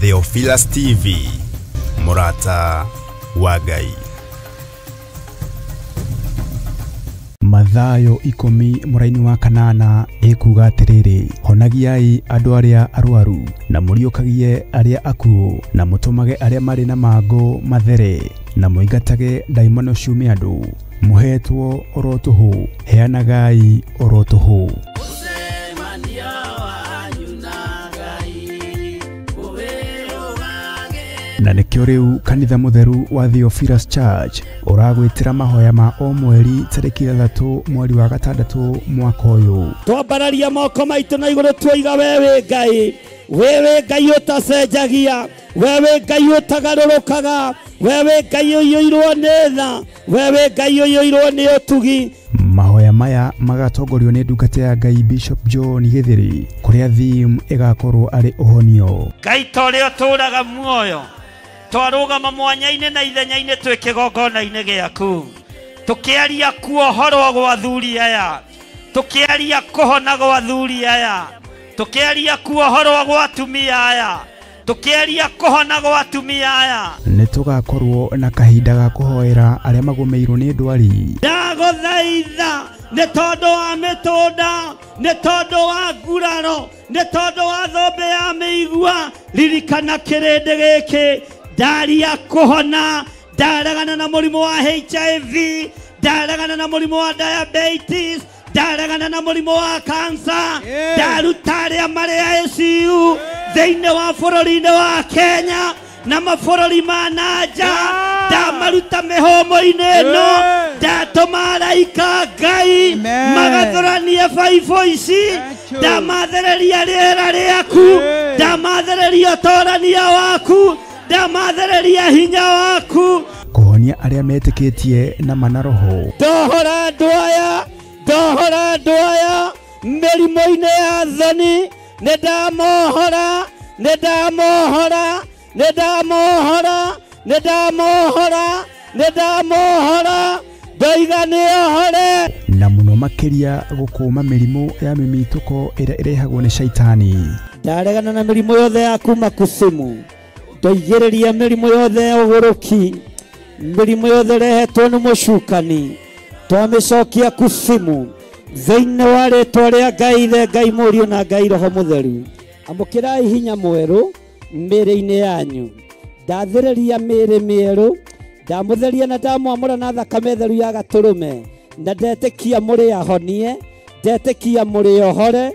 Theophilus TV, Murata wa Ngai. Mathayo 10 muraini wa kanana ekuga atiriri, honagiai andu aria arwaru na muriukagie aria akuo na mutumage aria mari na mango mathere na muingatage daimono ciume andu, muhetwo orotuhu, heanagai orotuhu. Na nikio riu kanitha mutheru wa Theophilus Church uragwitira mahoya ma o mweri tariki 3 mweri wa gatandatu mwaka uyu. Twambararia moko maitu na iguru twiga wewe Ngai utacenjagia, wewe Ngai utagarurukaga, wewe Ngai uyoirwo ni tha, wewe Ngai uyoirwo ni utugi. Mahoya maya magatongorio ni ndungata ya Ngai Bishop John Githiri, kuria theme igakorwo ari uhonio. Ngai tore uturaga muoyo, twarugama mwanya-ine na ithenya-ine twi kigongona-ine giaku, tukiaria kuohorwo gwa athuri aya, tukiaria kuhona gwa athuri aya, tukiaria kuohorwo gwa atumia aya, tukiaria kuhona gwa atumia aya. Nitugakorwo na kahinda ga kuhoera aria magumeirwo ni ndwari. Ndaguthaitha ni tondu wa mitunda, ni tondu wa nguraro, ni tondu wa thombe ya miigua, ririkana kirindi giki, ndaria kuhona, ndaregana na murimu wa HIV, ndaregana na murimu wa diabetes, ndaregana na murimu wa cancer, ndaruta aria mari ICU thiini wa bururi-ini wa Kenya na mabururi ma nanja, ndamaruta mihomo-ini ino, ndatuma araika Ngai magathuranie baibũ ici, ndamathereria rĩera rĩaku, ndamathereria ũtorania waku, ndamathereria hinya waku, kuhonia aria metikitie na manaroho. ndohora andũ aya mĩrimũ-inĩ ya thoni, nĩndamohora, ndoiga nĩohore. Na muno makiria gukuma mirimu ya mimituko ira irehagwo ni shaitani. Ndaregana na mirimu yothe ya kuma kusimu, ndoigĩrĩria mirimu yothe ya uguruki, mirimu yothe rehetwo ni mucukani, twamicokia kusimu thiini wa ritwa ria Ngai ithe, Ngai Mũriũ na Ngai Roho Mũtheru. Amũkĩrai hinya mwerũ mĩĩrĩ-inĩ yanyu, ndathereria mĩĩrĩ mĩerũ, ndamutheria na ndamwamũra na thakame theru ya gatũrũme, na ndetĩkia mũrĩ ahonie, ndetĩkia mũrĩ ohore,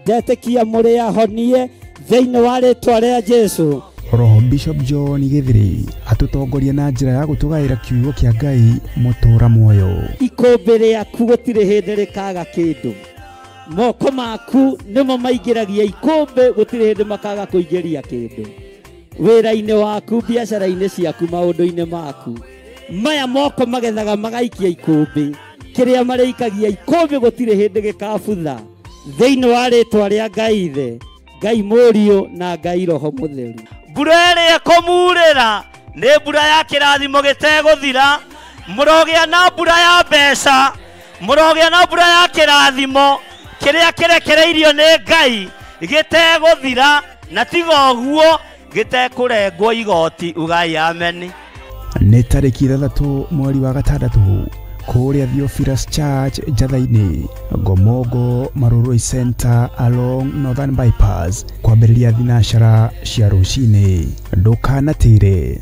ndetĩkia mũrĩ ahonie thĩinĩ wa rĩtwa rĩa Jesũ. Roho Bishop John Githiri atutongoria na njira ya gutugaira kiugo kia Ngai mutura muoyo. Ikũmbĩ rĩaku gũtirĩ hĩndĩ rĩkaga kĩndũ, moko maku nĩmo maingĩragia ikũmbĩ, gũtirĩ hĩndĩ makaga kũingĩria kĩndũ. Wĩra-inĩ waku, biacara-inĩ ciaku, maũndũ-inĩ maku, maya moko magethaga magaikia ikũmbĩ, kĩrĩa marĩikagia ikũmbĩ gũtirĩ hĩndĩ gĩkabutha thĩinĩ wa rĩtwa rĩa Ngai ithe, Ngai Mũriũ na Ngai Roho Mũtheru. Mbura ĩrĩa ĩkũmurĩra nĩ mbura ya kĩrathimo gĩtegũthira, mũrogĩa na mbura ya mbeca, mũrogĩa na mbura ya kĩrathimo kĩrĩa kĩrekereirio nĩ Ngai gĩtegũthira, na tiga ũguo gĩtekũrengwo igoti. Ugai amen. Nĩ tarĩki 3 mweri wa gatandatu kuria Theophilus Church Njathaini, Gomogo Maruroi Center along Northern Bypass, kwambĩrĩria thinashara cia rũcinĩ. Ndũkanatĩre.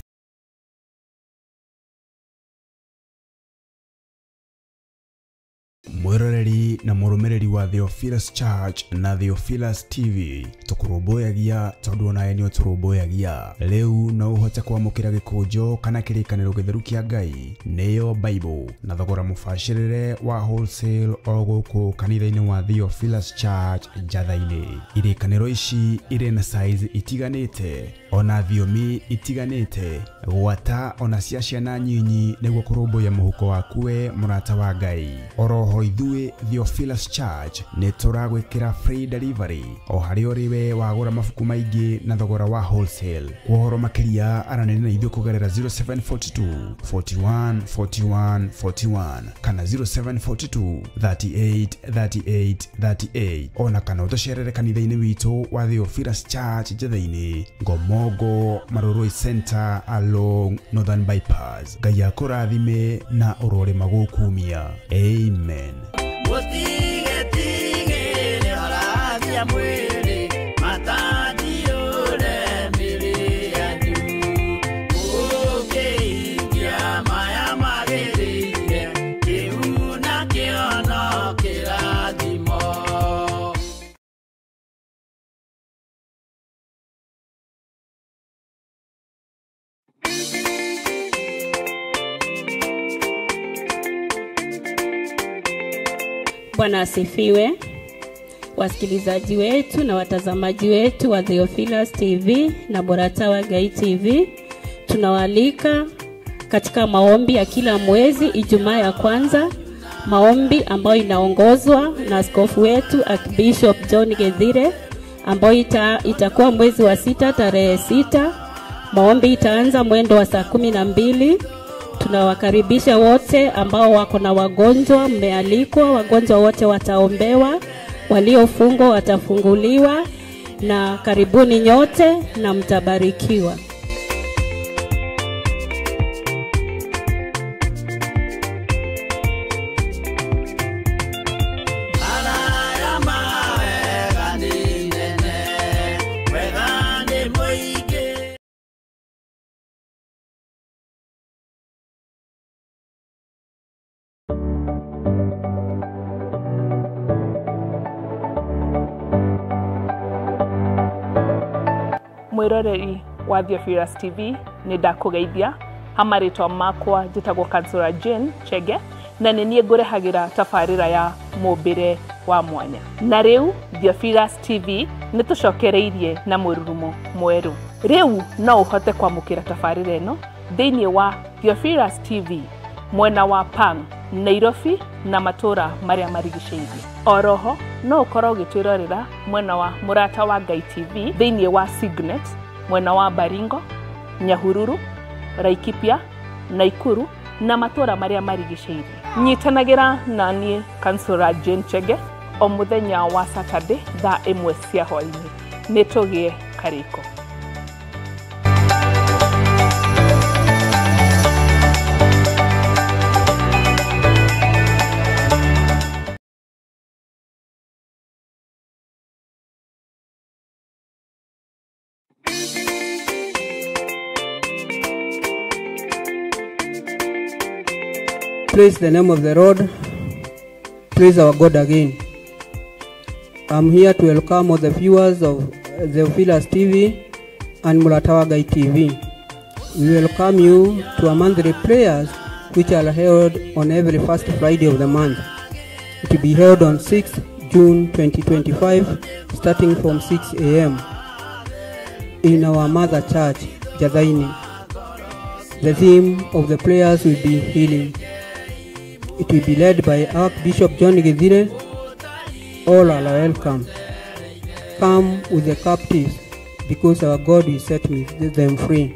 Mwiroreri na murumireri wa Theophilus Church na Theophilus TV tukurumbuyagia tondu onaye ni uturumbuyagia. Riu no uhote kwamukira gikunjo kana kirikaniro githeru kia Ngai niyo Bible na thogora mubashirire wa wholesale o guku kanitha-ini wa Theophilus Church Njathaini. Irikaniro ici ire na size itiganite, ona thiomi itiganite, gwata ona cia ciana nyinyi niguo kurumbuya muhuko waku we murata wa Ngai. Oroho ithuĩ Theophilus Church nĩ tũragwĩkĩra free delivery o harĩ ũrĩwe wagũra mabuku maingĩ na thogora wa wholesale. Kuhoro makĩria aranĩria na ithuĩ kũgerera 0742 41 41 41 kana 0742 38 38 38 ona kana ũtũcerere kanitha-inĩ witũ wa Theophilus Church Njathainĩ, Ngomongo, Maroroi Center along Northern Bypass. Ngai akũrathime na ũrore magũkumia. Amen. Bwana asifiwe. Wasikilizaji wetu na watazamaji wetu wa Theophilus TV na Morata wa Gai TV, tunawaalika katika maombi ya kila mwezi Ijumaa ya kwanza, maombi ambayo inaongozwa na askofu wetu Archbishop John Githire, ambayo itakuwa mwezi wa 6 tarehe 6. Maombi itaanza mwendo wa saa 12. Tunawakaribisha wote ambao wako na wagonjwa, mmealikwa. Wagonjwa wote wataombewa, waliofungwa watafunguliwa, na karibuni nyote na mtabarikiwa. Mwiroreri wa Theophilus TV ni ndakugeithia. Hamarĩtwa makwa njĩtagwo Kansora Jane Chege, na nĩ niĩ ngũrehagira tabarĩra ya mũmbĩre wa mwanya. Na rĩu Theophilus TV nĩ tũcokereirie na mũrurumo mwerũ. Rĩu no ũhote kwamũkĩra tabarĩra ĩno thĩinĩ wa Theophilus TV mwena wa Pang, Nairobi na matũra marĩa marigicĩirie. Oroho no ũkorwo ũgĩtwĩrorera mwena wa Morata wa Gai TV thĩinĩ wa Signet, mwena wa Baringo, Nyahururu, Laikipia, Naikuru na matũra marĩa marigicĩirie. Nyitanagĩra na niĩ Kansora Jane Chege o mũthenya wa Saturday thaa 1 cia hwaĩ-inĩ. Nĩ tũgĩe karĩko. Praise the name of the Lord. Praise our God again. I'm here to welcome all the viewers of Theophilus TV and Morata wa Gai TV. We welcome you to a monthly prayers which are held on every first Friday of the month. It will be held on 6th June 2025, starting from 6 a.m. in our mother church, Njathainĩ. The theme of the prayers will be healing. It will be led by Archbishop John Githire. All are welcome. Come with the captives, because our God will set them free.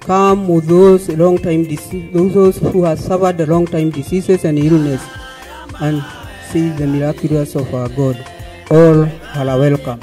Come with those those who have suffered long-time diseases and illness, and see the miraculous of our God. All are welcome.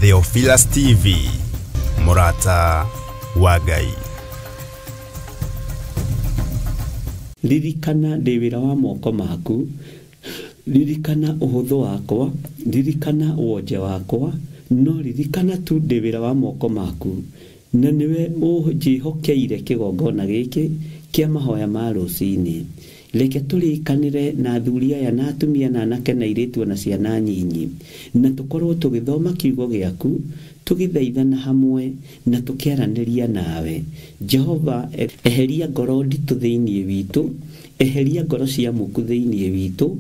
Theophilus TV, Morata wa Gai. Ririkana ndĩ wĩra wa moko maku, ririkana ũhũthũ wakwa, ririkana wonje wakwa, no ririkana tu ndĩ wĩra wa moko maku, na nĩwe ũnjĩhokeire kĩgongona gĩkĩ kia mahoya ma rucini. Reke turikanire na athuri aya na atumia na anake na airĩtu na ciana nyinyi, na tukorwo tugithoma kiugo giaku, tugithaithana hamwe na tukiaranĩria nawe. Jehova, eheria ngoro nditũ thĩinĩ witũ, eheria ngoro cia mũku thĩinĩ witũ,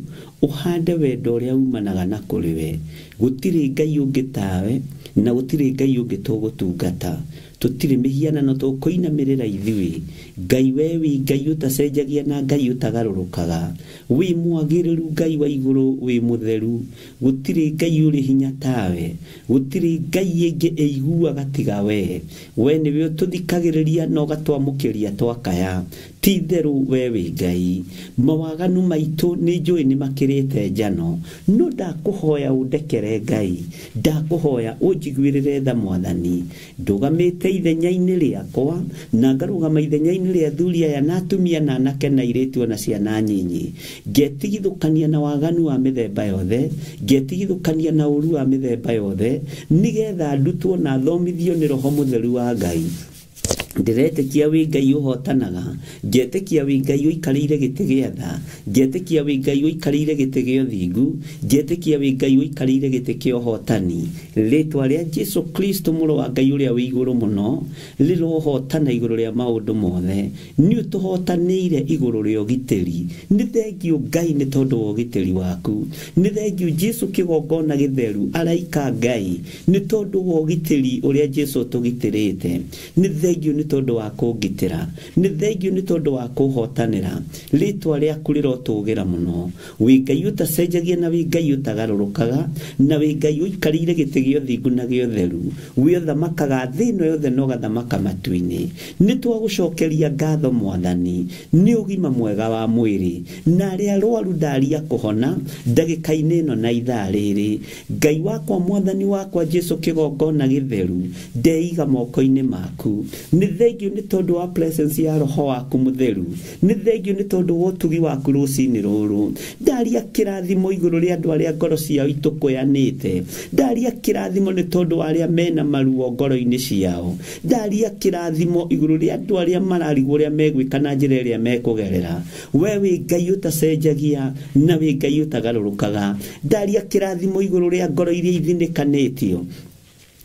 uhande wendo ũrĩa umanaga na kũrĩ we. Gũtirĩ Ngai ũngĩ tawe, na gũtirĩ Ngai ũngĩ tũgũtungata. Tutire mihianano tukoinamirira ithui. Ngai we wi Ngai utacenjagia na Ngai utagarũrũkaga. Wi mwagĩrĩru Ngai wa igũrũ, wi mutheru. Gũtirĩ Ngai ũrĩ hinya tawe, gũtirĩ Ngai ĩngĩ ĩiguaga tiga we. We nĩwe ũtũthikagĩrĩria na ũgatwamũkĩria twakaya. Ti therũ we wi Ngai. Mawaganu maitũ nĩ njũĩ nĩ makĩrĩte njano, no ndakũhoya ũndekere Ngai, ndakũhoya ũnjiguĩrĩre tha Mwathani. Ndũgamĩte ithenya-inĩ rĩakwa na ngarũgama ithenya-inĩ rĩa athuri aya na atumia na anake na airĩtu na ciana nyinyi. Ngetigithũkania na waganu wa mĩthemba yothe, ngetigithũkania na ũru wa mĩthemba yothe, nĩgetha ndutwo na thomithio nĩ Roho Mũtheru wa Ngai. Ndiretĩkia wĩ Ngai ũhotanaga, ngetĩkia wĩ Ngai ũikarĩire gĩtĩ gĩa tha, ngetĩkia wĩ Ngai ũikarĩire gĩtĩ gĩa ũthingu, ngetĩkia wĩ Ngai ũikarĩire gĩtĩ kĩa ũhotani. Rĩĩtwa rĩa Jesu Kristo mũrũ wa Ngai ũrĩa wĩ igũrũ mũno rĩrohotana igũrũ rĩa maũndũ mothe. Nĩ ũtũhotanĩire igũrũ rĩa ũgitĩri. Nĩ thengiũ Ngai nĩ tondũ wa ũgitĩri waku. Nĩ thengiũ Jesu kĩgongona gĩtheru araika Ngai nĩ tondũ wa ũgitĩri ũrĩa Jesu tũgitĩrĩte. Nĩ thengiũ nĩ tondũ wa kũngitĩra, nĩ thengiũ nĩ tondũ wa kũhotanĩra. Rĩĩtwa rĩaku rĩrotũgĩra mũno. Wĩ Ngai ũtacenjagia na wĩ Ngai ũtagarũrũkaga, na wĩ Ngai ũikarĩire gĩtĩ gĩa ũthingu na gĩa ũtheru. Wĩ ũthamakaga thĩ ĩno yothe na ũgathamaka matu-inĩ. Nĩ twagũcokeria ngatho Mwathani nĩ ũgima mwega wa mwĩrĩ, na arĩa arwaru ndaria kũhona ndagĩka-inĩ ĩno na ithaa rĩrĩ. Ngai wakwa, Mwathani wakwa Jesu kĩgongona gĩtheru, ndeiga moko-inĩ maku. Nĩ thengiũ nĩ tondũ wa presence ya Roho waku Mũtheru. Nĩ thengiũ nĩ tondũ wa ũtugi waku rũcinĩ rũrũ. Ndaria kĩrathimo igũrũ rĩa andũ arĩa ngoro ciao itũkũyanĩte. Ndaria kĩrathimo nĩ tondũ wa arĩa mena maruo ngoro-inĩ ciao. Ndaria kĩrathimo igũrũ rĩa andũ arĩa mararigwo ũrĩa megwĩka na njĩra ĩrĩa mekũgerera. We wĩ Ngai ũtacenjagia na wĩ Ngai ũtagarũrũkaga. Ndaria kĩrathimo igũrũ rĩa ngoro iria ithinĩkanĩtio.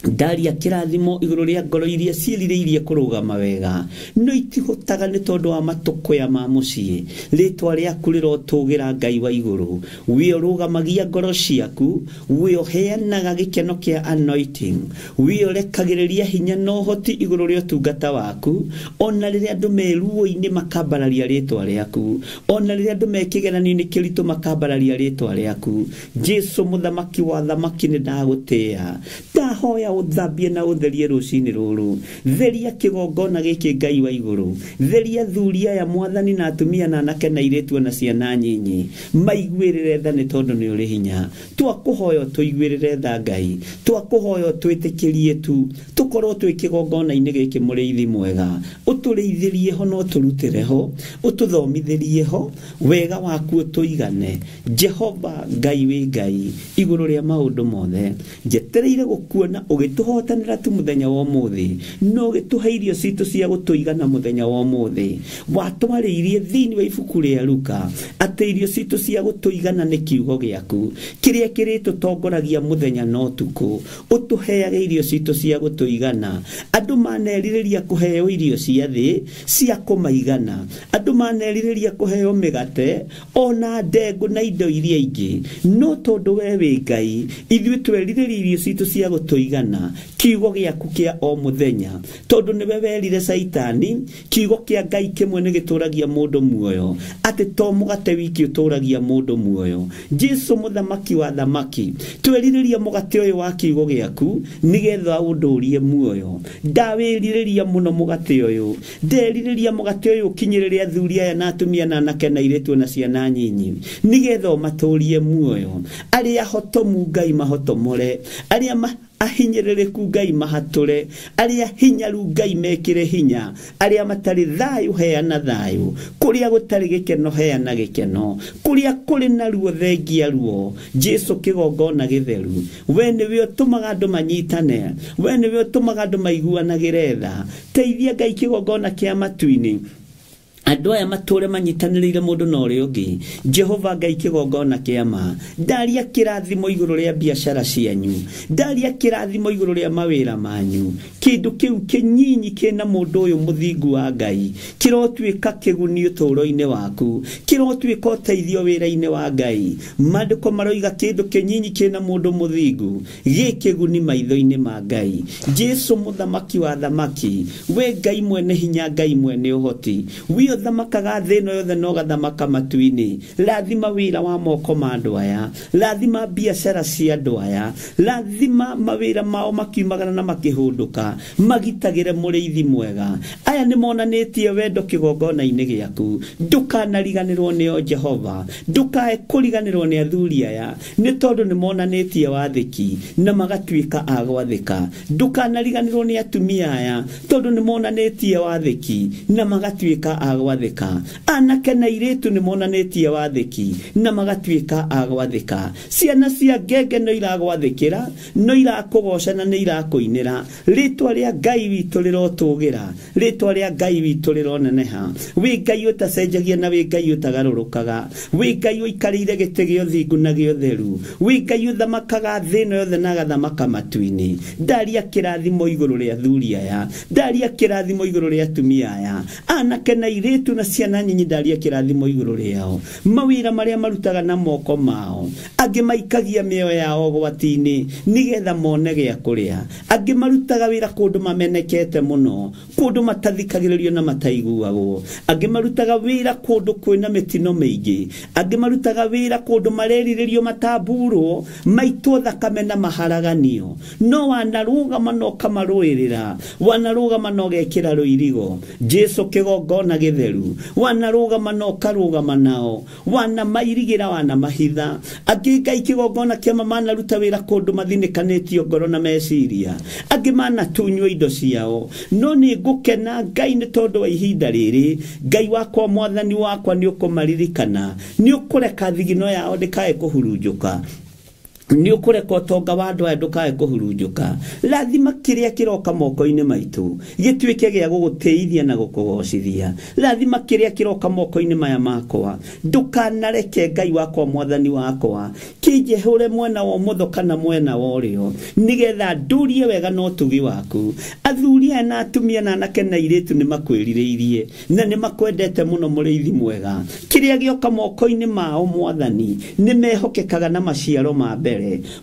Ndaria kĩrathimo igũrũ rĩa ngoro iria ciĩrirĩirie kũrũgama wega, no itihotaga nĩ tondũ wa matũkũya ma mũciĩ. Rĩĩtwa rĩaku rĩrotũgĩra Ngai wa igũrũ. We ũrũgamagia ngoro ciaku, we ũheanaga gĩkeno kĩa anointing, we ũrekagĩrĩria hinya na ũhoti igũrũ rĩa ũtungata waku. Ona rĩrĩa andũ me ruo-inĩ makambararia rĩĩtwa rĩaku, ona rĩrĩa andũ me kĩgeranio-inĩ kĩritũ makambararia rĩĩtwa rĩaku. Jesu mũthamaki wa thamaki nĩ ndagũtĩĩa. Ndahoya ũthambie na ũtherie rũcinĩ rũrũ. Theria kĩgongona gĩkĩ Ngai wa igũrũ. Theria athuri aya Mwathani na atumia na anake na airĩtu na ciana nyinyi. Maiguĩrĩre tha nĩ tondũ nĩ ũrĩ hinya. Twakũhoya tũiguĩrĩre tha Ngai. Twakũhoya twĩtĩkĩrie tu. Tũkorwo twĩ kĩgongona-inĩ gĩkĩ mũrĩithi mwega. Ũtũrĩithĩrie ho na ũtũrutĩre ho. Ũtũthomithĩrie ho. Wega waku ũtũigane. Jehova Ngai wĩ Ngai igũrũ rĩa maũndũ mothe. Njetereire gũkuona ũgĩtũhotanĩra tu mũthenya wa ũmũthĩ, no ũgĩtũhe irio citũ cia gũtũigana mũthenya wa ũmũthĩ. Watwarĩirie thĩinĩ wa ibuku rĩa Luka atĩ irio citũ cia gũtũigana nĩ kiugo gĩaku kĩrĩa kĩrĩtũtongoragia mũthenya na ũtukũ. Ũtũheage irio citũ cia gũtũigana. Andũ manerirĩria kũheo irio cia thĩ cia kũmaigana. Andũ manerirĩria kũheo mĩgate ona ndengũ na indo iria ingĩ, no tondũ we wĩ Ngai, ithuĩ twerirĩria irio citũ cia gũtũigana kiugo gĩaku kĩa o mũthenya, tondũ nĩwe werire Saitani kiugo kĩa Ngai kĩmwe nĩ gĩtũragia mũndũ muoyo, atĩ to mũgate wiki ũtũragia mũndũ muoyo. Jesu mũthamaki wa thamaki, twerirĩria mũgate ũyũ wa kiugo gĩaku nĩgetha ũndũrie muoyo. Ndawĩrirĩria mũno mũgate ũyũ, nderirĩria mũgate ũyũ ũkinyĩrĩre athuri aya na atumia na anake na airĩtu na ciana nyinyi, nĩgetha ũmatũrie muoyo. Arĩa hotomu Ngai mahotomore, arĩa ahinyĩrĩrĩku Ngai mahatũre, arĩa hinyaru Ngai mekĩre hinya, arĩa matarĩ thayũ heana thayũ, kũrĩa gũtarĩ gĩkeno heana gĩkeno, kũrĩa kũrĩ na ruo thengia ruo. Jesu kĩgongona gĩtheru, we nĩwe ũtũmaga andũ manyitane, we nĩwe ũtũmaga andũ maiguanagĩre tha. Teithia Ngai kĩgongona kĩa matu-inĩ andå aya matåre manyitanĩrĩire mũndũ na ũrĩa ũngĩ. Jehova Ngai kĩgongona kĩama, ndaria kĩrathimo igũrũ rĩa biacara cianyu, ndaria kĩrathimo igũrũ rĩa mawĩra manyu. Kĩndũ kĩu kĩnyinyi kĩna mũndũ ũyũ mũthingu wa Ngai kĩrotuĩka kĩguni ũtũũro-inĩ waku, kĩrotuĩka ũteithio wĩra-inĩ wa Ngai. Maandĩko maroiga kĩndũ kĩnyinyi kĩna mũndũ mũthingu gĩ kĩguni maitho-inĩ ma Ngai. Jesu mũthamaki wa thamaki, we Ngai mwene hinya, Ngai mwene ũhoti, we thamakaga thĩ ĩno yothe no gathamaka matu-inĩ. Rathima wĩra wa moko ma andũ aya, rathima biacara cia andũ aya, rathima mawĩra mao makiumagana na makĩhũndũka, magitagĩre mũrĩithi mwega. Aya nĩ monanĩtie wendo kĩgongona-inĩ gĩaku. Ndũkanariganĩrwo nĩo Jehova, ndũkae kũriganĩrwo nĩ athuri aya, nĩ tondũ nĩ monanĩtie wathĩki na magatuĩka a gwathĩka. Ndũkanariganĩrwo nĩ atumia aya, tondũ nĩ monanĩtie wathĩki na magatuĩka a gwathĩka. Anake na airĩtu nĩ monanĩtie wathĩki na magatuĩka a gwathĩka. Ciana cia ngenge no iragwathĩkĩra, no irakũgoca na nĩ irakũinĩra. Rĩtwa rĩa Ngai witũ rĩrotũgĩra, rĩtwa rĩa Ngai witũ rĩroneneha. Wĩ Ngai ũtacenjagia na wĩ Ngai ũtagarũrũkaga, wĩ Ngai ũikarĩire gĩtĩ gĩa ũthingu na gĩa ũtheru, wĩ Ngai ũthamakaga thĩ ĩno yothe na agathamaka matu-inĩ. Ndaria kĩrathimo igũrũ rĩa athuri aya, ndaria kĩrathimo igũrũ rĩa atumia aya, anake na airĩtu na ciana nyinyi, ndaria kĩrathimo igũrũ rĩao. Mawĩra marĩa marutaga na moko mao, angĩ maikagia mĩoyo yao ũgwati-inĩ nĩgetha mone gĩa kũrĩa, angĩ marutaga wĩra kũndũ mamenekete mũno, kũndũ matathikagĩrĩrio na mataiguagwo, angĩ marutaga wĩra kũndũ kwĩna mĩtino mĩingĩ, angĩ marutaga wĩra kũndũ marerirĩrio matamburwo, maitwo thakame na maharaganio. No wanarũgama no kamarũĩrĩra, wanarũgama no gekĩra rũirigo. Jesu kĩgongona gĩtheru, wanarũgama no karũgama nao, wanamairigĩra, wanamahitha. Angĩ Ngai kĩgongona kĩama manaruta wĩra kũndũ mathinĩkanĩtio ngoro na meciria, angĩ manatunywo indo ciao. No nĩ ngũkena Ngai nĩ tondũ wa ihinda rĩrĩ. Ngai wakwa, mwathani wakwa, nĩ ũkũmaririkana, nĩ ũkũreka thigino yao ndĩkae kũhurunjũka, nĩ ũkũreka ũtonga wa andũ aya ndũkae kũhurunjũka. Rathima kĩrĩa kĩroka moko-inĩ maitũ gĩtuĩke gĩa gũgũteithia na gũkũgocithia. Rathima kĩrĩa kĩroka moko-inĩ maya makwa, ndũkanareke Ngai wakwa, mwathani wakwa, kĩnjehũre mwena wa ũmotho kana mwena wa ũrĩo, nĩgetha ndũrie wega na ũtugi waku. Athuri aya na atumia na anake na airĩtu nĩ makwĩrirĩirie na nĩ makwendete mũno, mũrĩithi mwega. Kĩrĩa gĩoka moko-inĩ mao, mwathani, nĩ mehokekaga na maciaro ma mbere.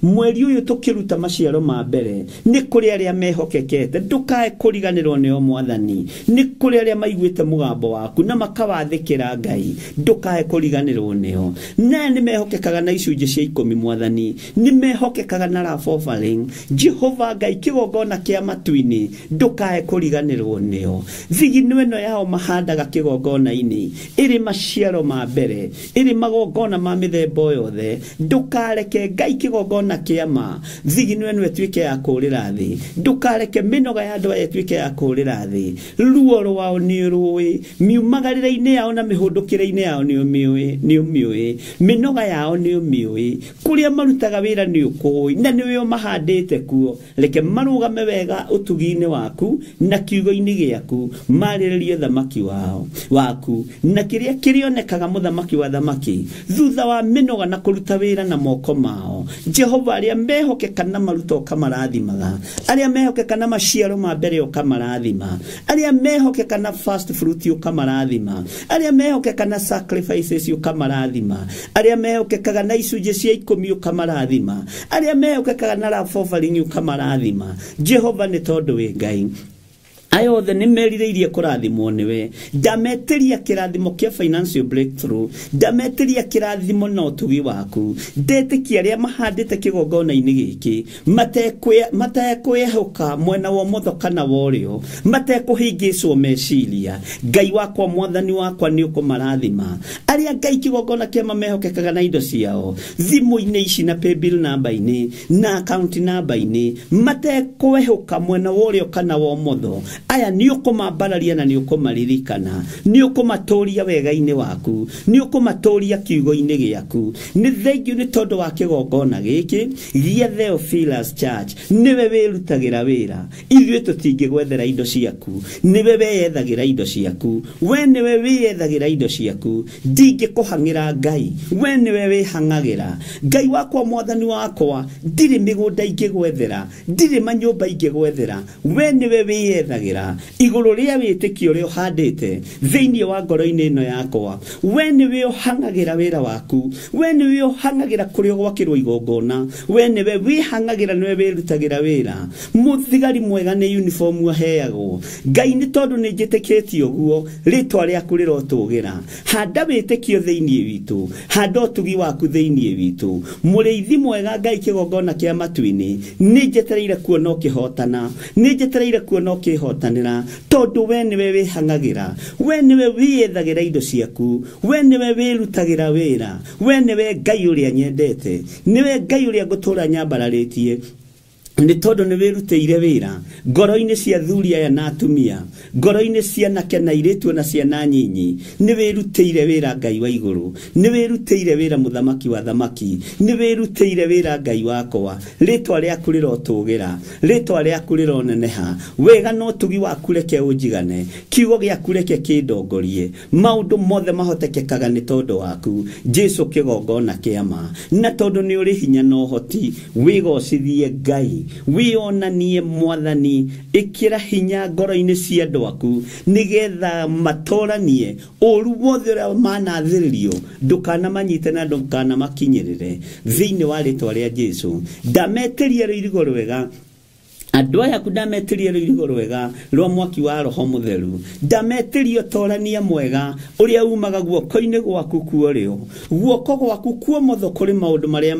Mweri ũyũ tũkĩruta maciaro ma mbere, nĩ kũrĩ arĩa mehokekete. Ndũkae kũriganĩrwo nĩo mwathani, nĩ kũrĩ arĩa maiguĩte mũgambo waku na makawathĩkĩra Ngai. Ndũkae kũriganĩrwo nĩo. Na nĩ mehokekaga na icunjĩ cia 10 mwathani, nĩ mehokekaga na love offering. Jehova Ngai kĩgongona kĩa matu-inĩ, ndũkae kũriganĩrwo nĩo. Thigino ĩno yao mahandaga kĩgongona-inĩ ĩrĩ maciaro ma mbere, ĩrĩ magongona ma mĩthemba yothe. Ndũkareke Ngai kĩgongona kĩama thigino ĩno ĩtuĩke ya kũũrĩra thĩ. Ndũkareke mĩnoga ya andũ aya ĩtuĩke ya kũũrĩra thĩ. Ruo rwao nĩ rũĩ, miumagarĩre-inĩ yao na mĩhũndũkĩre-inĩ yao nĩ ũmĩũĩ, mĩnoga yao nĩ ũmĩũĩ, kũrĩa marutaga wĩra nĩ ũkũĩ, na nĩwe ũmahandĩte kuo. Reke marũgame wega ũtugi-inĩ waku na kiugo-inĩ gĩaku, marĩrĩrie thamaki waku na kĩrĩa kĩrĩonekaga mũthamaki wa thamaki thutha wa mĩnoga na kũruta wĩra na moko mao. Jehova, arĩa mehokeka na maruta ũkamarathimaga, arĩa mehokeka na maciaro ma mbere ũkamarathima, arĩa mehokeka na first fruit ũkamarathima, arĩa mehokeka na sacrifices ũkamarathima, arĩa mehokekaga na icunjĩ cia 10 ũkamarathima, arĩa mehokekaga na love offering ũkamarathima. Jehova, nĩ tondũ wĩ Ngai. Aya othe nĩ merirĩirie kũrathimwo nĩwe. Ndametĩria kĩrathimo kĩa financial breakthrough, ndametĩria kĩrathimo na ũtugi waku. Ndetĩkia arĩa mahandĩte kĩgongona-inĩ gĩkĩ matekwĩhoka mwena wa ũmotho kana wa ũrĩo, matekũhĩngĩcwo meciria. Ngai wakwa, mwathani wakwa, nĩ ũkũmarathima. Arĩa Ngai kĩgongona kĩama mehokekaga na indo ciao thimũ-inĩ ici na paybill namba-inĩ na account namba-inĩ, matekwĩhoka mwena wa ũrĩo kana wa ũmotho, aya ni ukumambararia na ni ukumaririkana ni ukumatoria wega-ini waku ni ukumatoria kiugo-ini giaku ni thengiu ni tondu wa kigongona giki gia Theophilus Church niwe wirutagira wira ithuĩ tũtingĩgwethera indo ciaku niwe weyethagira indo ciaku we niwe wiyethagira indo ciaku ndingĩkũhang'ĩra Ngai we niwe wihang'agĩra Ngai wakwa mwathani wakwa ndirĩ mĩgũnda ingĩgwethera ndirĩ manyũmba ingĩgwethera we niwe wiyethagira igũrũ rĩa wĩtĩkio ũrĩa ũhandĩte thĩinĩ wa ngoro-inĩ ĩno yakwa we niwe ũhang'agĩra wĩra waku we niwe ũhang'agĩra kũrĩa gwakĩrwo igongona we niwe wihang'agĩra niwe wĩrutagĩra wĩra mũthigari mwega nĩ uniform aheagwo Ngai nĩ tondũ nĩ njĩtĩkĩtie ũguo rĩtwa rĩaku rĩrotũgĩra handa wĩtĩkio thĩinĩ witũ handa ũtugi waku thĩinĩ witũ mũrĩithi mwega Ngai kĩgongona kĩa matu-inĩ nĩ njetereire kuona ũkĩhotana nĩ njetereire kuona ũkĩhotanĩra tondũ we nĩwe wĩhang'agĩra we nĩwe wĩyethagĩra indo ciaku we nĩwe wĩrutagĩra wĩra we nĩwe Ngai ũrĩa nyendete nĩwe Ngai ũrĩa ngũtũũra nyambararĩtie nĩ tondũ nĩ wĩrutĩire wĩra ngoro-inĩ cia thuri aya na atumia ngoro-inĩ cia anake na airĩtu na ciana nyinyi nĩ wĩrutĩire wĩra Ngai wa igũrũ nĩ wĩrutĩire wĩra mũthamaki wa thamaki nĩ wĩrutĩire wĩra Ngai wakwa rĩtwa rĩaku rĩrotũgĩra rĩtwa rĩaku rĩroneneha wega no ũtugi waku reke ũnjigane kiugo gĩaku reke kĩndongorie maũndũ mothe mahotekekaga nĩ tondũ waku Jesu kĩgongona kĩama na tondũ nĩ ũrĩ hinya na ũhoti wĩgocithie Ngai wionanie mwathani ikira hinya ngoro-inĩ cia andũ aku nigetha matoranie ũru wothe ũrĩa manathĩrĩrio ndũkanamanyite na ndũkanamakinyĩrĩre thĩinĩ wa rĩtwa rĩa Jesu ndametĩria rũirigo rwega andũ aya ndametĩria rũirigo rwega rwa mwaki wa roho mũtheru ndametĩria ũtorania mwega ũrĩa umaga guoko-inĩ gwaku kuorĩo guoko gwaku kuomotho kũrĩ maũndũ marĩa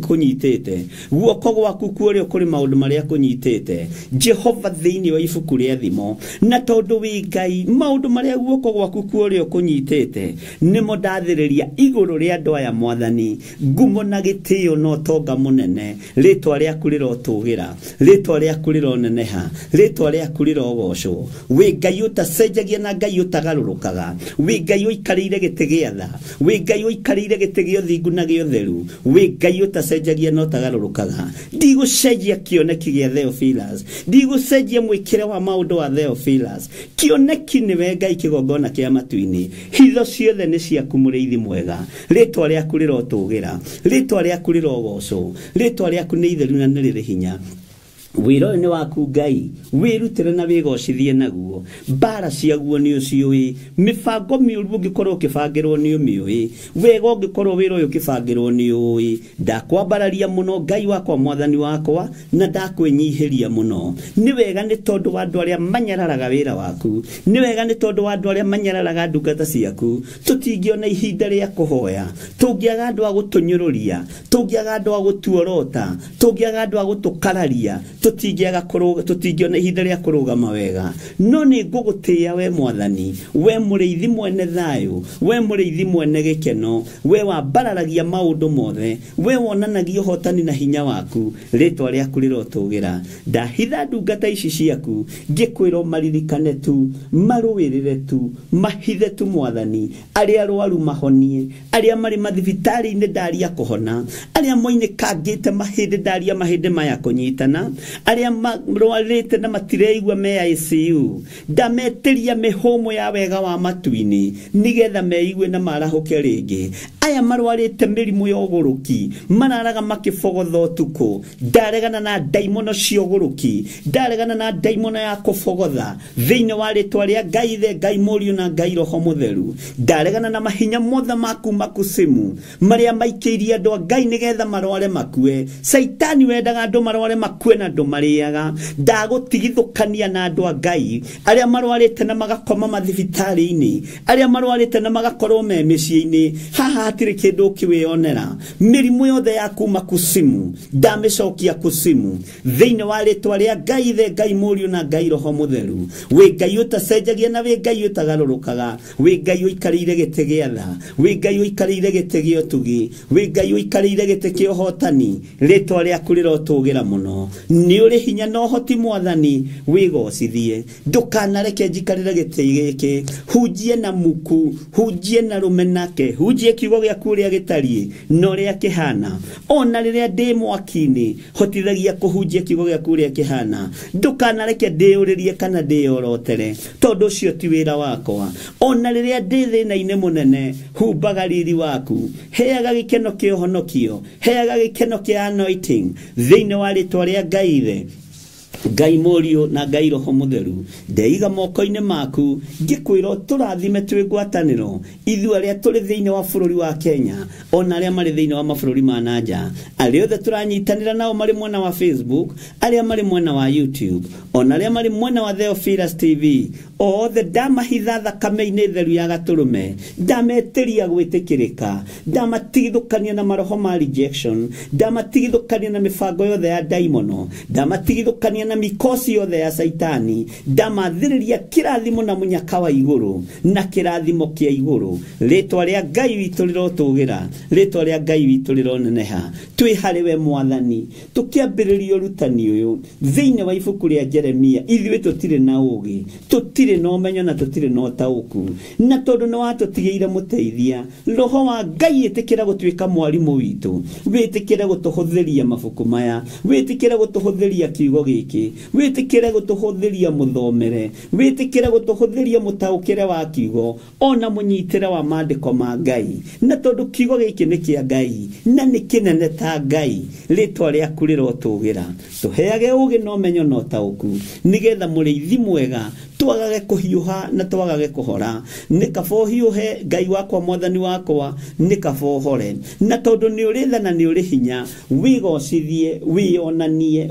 kũnyitĩte guoko gwaku kuorĩo kũrĩ maũndũ marĩa kũnyitĩte Jehova thĩinĩ wa ibuku rĩa thimo na tondũ wĩ Ngai maũndũ marĩa guoko gwaku kuorĩo kũnyitĩte nĩmo ndathĩrĩria igũrũ rĩa andũ aya mwathani ngumo na gĩtĩo na ũtonga mũnene rĩtwa rĩaku rĩrotũgĩra rĩtwa rĩaku rĩroneneha rĩtwa rĩaku rĩrogocwo wĩ Ngai ũtacenjagia na Ngai ũtagarũrũkaga wĩ Ngai ũikarĩire gĩtĩ gĩa tha wĩ Ngai ũikarĩire gĩtĩ gĩa ũthingu na gĩa ũtheru wĩ Ngai ũtacenjagia na ũtagarũrũkaga ndigũcenjia kĩoneki gĩa Theophilus ndigũcenjia mwĩkĩre wa maũndũ wa Theophilus kĩoneki nĩwe Ngai kĩgongona kĩa matu-inĩ hitho ciothe nĩ ciaku mũrĩithi mwega rĩtwa rĩaku rĩrotũgĩra rĩtwa rĩaku rĩrogocwo rĩtwa rĩaku nĩ itheru na nĩ rĩrĩ hinya wĩra ũyũ nĩ waku Ngai wĩrutĩre na wĩgocithie naguo mbara ciaguo nĩ ũciũĩ mĩbango mĩũru ũngĩkorwo ũkĩbangĩrwo nĩ ũmĩũĩ wega ũngĩkorwo wĩra ũyũ ũkĩbangĩrwo nĩ ũĩ ndakwambararia mũno Ngai wakwa mwathani wakwa na ndakwĩnyihĩria mũno nĩ wega nĩ tondũ wa andũ arĩa manyararaga wĩra waku nĩ wega nĩ tondũ wa andũ arĩa manyararaga ndungata ciaku tũtingĩona ihinda rĩa kũhoya tũngĩaga andũ a gũtũnyũrũria tũngĩaga andũ a gũtuorota tũngĩaga andũ a gũtũkararia tũtingĩona ihinda rĩa kũrũgama wega no nĩ ngũgũtĩĩa we mwathani we mũrĩithi mwene thayũ we mũrĩithi mwene gĩkeno we wambararagia maũndũ mothe we wonanagia ũhotani na hinya waku rĩtwa rĩaku rĩrotũgĩra ndahitha ndungata ici ciaku ngĩkwĩra maririkane tu marũĩrĩre tu mahithe tu mwathani arĩa arwaru mahonie arĩa marĩ mathibitarĩ-inĩ ndaria kũhona arĩa moinĩkangĩte mahĩndĩ ndaria mahĩndĩ maya kũnyitana arĩa marwarĩte na matireigua me ICU ndametĩria mĩhũmũ ya wega wa matu-inĩ nigetha meigue na marahũke rĩngĩ aya marwarĩte mĩrimũ ya ũgũrũki mararaga makĩbogotha ũtukũ ndaregana na ndaimono cia ũgũrũki ndaregana na ndaimono ya kũbogotha thĩinĩ wa rĩtwa rĩa Ngai Ithe Ngai Mũriũ na Ngai Roho Mũtheru ndaregana na mahinya mothe maku makusimu marĩa maikĩirie andũ a Ngai nigetha marware makue Saitani wendaga andũ marware makue na andũ marĩaga ndagũtigithũkania na andũ a Ngai arĩa marwarĩte na magakoma mathibitarĩ-inĩ arĩa marwarĩte na magakorwo me mĩciĩ-inĩ haha hatirĩ kĩndũ ũkĩwĩonera mĩrimũ yothe ya kuma kusimu ndamĩcokia kusimu thĩinĩ wa rĩtwa rĩa Ngai Ithe Ngai Mũriũ na Ngai Roho Mũtheru wĩ Ngai ũtacenjagia na wĩ Ngai ũtagarũrũkaga wĩ Ngai ũikarĩire gĩtĩ gĩa tha wĩ Ngai ũikarĩire gĩtĩ gĩa ũtugi wĩ Ngai ũikarĩire gĩtĩ kĩa ũhotani rĩtwa rĩaku rĩrotũgĩra mũno nĩ ũrĩ hinya no hoti Mwathani wĩgocithie ndũkanareke njikarĩre gĩtĩ gĩkĩ hunjie na muku hunjie na rũmenake hunjie kiugo gĩaku ũrĩa gĩtariĩ na ũrĩa kĩhana ona rĩrĩa ndĩ mwaki-inĩ hotithagia kũhunjia kiugo gĩaku ũrĩa kĩhana ndũkanareke ndĩũrĩrie kana ndĩyorotere tondũ ũcio ti wĩra wakwa ona rĩrĩa ndĩ thĩna-inĩ mũnene humbaga riri waku heaga gĩkeno kĩa ũhonokio heaga gĩkeno kĩa anointing thĩinĩ wa rĩtwa rĩa Ngai Ithe Ngai Mũriũ na Ngai Roho Mũtheru ndeiga moko-inĩ maku ngĩkwĩra tũrathime twĩ ngwatanĩro ithuĩ arĩa tũrĩ thĩinĩ wa bũrũri wa Kenya ona arĩa marĩ thĩinĩ wa mabũrũri ma nanja arĩa othe tũranyitanĩra nao marĩ mwena wa Facebook arĩa marĩ mwena wa YouTube ona arĩa marĩ mwena wa Theophilus TV othe ndamahitha thakame-inĩ theru ya Gatũrũme ndametĩria gwĩtĩkĩrĩka ndamatigithũkania na maroho ma rejection ndamatigithũkania na mĩbango yothe ya daimono ndamatigithũkania na mikosi yothe ya saitani ndamathĩrĩria kĩrathimo na mũnyaka wa igũrũ na kĩrathimo kĩa igũrũ rĩtwa rĩa Ngai witũ rĩrotũgĩra rĩtwa rĩa Ngai witũ rĩroneneha twĩ harĩ we Mwathani tũkĩambĩrĩria ũrutani ũyũ thĩinĩ wa ibuku rĩa Jeremia ithuĩ tũtirĩ na ũũgĩ tũtirĩ na ũmenyo na tũtirĩ na ũtaũku na tondũ nĩ watũtigĩire mũteithia roho wa Ngai ĩtĩkĩra gũtuĩka mwarimũ witũ wĩtĩkĩre gũtũhũthĩria mabuku maya wĩtĩkĩre gũtũhũthĩria kiugo gĩkĩ wĩtĩkĩre gũtũhũthĩria mũthomere wĩtĩkĩre gũtũhũthĩria mũtaũkĩre wa kiugo ona mũnyitĩre wa maandĩko ma Ngai na tondũ kiugo gĩkĩ nĩ kĩa Ngai na nĩ kĩnene ta Ngai rĩtwa rĩaku rĩrotũgĩra tũheage ũũgĩ na ũmenyo na ũtaũku nĩgetha mũrĩithi mwega twagage kũhiũha na twagage kũhora nĩ kaba ũhiũhe Ngai wakwa Mwathani wakwa nĩ kaba ũhore na tondũ nĩ ũrĩ tha na nĩ ũrĩ hinya wĩgocithie wĩonanie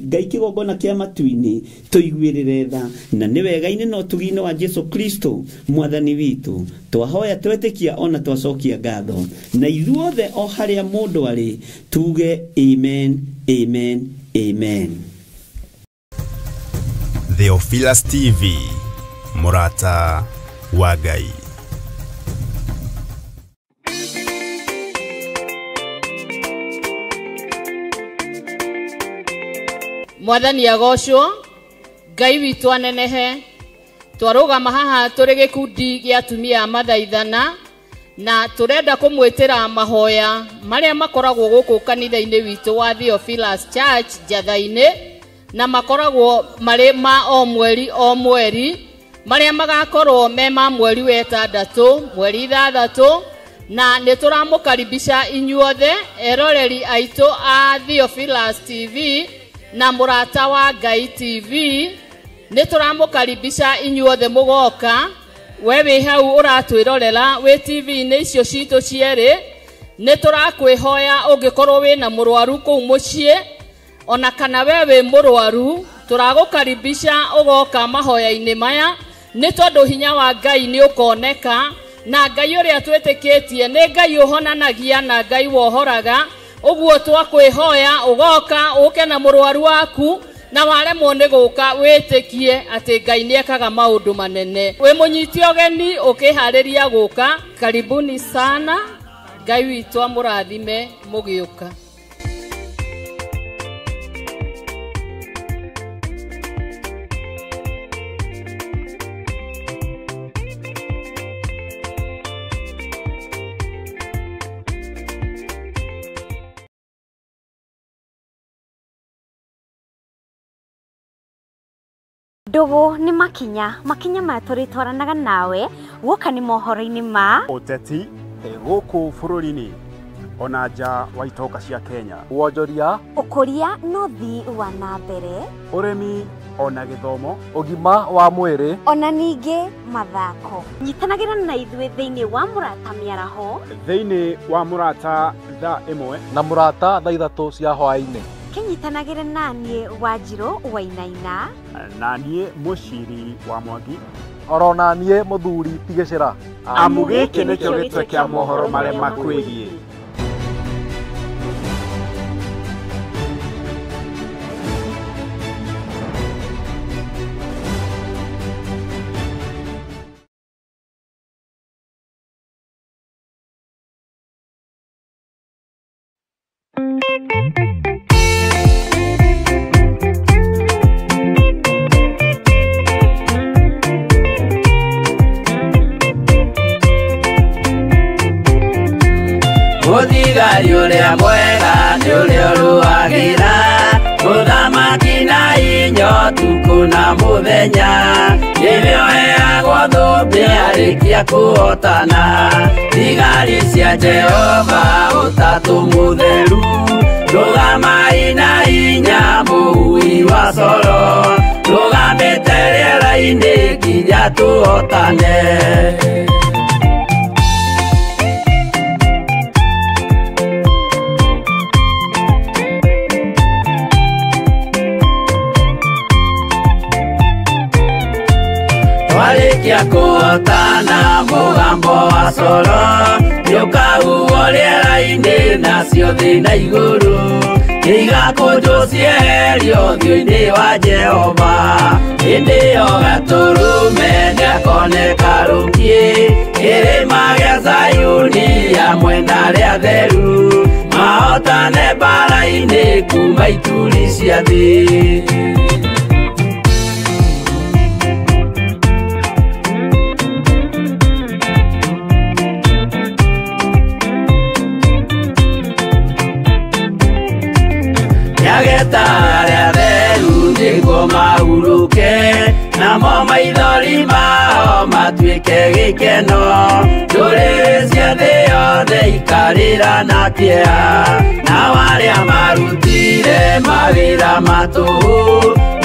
Ngai kĩgongona kĩa matu-inĩ tũiguĩrĩre tha na nĩ wega-inĩ na ũtugi-inĩ wa Jesu Kristo Mwathani witũ twahoya twetĩkia ona twacokia ngatho na ithuothe o harĩa mũndũ arĩ tuge amen amen amen. Theophilus TV, mũrata wa Ngai. Mwathani agocwo Ngai witũ anenehe twarũgama haha tũrĩ gĩkundi gĩa atumia a mathaithana na tũrenda kũmwĩtĩra mahoya marĩa makoragwo gũkũ kanitha-inĩ witũ wa Theophilus Church Njatha-inĩ na makoragwo marĩ ma o mweri marĩa magakorwo me ma mweri wa 6 mweri 6 na nĩtũramũkaribisha inyuothe eroreri aitũ a Theophilus TV na mũrata wa Ngai TV nĩtũramũkaribisha inyuothe mũgoka we wĩ hau ũratwĩrorera wĩ TV-inĩ icio citũ cierĩ nĩtũrakwĩhoya ũngĩkorwo wĩna mũrwaru kũu mũciĩ ona kana we wĩ mũrwaru tũragũkaribisha ũgoka mahoya-inĩ maya nĩ tondũ hinya wa Ngai nĩ ũkoneka na Ngai ũrĩa twĩtĩkĩtie nĩ Ngai ũhonanagia na Ngai wohoraga ũguo twakwĩhoya ũgoka ũke na mũrwaru waku na waremwo nĩ gũka wĩtĩkie atĩ Ngai nĩekaga maũndũ manene wĩ mũnyiti ũgeni ũkĩharĩria gũka karibuni sana Ngai witũ amũrathime mũgĩũka. Ndugu ni makinya maya tũrĩtwaranaga nawe gũka nĩ mohoro-inĩ ma ũteti gũkũ bũrũri-inĩ ona nja wa itoka cia Kenya wonjoria ũkũria no thii wa na mbere ũrĩmi ona gĩthomo ũgima wa mwĩrĩ ona ningĩ mathako nyitanagĩra na ithuĩ thĩinĩ wa mũrata mĩaraho thĩinĩ wa mũrata thaa 1 na mũrata thaa 3 cia hwaĩ-inĩ kinyitanagĩra naniĩ Wanjirũ Wainaina na niĩ Mũciri wa Mwangi oro na niĩ Mũthuri Tigĩcĩra amu gĩkĩ nĩkĩo gĩtwe kĩa mohoro marĩa makwĩgiĩ. Mũthigari ũrĩa mwega nĩ ũrĩa ũrũagĩra ũthamaki na hinya ũtukũ na mũthenya. Nĩwe ũheagwo thũmbĩ arĩkia kũhotana. Thigari cia Jehova ũtatũ mũtheru, rũgamai na hinya mũhui wa coro, rũgamĩte rĩera-inĩ nginya tũhotane. Twarĩkia kũhotana mũgambo wa coro nĩũkahuhwo rĩera-inĩ nacio thĩ na igũrũ, igakũnjwo cieherio ũthiũ-inĩ wa Jehova. Hĩndĩ ĩyo Gatũrũme nĩakoneka rũngiĩ kĩrĩma gĩa Zayuni hamwe na arĩa atheru, mahotane mbara-inĩ kuma ituri cia thĩ. Nyageta arĩa atheru nĩguo mahurũke, namo maithori mao matuĩke gĩkeno. Ndũrĩrĩ cia thĩ yothe ikarĩra na kĩeha, nao arĩa marutire mawĩra matũhũ,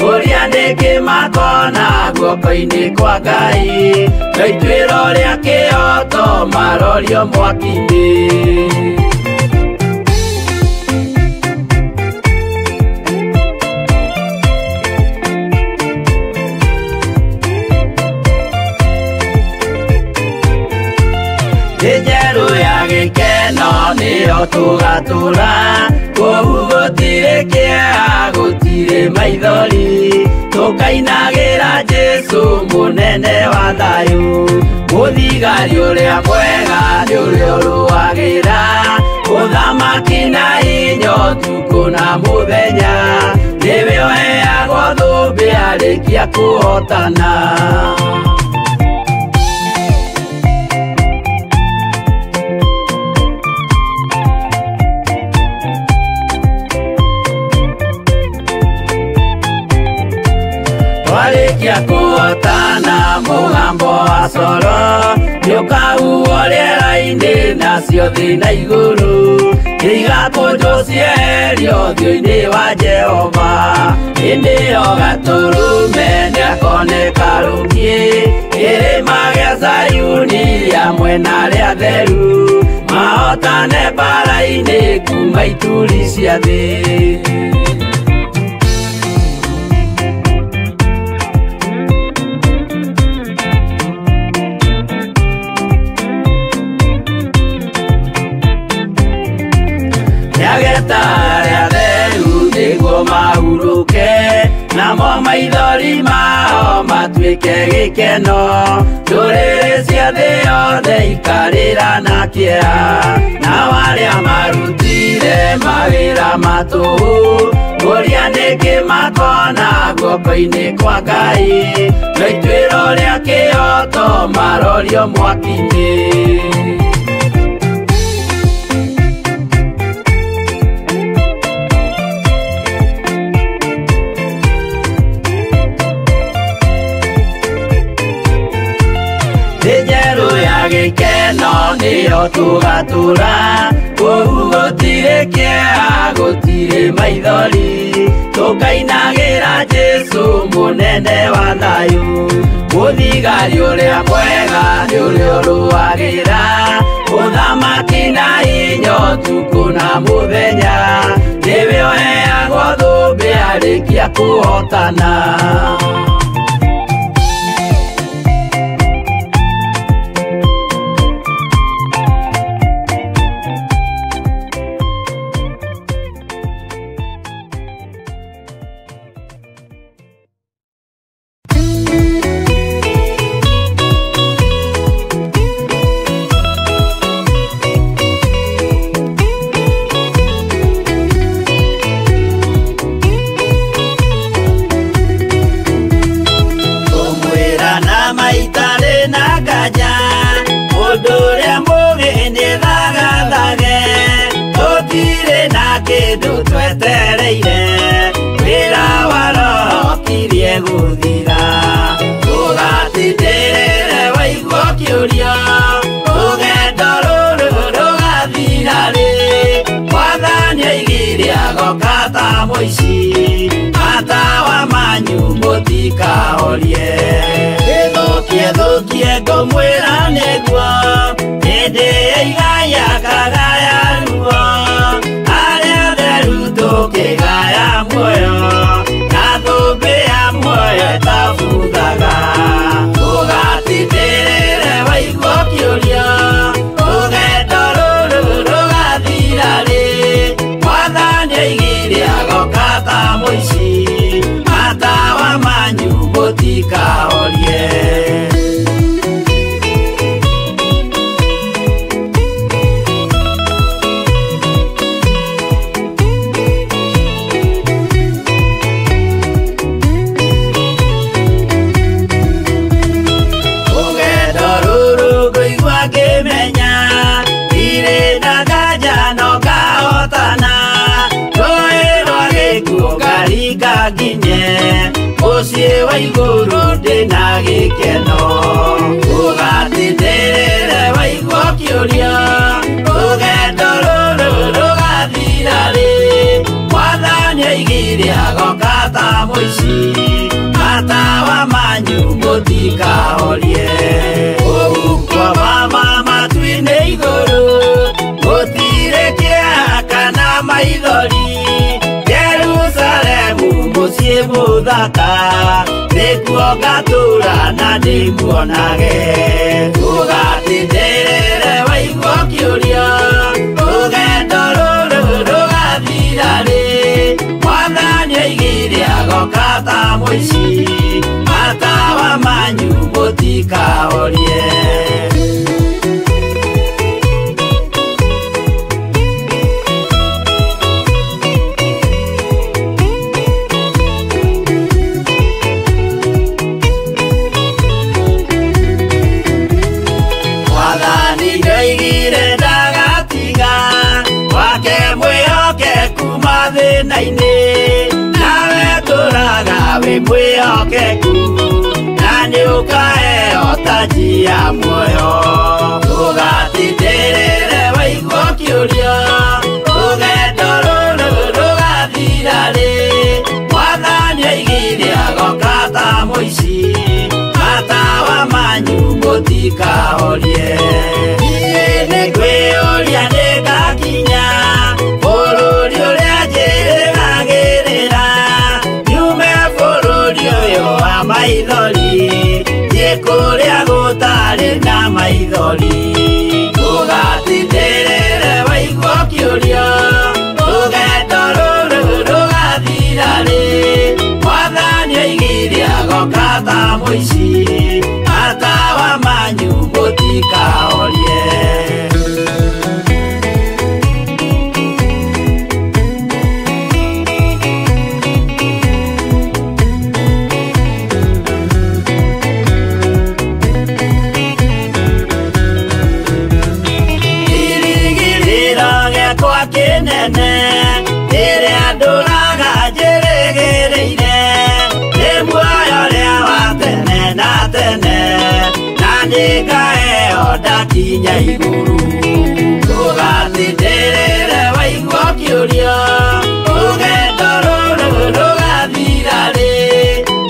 ũrĩa nĩkĩ makona guoko-inĩ kwa Ngai. Na ituĩro rĩa kĩhoto marorio mwaki-inĩ. Njerũ ya gĩkeno nĩyo tũgatũra, kũu gũtirĩ kĩeha gũtirĩ maithori, tũkainagĩra Jesũ mũnene wa thayũ. Mũthigari ũrĩa mwega nĩ ũrĩa ũrũagĩra ũthamaki na hinya ũtukũ na mũthenya. Nĩwe ũheagwo thũmbĩ arĩkia kũhotana. Twarĩkia kũhotana mũgambo wa coro nĩũkahuhwo rĩera-inĩ nacio thĩ na igũrũ, igakũnjwo cieherio ũthiũ-inĩ wa Jehova. Hĩndĩ ĩyo Gatũrũme nĩakoneka rũngiĩ kĩrĩma gĩa Zayuni hamwe na arĩa atheru, mahotane mbara-inĩ kuma ituri cia thĩ. Nyageta arĩa atheru nĩguo mahurũke, namo maithori mao matuĩke gĩkeno. Ndũrĩrĩ cia thĩ yothe ikarĩra na kĩeha, nao arĩa marutire mawĩra matũhũ, ũrĩa nĩkĩ makona guoko-inĩ kwa Ngai. Na ituĩro rĩa kĩhoto marorio mwaki-inĩ. Njerũ ya gĩkeno nĩyo tũgatũra, kũu gũtirĩ kĩeha gũtirĩ maithori, tũkainagĩra Jesũ mũnene wa thayũ. Mũthigari ũrĩa mwega nĩ ũrĩa ũrũagĩra ũthamaki na hinya ũtukũ na mũthenya. Nĩwe ũheagwo thũmbĩ arĩkia kũhotana. agoka ta muici matawa manyu mutikahorie githukie ngumwira niguo hindi igaya kagaya ruo aria theru tukigaya muoyo na thumbi ya muoyo tabuthaga ugatindĩrĩre waigua kĩũria rũgendo rũrũ rũgathira rĩ mwathani oigire agoka ta mũici matawa manyu mũtikahorie. Muciĩ wa igũrũ ndĩna gĩkeno ũgatindĩrĩre waigua kĩũria rũgendo rũrũ rũgathira rĩ mwathani oigire agoka ta mũici matawa manyu mũtikahorie ũgukwa mama matu-inĩ igũrũ gũtirĩ kĩeha kana maithori muciĩ mũthaka nĩkuo ngatũũra na ndĩmuonage ũgatindĩrĩre waigua kĩũria rũgendo rũrũ rũgathira rĩ mwathani oigire agoka ta mũici matawa manyu mũtikahorie. Nawe tũraga wĩ mwĩhokeku na nĩũkaheo taji ya muoyo ũgatindĩrĩre waigua kĩũria rũgendo rũrũ rũgathira rĩ mwathani oigire agoka ta mũici matawa manyu mũtikahorie. Niĩ nĩngwĩyũria nĩngakinya bũrũri ũrĩa njĩrĩgagĩrĩra nyume bũrũri ũyũ wa maithori thiĩ kũrĩa gũtarĩ na maithori ũgatindĩrĩre waigua kĩũria rũgendo rũrũ rũgathira rĩ mwathani oigire agoka ta mũici matawa manyu mũtikahorie. Kĩnene ĩrĩa ndũraga njĩrĩgĩrĩire nĩ muoyo ũrĩa wa tene na tene na nĩngaheo ndakinya igũrũ ũgatindĩrĩre waigua kĩũria rũgendo rũrũ rũgathira rĩ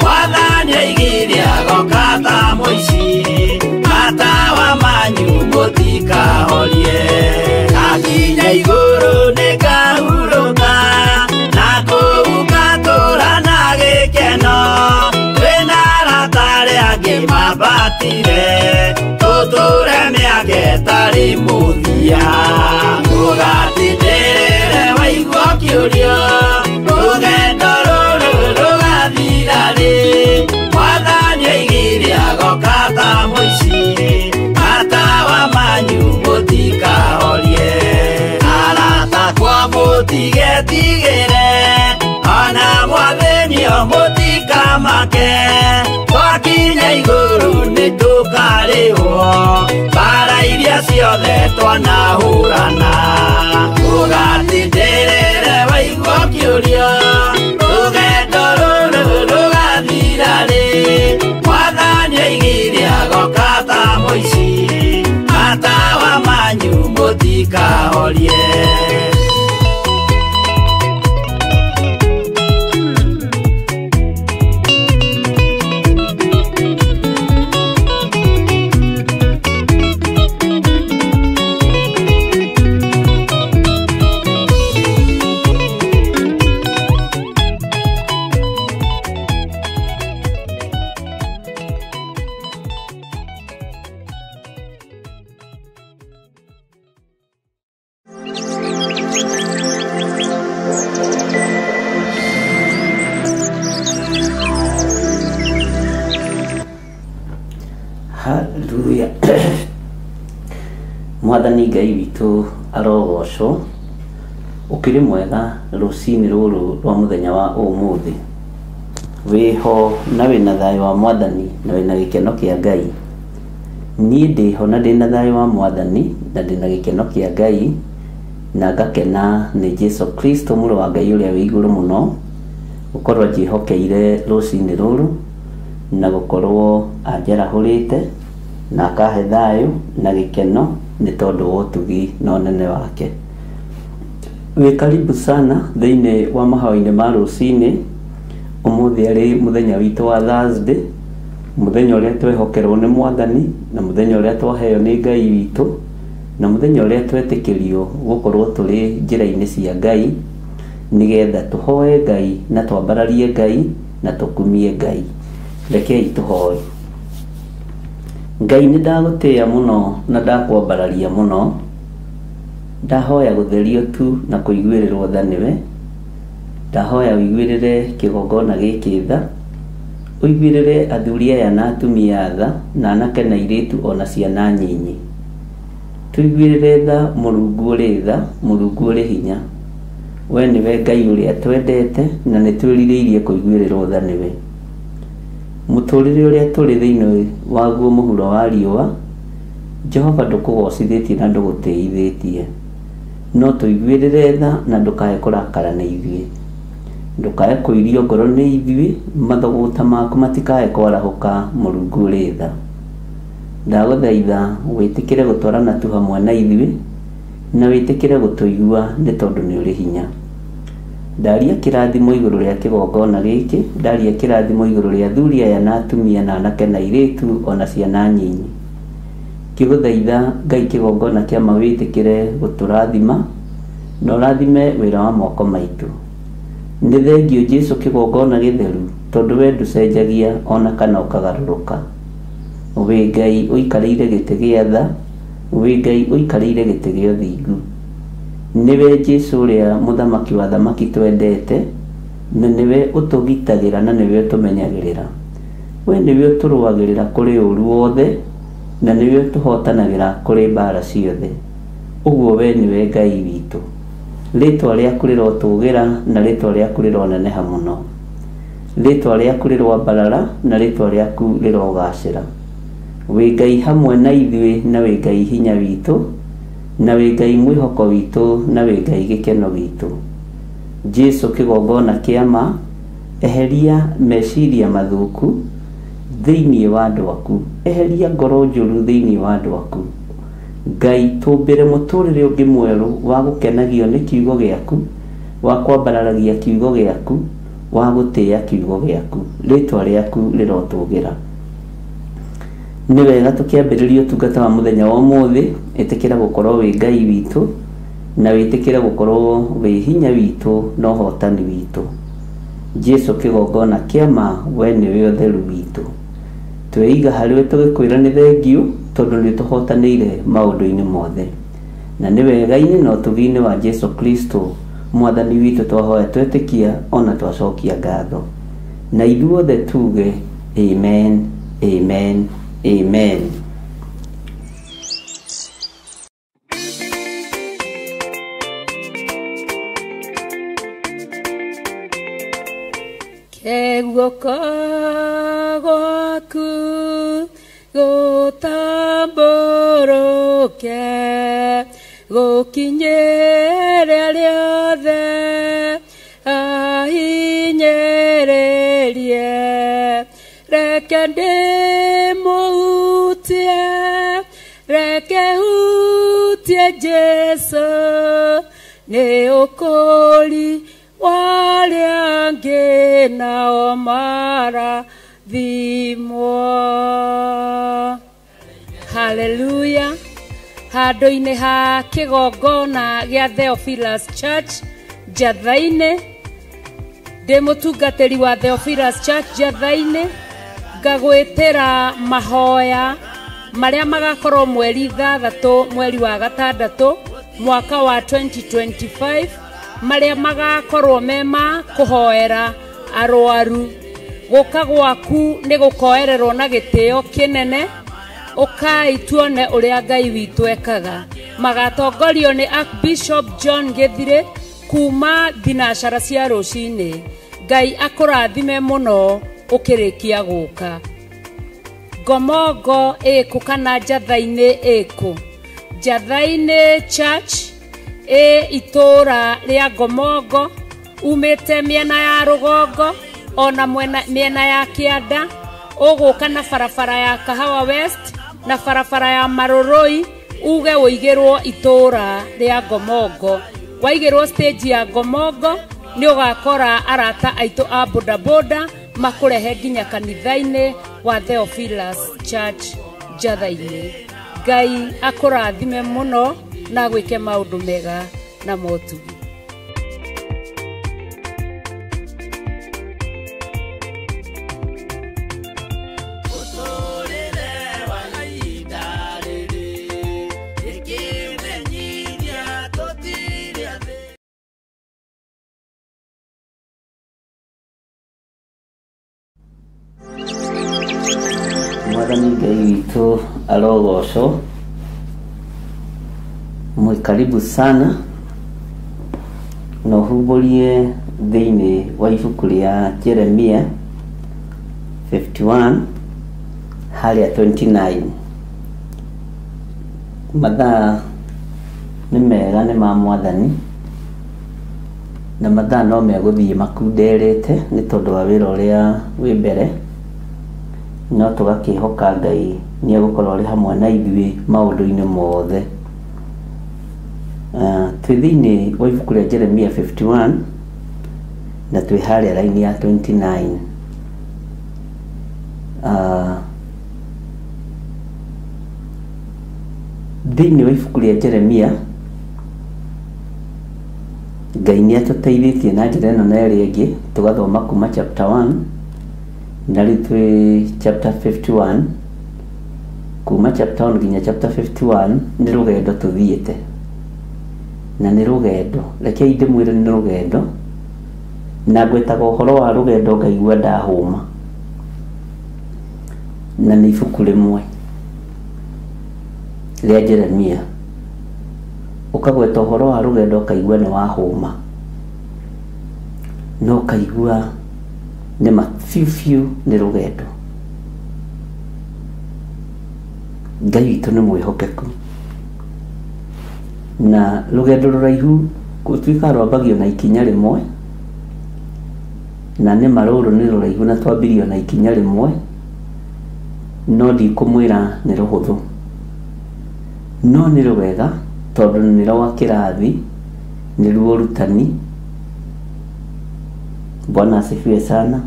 mwathani oigire agoka ta mũici matawa manyu mũtikahorie. Ngakinya igũrũ nĩngahurũka na kũu ngatũũra na gĩkeno kwĩna arata arĩa angĩ mambatire tũtũũre mĩaka ĩtarĩ mũthia ũgatindĩrĩre waigua kĩũria rũgendo rũrũ rũgathira rĩ mwathani oigire agoka ta mũici matawa manyu mũtikahorie. Mũtigetigĩre ona mwathĩnio mũtikamake twakinya igũrũ nĩtũkarĩhwo mbara iria ciothe twanahũrana ũgatindĩrĩre waigua kĩũria rũgendo rũrũ rũgathira rĩ mwathani oigire agoka ta mũici matawa manyu mũtikahorie. Haleluya. Mwathani Ngai witũ arogocwo. Ukiri mwega rucini ruru rwa muthenya wa umuthi. Wiho na wina thayo wa Mwathani na wina gikeno kia Ngai. Niĩ ndiho na ndina thayo wa Mwathani na ndina gikeno kia Ngai, na ngakena nĩ Jesu Kristo mũrũ wa Ngai ũrĩa wĩ igũrũ mũno gukorwo njihokeire rucini ruru na gukorwo anjarahũrĩte na akahe thayo na gikeno nĩ tondũ wa ũtugi na ũnene wake. Wĩ karibu sana thĩinĩ wa mahoya-inĩ ma rũcinĩ. Ũmũthĩ arĩ mũthenya witũ wa Thursday, mũthenya ũrĩa twehokerwo nĩ Mwathani na mũthenya ũrĩa twaheo nĩ Ngai witũ na mũthenya ũrĩa twetĩkĩrio gũkorwo tũrĩ njĩra-inĩ cia Ngai nĩgetha tũhoe Ngai na twambararie Ngai na tũkumie Ngai. Rekei tũhoe. Ngai nĩ ndagũtĩĩa mũno na ndakwambararia mũno. Ndahoya gũtherio tu na kũiguĩrĩrwo tha nĩwe. Ndahoya ũiguĩrĩre kĩgongona gĩkĩ tha, ũiguĩrĩre athuri aya na atumia tha, na anake na airĩtu ona ciana nyinyi. Tũiguĩrĩre tha Mũrungu ũrĩ tha, Mũrungu ũrĩ hinya. We nĩwe Ngai ũrĩa twendete na nĩ twĩrirĩirie kũiguĩrĩrwo tha nĩwe. Mũtũrĩre ũrĩa tũrĩ thĩinĩ waguo mũhuro wa riũa, Jehova ndũkũgocithĩtie na ndũgũtĩithĩtie. No tũiguĩrĩre tha na ndũkae kũrakara nĩ ithuĩ. Ndũkae kũirio ngoro nĩ ithuĩ, mathogota maku matikae kwarahũka Mũrungu ũrĩ tha. Ndagũthaitha wĩtĩkĩre gũtwarana tu hamwe na ithuĩ na wĩtĩkĩre gũtũigua nĩ tondũ nĩ ũrĩ hinya. Ndaria kĩrathimo igũrũ rĩa kĩgongona gĩkĩ, ndaria kĩrathimo igũrũ rĩa athuri aya na atumia na anake na airĩtu ona ciana nyinyi. Kĩgũthaitha Ngai kĩgongona kĩa mawĩtĩkĩre gũtũrathima na ũrathime wĩra wa moko maitũ. Nĩ thengio Jesũ kĩgongona gĩtheru tondũ we ndũcenjagia ona kana ũkagarũrũka. Wĩ Ngai ũikarĩire gĩtĩ gĩa tha, wĩ Ngai ũikarĩire gĩtĩ gĩa ũthingu. Nĩwe Jesũ ũrĩa mũthamaki wa thamaki twendete, na nĩwe ũtũgitagĩra na nĩwe ũtũmenyagĩrĩra. We nĩwe ũtũrũagĩrĩra kũrĩ ũru wothe na nĩwe ũtũhotanagĩra kũrĩ mbara ciothe. Ũguo we nĩwe Ngai witũ. Rĩtwa rĩaku rĩrotũgĩra na rĩtwa rĩaku rĩroneneha mũno. Rĩtwa rĩaku rĩroambarara na rĩtwa rĩaku rĩrogacĩra. Wĩ Ngai hamwe na ithuĩ na wĩ Ngai hinya witũ na wĩ Ngai mwĩhoko witũ na wĩ Ngai gĩkeno gitũ. Jesũ kĩgongona kĩa ma, eheria meciria mathũku thĩinĩ wa andũ aku, eheria ngoro njũru thĩinĩ wa andũ aku. Ngai tũmbĩre mũtũrĩre ũngĩ mwerũ wa gũkenagio nĩ kiugo gĩaku, wa kwambararagia kiugo gĩaku, wa gũtĩĩa kiugo gĩaku. Rĩtwa rĩaku rĩrotũgĩra. Nĩ wega tũkĩambĩrĩria ũtungata wa mũthenya wa ũmũthĩ, ĩtĩkĩra gũkorwo wĩ Ngai witũ na wĩtĩkĩre gũkorwo wĩ hinya witũ na ũhotani witũ. Jesũ kĩgongona kĩa ma, we nĩwe ũtheru witũ. Tweiga harĩwe tũgĩkwĩra nĩ thengio tondũ nĩ tũhotanĩire maũndũ-inĩ mothe. Na nĩ wega-inĩ na ũtugi-inĩ wa Jesũ Kristo Mwathani witũ twahoya twetĩkia ona twacokia ngatho. Na ithuothe tuge amen, amen, amen. Guoko gwaku gũtambũrũke gũkinyĩra rĩothe ahinyĩrĩrie, reke ndĩmũhutie, reke hutie Jesũ, nĩ ũkũri warĩa angĩ nao marathimwo. Haleluya. Handũ-inĩ ha kĩgongona gĩa Theophilus Church Njatha-inĩ, ndĩ mũtungatĩri wa Theophilus Church Njatha-inĩ, ngagwĩtĩra mahoya marĩa magakorwo mweri 6 mweri wa 6 mwaka wa 2025 maria magakorwo mema kuhoera arwaru. Guka gwaku ni gukoererwo na gitio kinene, ukai tuone uria Ngai witu ekaga. Magatongorio ni Archbishop John Githire kuma thinacara cia rucini. Ngai akurathime muno ukirikia guka. Gomogo eku kana Jathaini eku. Jathaini Church itura ria Gomogo umite miena ya rugongo ona miena ya Kianda, uguka na barabara ya Kahawa West na barabara ya Maroroi, uge uigirwo itura ria Gomogo. Waigirwo stage ya Gomogo ni ugakora arata aitu a bodaboda makurehe nginya kanithaini wa Theophilus Church Jathaini. Ngai akurathime muno na gwike maundu mega na motugi. Mwathani Ngai witũ arogocwo. Karibu sana na ũhumburie thĩinĩ wa ibuku rĩa Jeremia 51 harĩa 29. Mathaa nĩ mega nĩ ma Mwathani, na mathaa no megũthiĩ makunderete nĩ tondũ wa wĩra ũrĩa wĩ mbere, no tũgakĩhoka Ngai nĩ egũkorwo arĩ hamwe na ithuĩ maũndũ-inĩ mothe. Twĩ thĩinĩ wa ibuku rĩa Jeremia 51 na twĩ harĩa raini ya 29. Thĩinĩ wa ibuku rĩa Jeremia Ngai nĩ atũteithĩtie na njĩra ĩno na ĩrĩa ĩngĩ, tũgathoma kuma chapter 1 na rĩu twĩ chapter 51. Kuma chapter 1 nginya chapter 51 nĩ rũgendo tũthiĩte, na nĩ rũgendo, rekei ndĩmwĩre nĩ rũgendo, na ngwĩtaga ũhoro wa rũgendo ngaigua ndahũma, na nĩ ibuku rĩmwe rĩa Jeremia. Ũkagweta ũhoro wa rũgendo ũkaigua nĩ wahũma, no ũkaigua nĩ mabiũ nĩ rũgendo. Ngai witũ nĩ mwĩhokeku, na rũgendo rũraihu gũtuĩka rwambagio na ikinya rĩmwe, na nĩ marũrũ nĩ rũraihu na twambirio na ikinya rĩmwe, no ndikũmwĩra nĩ rũhũthũ, no nĩ rwega tondũ nĩ rwa kĩrathi, nĩ ruo rutani. Bwana asifiwe sana.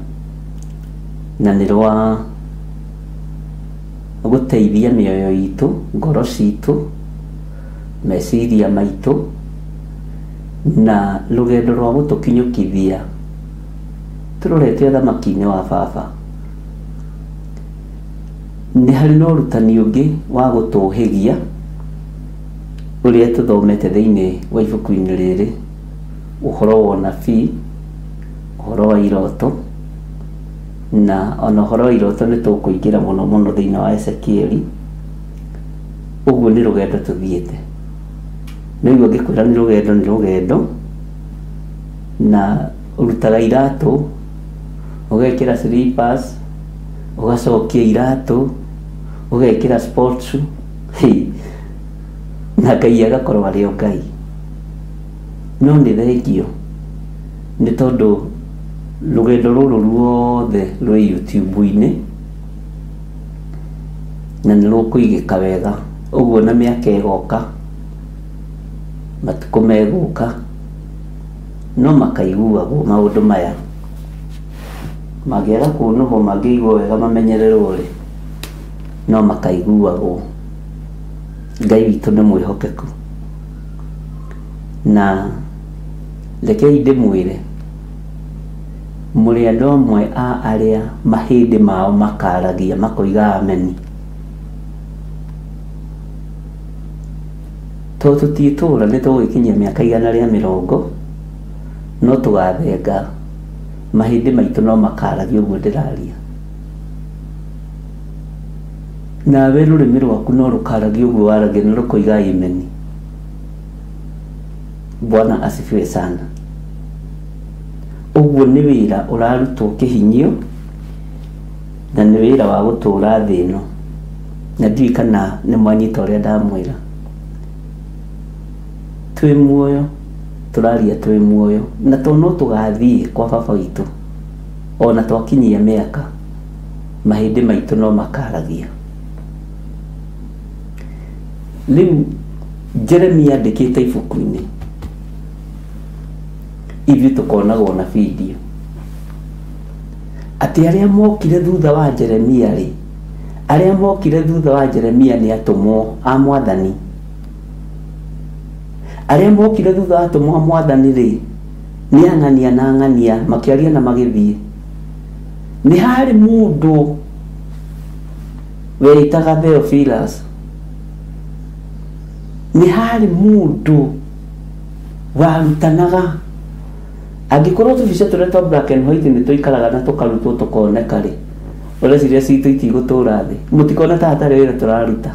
Na nĩ rwa gũteithia mĩoyo itũ, ngoro citũ, meciria maitũ, na rũgendo rwa gũtũkinyũkithia tũrorete thamaki-inĩ wa Baba. Nĩ harĩ na ũrutani ũngĩ wa gũtũhĩgia ũrĩa tũthomete thĩinĩ wa ibuku-inĩ rĩrĩ, ũhoro wa ũnabii, ũhoro wa iroto, na ona ũhoro wa iroto nĩ tũkũingĩra mũno mũno thĩinĩ wa Ezekieli. Ũguo nĩ rũgendo tũthiĩte. Nĩguo ngĩkwĩra nĩ rũgendo nĩ rũgendo, na ũrutaga iratũ, ũgekĩra slippers, ũgacokia iratũ, ũgekĩra sports shoe, na Ngai agakorwo arĩ o Ngai. No nĩ thengio nĩ tondũ rũgendo rũrũ ruothe rwĩ YouTube-inĩ na nĩ rũkũigĩka wega. Ũguo na mĩaka ĩgoka, matukũ megũka, no makaiguagwo maũndũ maya, mangĩaga kuonwo mangĩiguo wega mamenyererwo rĩ, no makaiguagwo. Ngai witũ nĩ mwĩhokeku, na rekei ndĩmwĩre mũrĩ andũ amwe a arĩa mahĩndĩ mao makaragia makoiga ameni. to tutitura nĩ tũgĩkinyia mĩaka 100 no tũgathenga mahĩndĩ maitũ no makaragia ũguo ndĩraria nawe rũrĩmĩ rwaku no rũkaragia ũguo waragia na rũkoiga imeni. Bwana asifiwe sana. Ũguo nĩ wĩra ũrarutwo kĩhinyio na nĩ wĩra wa gũtũra thĩ ĩno na ndiũĩ kana nĩ mwanyita ũrĩa ndamwĩra. Twĩ muoyo tũraria twĩ muoyo na to no tũgathiĩ kwa baba witũ ona twakinyia mĩaka mahĩndĩ maitũ no makaragia. Rĩu Jeremia andĩkĩte ibuku-inĩ ithuĩ tũkonagwo na video atĩ arĩa mokire thutha wa Jeremia rĩ, arĩa mokire thutha wa Jeremia nĩ atũmwo a Mwathani. Arĩa mokire thutha wa atũmwo a Mwathani rĩ, nĩ ang'ania na ang'ania makĩaria na magĩthiĩ. Nĩ harĩ mũndũ wĩtaga Theophilus, nĩ harĩ mũndũ warutanaga. Angĩkorwo tũbica tũrĩa twa black and white nĩ tũikaraga na tũkarutwo tũkoneka rĩ, ũreciria citũ itigũtũra thĩ, mũtikona ta hatarĩ wĩra tũraruta.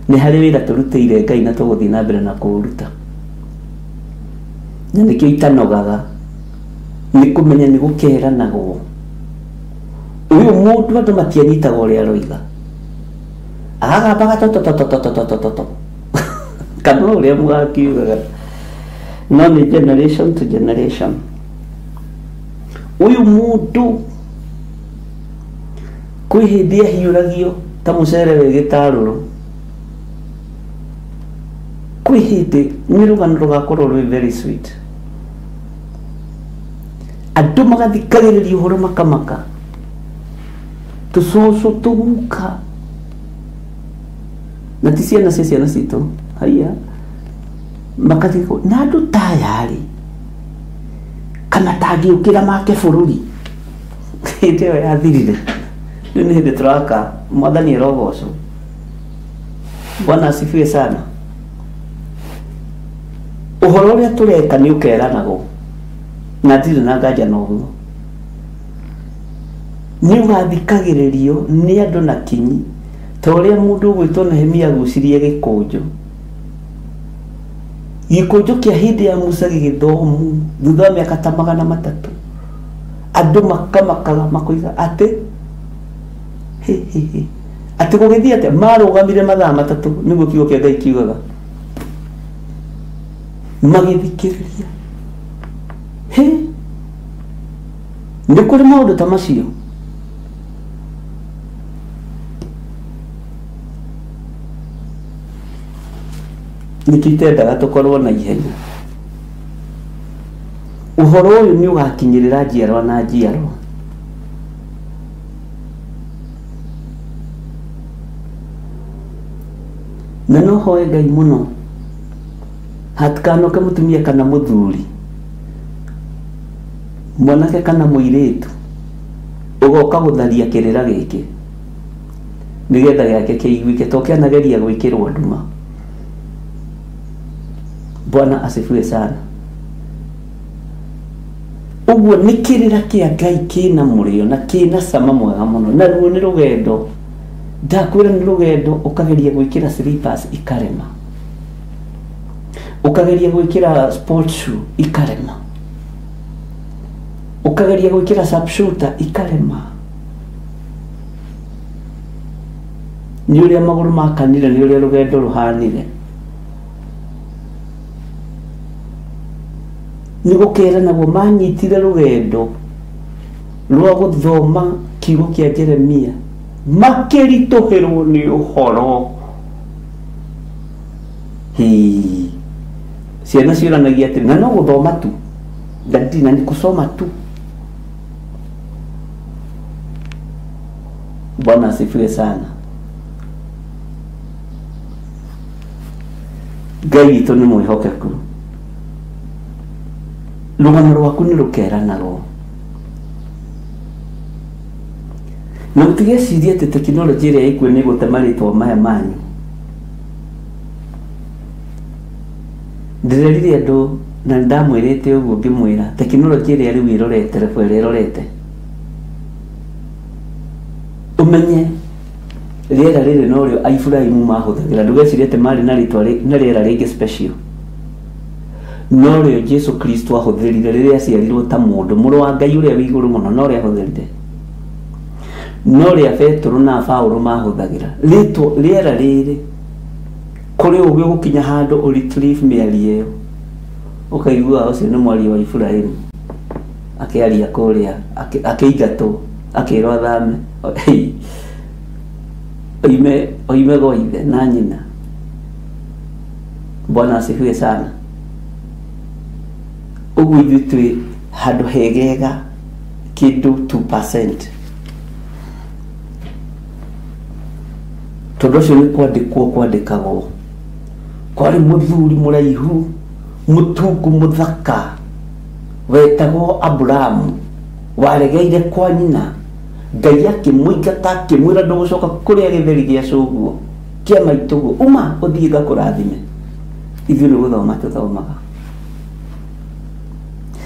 Nĩ harĩ wĩra tũrutĩire Ngai na tũgũthiĩ na mbere na kũũruta. Na nĩkĩo itanogaga nĩ kũmenya nĩ gũkeranagwo. Ũyũ mũndũ andũ matianyitaga ũrĩa aroiga, agagambaga tototototototototo kana ũrĩa mũgakiugaga. No nĩ generation to generation. Ũyũ mũndũ kwĩ hĩndĩ ahiũragio ta mũcere wĩ gĩtarũrũ, kwĩ hĩndĩ nĩ rũgano rũgakorwo rwĩ very sweet. Andũ magathikagĩrĩria ũhoro makamaka, tũcũcũ tũguka na ti ciana cia ciana citũ haiya makathiko na andũ tayarĩ kana tangĩũkĩra make bũrũri hĩndĩ ĩyo yathirire. Rĩu nĩ hĩndĩ tũraka Mwathani arogocwo. Bwana asifiwe sana. Ũhoro ũrĩa tũreka nĩ ũkeranagwo na ndirĩ na nganja na ũguo. Nĩ ũgathikagĩrĩrio nĩ andũ na kinyi ta ũrĩa mũndũ ũgwĩtwo Nehemia agucirie gĩkũnjũ. Gĩkũnjũ kĩa hĩndĩ ya Musa gĩgĩthomwo thutha wa mĩaka ta 300. Andũ makamakaga makoiga atĩ atĩ gũgĩthiĩ atĩ marũgamire mathaa 3 nĩguo kiugo kĩa Ngai kiugaga. Magĩthikĩrĩria. Nĩ kũrĩ maũndũ ta macio. Nĩkĩtendaga tũkorwo na ihenya. Ũhoro ũyũ nĩ ũgakinyĩrĩra njiarwa na njiarwa. Na no hoe Ngai mũno hatikanoke mũtumia kana mũthuri, mwanake kana mũirĩtu ũgoka gũtharia kĩrĩra gĩkĩ nĩgetha gĩake kĩiguĩke to kĩanageria gwĩkĩrwo nduma. Bwana asifiwe sana. Ũguo nĩ kĩrĩra kĩa Ngai kĩna mũrĩo na kĩna cama mwega mũno, na ruo nĩ rũgendo. Ndakwĩra nĩ rũgendo ũkageria gwĩkĩra slippers ikarema, ũkageria gwĩkĩra sports shoe ikarema, ũkageria gwĩkĩra sharpshooter ikarema. Nĩ ũrĩa magũrũ makanire, nĩ ũrĩa rũgendo rũhanire. Nĩ gũkeranagwo manyitire rũgendo rwa gũthoma kiugo kĩa Jeremia makĩritũhĩrwo nĩ ũhoro. Ciana ciũranagia atĩ na no gũthoma tu, na nĩ kusoma tu. Bwana asifiwe sana. Ngai witũ nĩ mwĩhokeku. Rũgano rwaku nĩ rũkeranagwo. Na mũtigecirie atĩ tekinoronjĩ ĩrĩa ĩkuo nĩ gũte marĩtwa maya manyu. ndirerire andu na ndamwirite uguo ngimwira teknolojia ria riu irorete refu irorete umenye riera riri no rio Ibrahimu mahuthagira ndugecirie ati mari na ritwa na riera ringi special no rio Jesu Kristo ahuthirire riria aciarirwo ta mundu muru wa Ngai uria wiguru muno no rio ahuthirire no rio Petro na Paulo mahuthagira riera riri kuri ugi gukinya handu uri retrieve miario iyo ukaigua ucio ni mwari wa Ibrahimu akiaria kuria akiingatwo akirwa thame oime goithe na nyina. Bwana asifiwe sana. Ugu ithuĩ handũ hegega kĩndũ 2%. Tondũ ũcio nĩ kwandĩkagwo kwarĩ mũthuri mũraihu mũtungu mũthaka wetagwo Abrahamu waregeire kwa nyina. Ngai akĩmũingata akĩmwĩra ndũgũcoka kũrĩa gĩtheri gĩa cũguo kĩa maitũguo uma ũthiĩ ngakũrathime. Ithuĩ nĩ gũthoma tũthomaga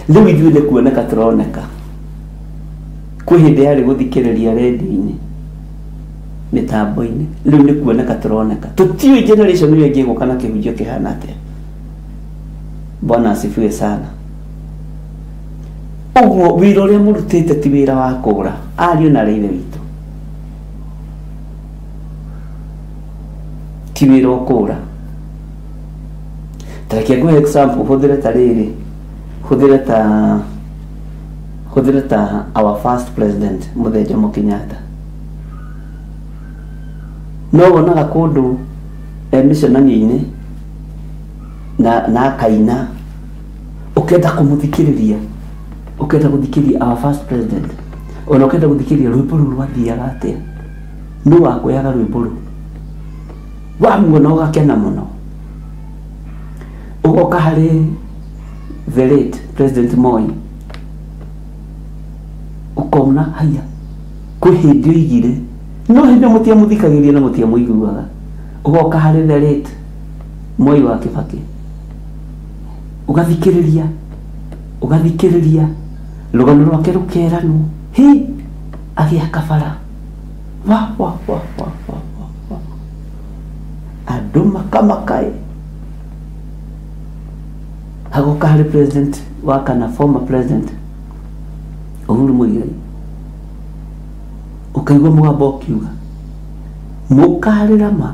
rĩu ithuĩ nĩ kuoneka tũroneka kwĩ hĩndĩ yarĩ gũthikĩrĩria redio-inĩ mĩtambo-inĩ rĩu nĩ kuoneka tũroneka tũtiũĩ generation ĩyo ĩngĩ gũka na kĩhunjio kĩhana atĩa. Bwana asifiwe sana. Uguo wĩra ũrĩa mũrutĩte ti wĩra wa kũra ariũ na rĩithe witũ ti wĩra wa kũra. Tareke ngũhe example hũthĩre ta rĩrĩ hũthĩre ta our first president Mũthee Jomo Kenyatta. No wonaga kũndũ mĩcemanio-inĩ na akaina ũkenda kũmũthikĩrĩria ukenda guthikiria our first president ona ukenda guthikiria rwimbo rũu rwathiaga atĩa nũ wakuoyaga rwimbo rũu wamuona ũgakena mũno ugoka harĩ the late President Moi ukona haya kwĩ hĩndĩ oigire no hĩndĩ mũtiamũthikagĩria na mũtiamũiguaga ugoka harĩ the late Moi wa Kibaki ugathikĩrĩria rũgano rwake rũkeranwo agĩaka bara andũ makamakae. Hagoka harĩ president wa kana former president Uhuru Muigai ukaigua mũgambo ũkiuga mũkarĩra ma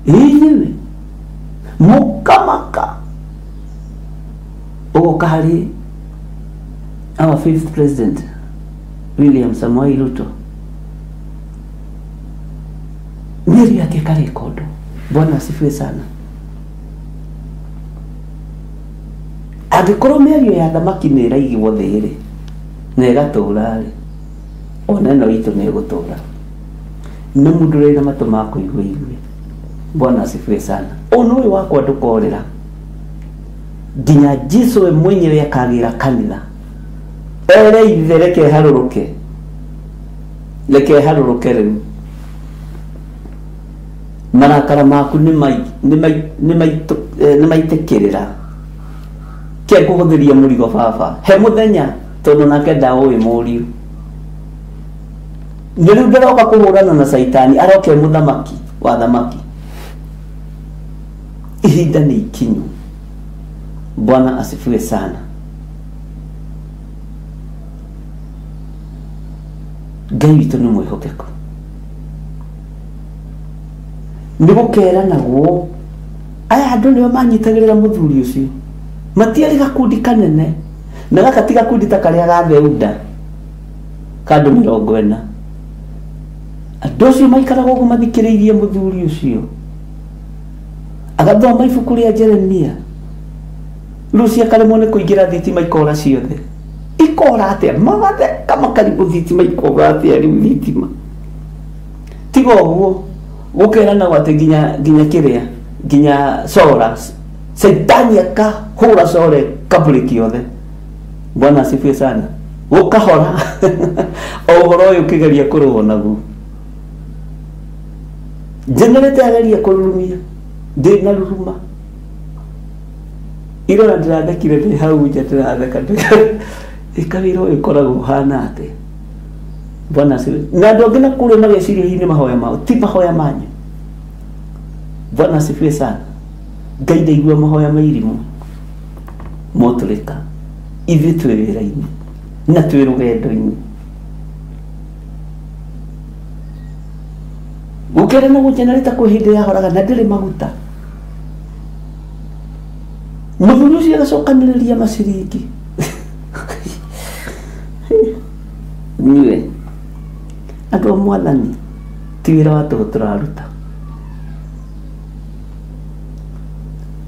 ĩnyĩwe mũkamaka. Ugoka harĩ our fifth president William Samoei Ruto mĩario yake ĩkarekondo. Bwana asifiwe sana. Angĩkorwo mĩario ya thamaki nĩ ĩraigwo thĩ-rĩ na ĩgatũra-rĩ ona ĩno itũ nĩ ĩgũtũra nĩ mũndũ ũrĩ na matũ ma kũigua igue. Bwana asifiwe sana. Ũyũ ũyũ wakwa ndũkorera nginya Jesu we mwenyewe akagira kanitha ere ithe reke harũrũke rĩu marakara maku nĩ maitĩkĩrĩra kĩa kũhũthĩria mũrigo baba he mũthenya tondũ nake ndaũĩ mũriũ nĩ rĩu ndĩroka kũhũrana na Saitani aroke mũthamaki wa thamaki. Ihinda nĩ ikinyu. Bwana asifiwe sana. Ngai witũ nĩ mwĩhokeku nĩ gũkeranagwo aya andũ nĩo manyitagĩrĩra mũthuri ũcio matiarĩ gakundi kanene na gaka ti gakundi ta karĩa ga Theuda kandũ 40. Andũ acio maikaragwo ũguo mathikĩrĩirie mũthuri ũcio agathoma ibuku rĩa Jeremia. Lucia karemwo nĩ kũingĩra thitima ikora ciothe ikora atĩa magatheka makaribu thitima ikora atĩa rĩu thitima tiga ũguo gũkeranagwo atĩ nginya kĩrĩa nginya solar Saitani akahũra solar kabũrĩki yothe. Bwana asifiwe sana. Gũkahora o ũhoro ũyũ ũkĩgeria kũrũa naguo generator yageria kũrurumia ndĩ na ruruma iro ndirathekire ndi hau nja ndiratheka ikawiro ikoragwo hana ate Bwana asifiwe. Na ndio ngina kule mageciria hii ni mahoya mao ti mahoya manyu. Bwana asifiwe sana. Ngai ndaigua mahoya mairimu motulika ithe twi wira-ini na twi rugendo-ini. Ukere no gujenereta ku hindi ya horaga na ndiri maguta. Muthuri ucio agacokanĩrĩria maciringi. Niwe andũ a Mwathani ti wĩra wa tũhũ tũraruta.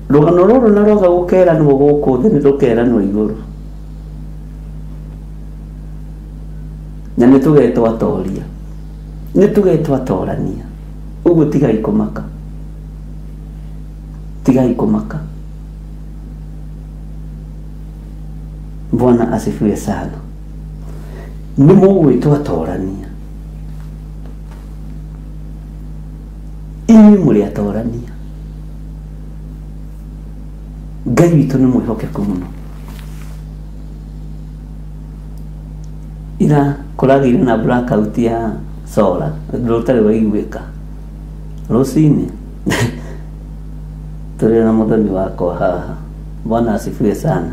Rũgano rũrũ na rwatha gũkeranwo gũkũ thĩ nĩ rũkeranwo igũrũ, na nĩ tũgetwo atoria, nĩ tũgetwo atorania. Ũguo tigai kũmaka, tigai kũmaka. Bwana asifiwe sana. Nĩ mũgwĩtwo atorania, inyuĩ mũrĩ atorania. Ngai witũ nĩ mwĩhokeku mũno. Ira kũragĩire na blackout ya solar rũtarĩ waiguĩka rũcinĩ tũrĩ na mũthoni wakwa haha. Bwana asifiwe sana.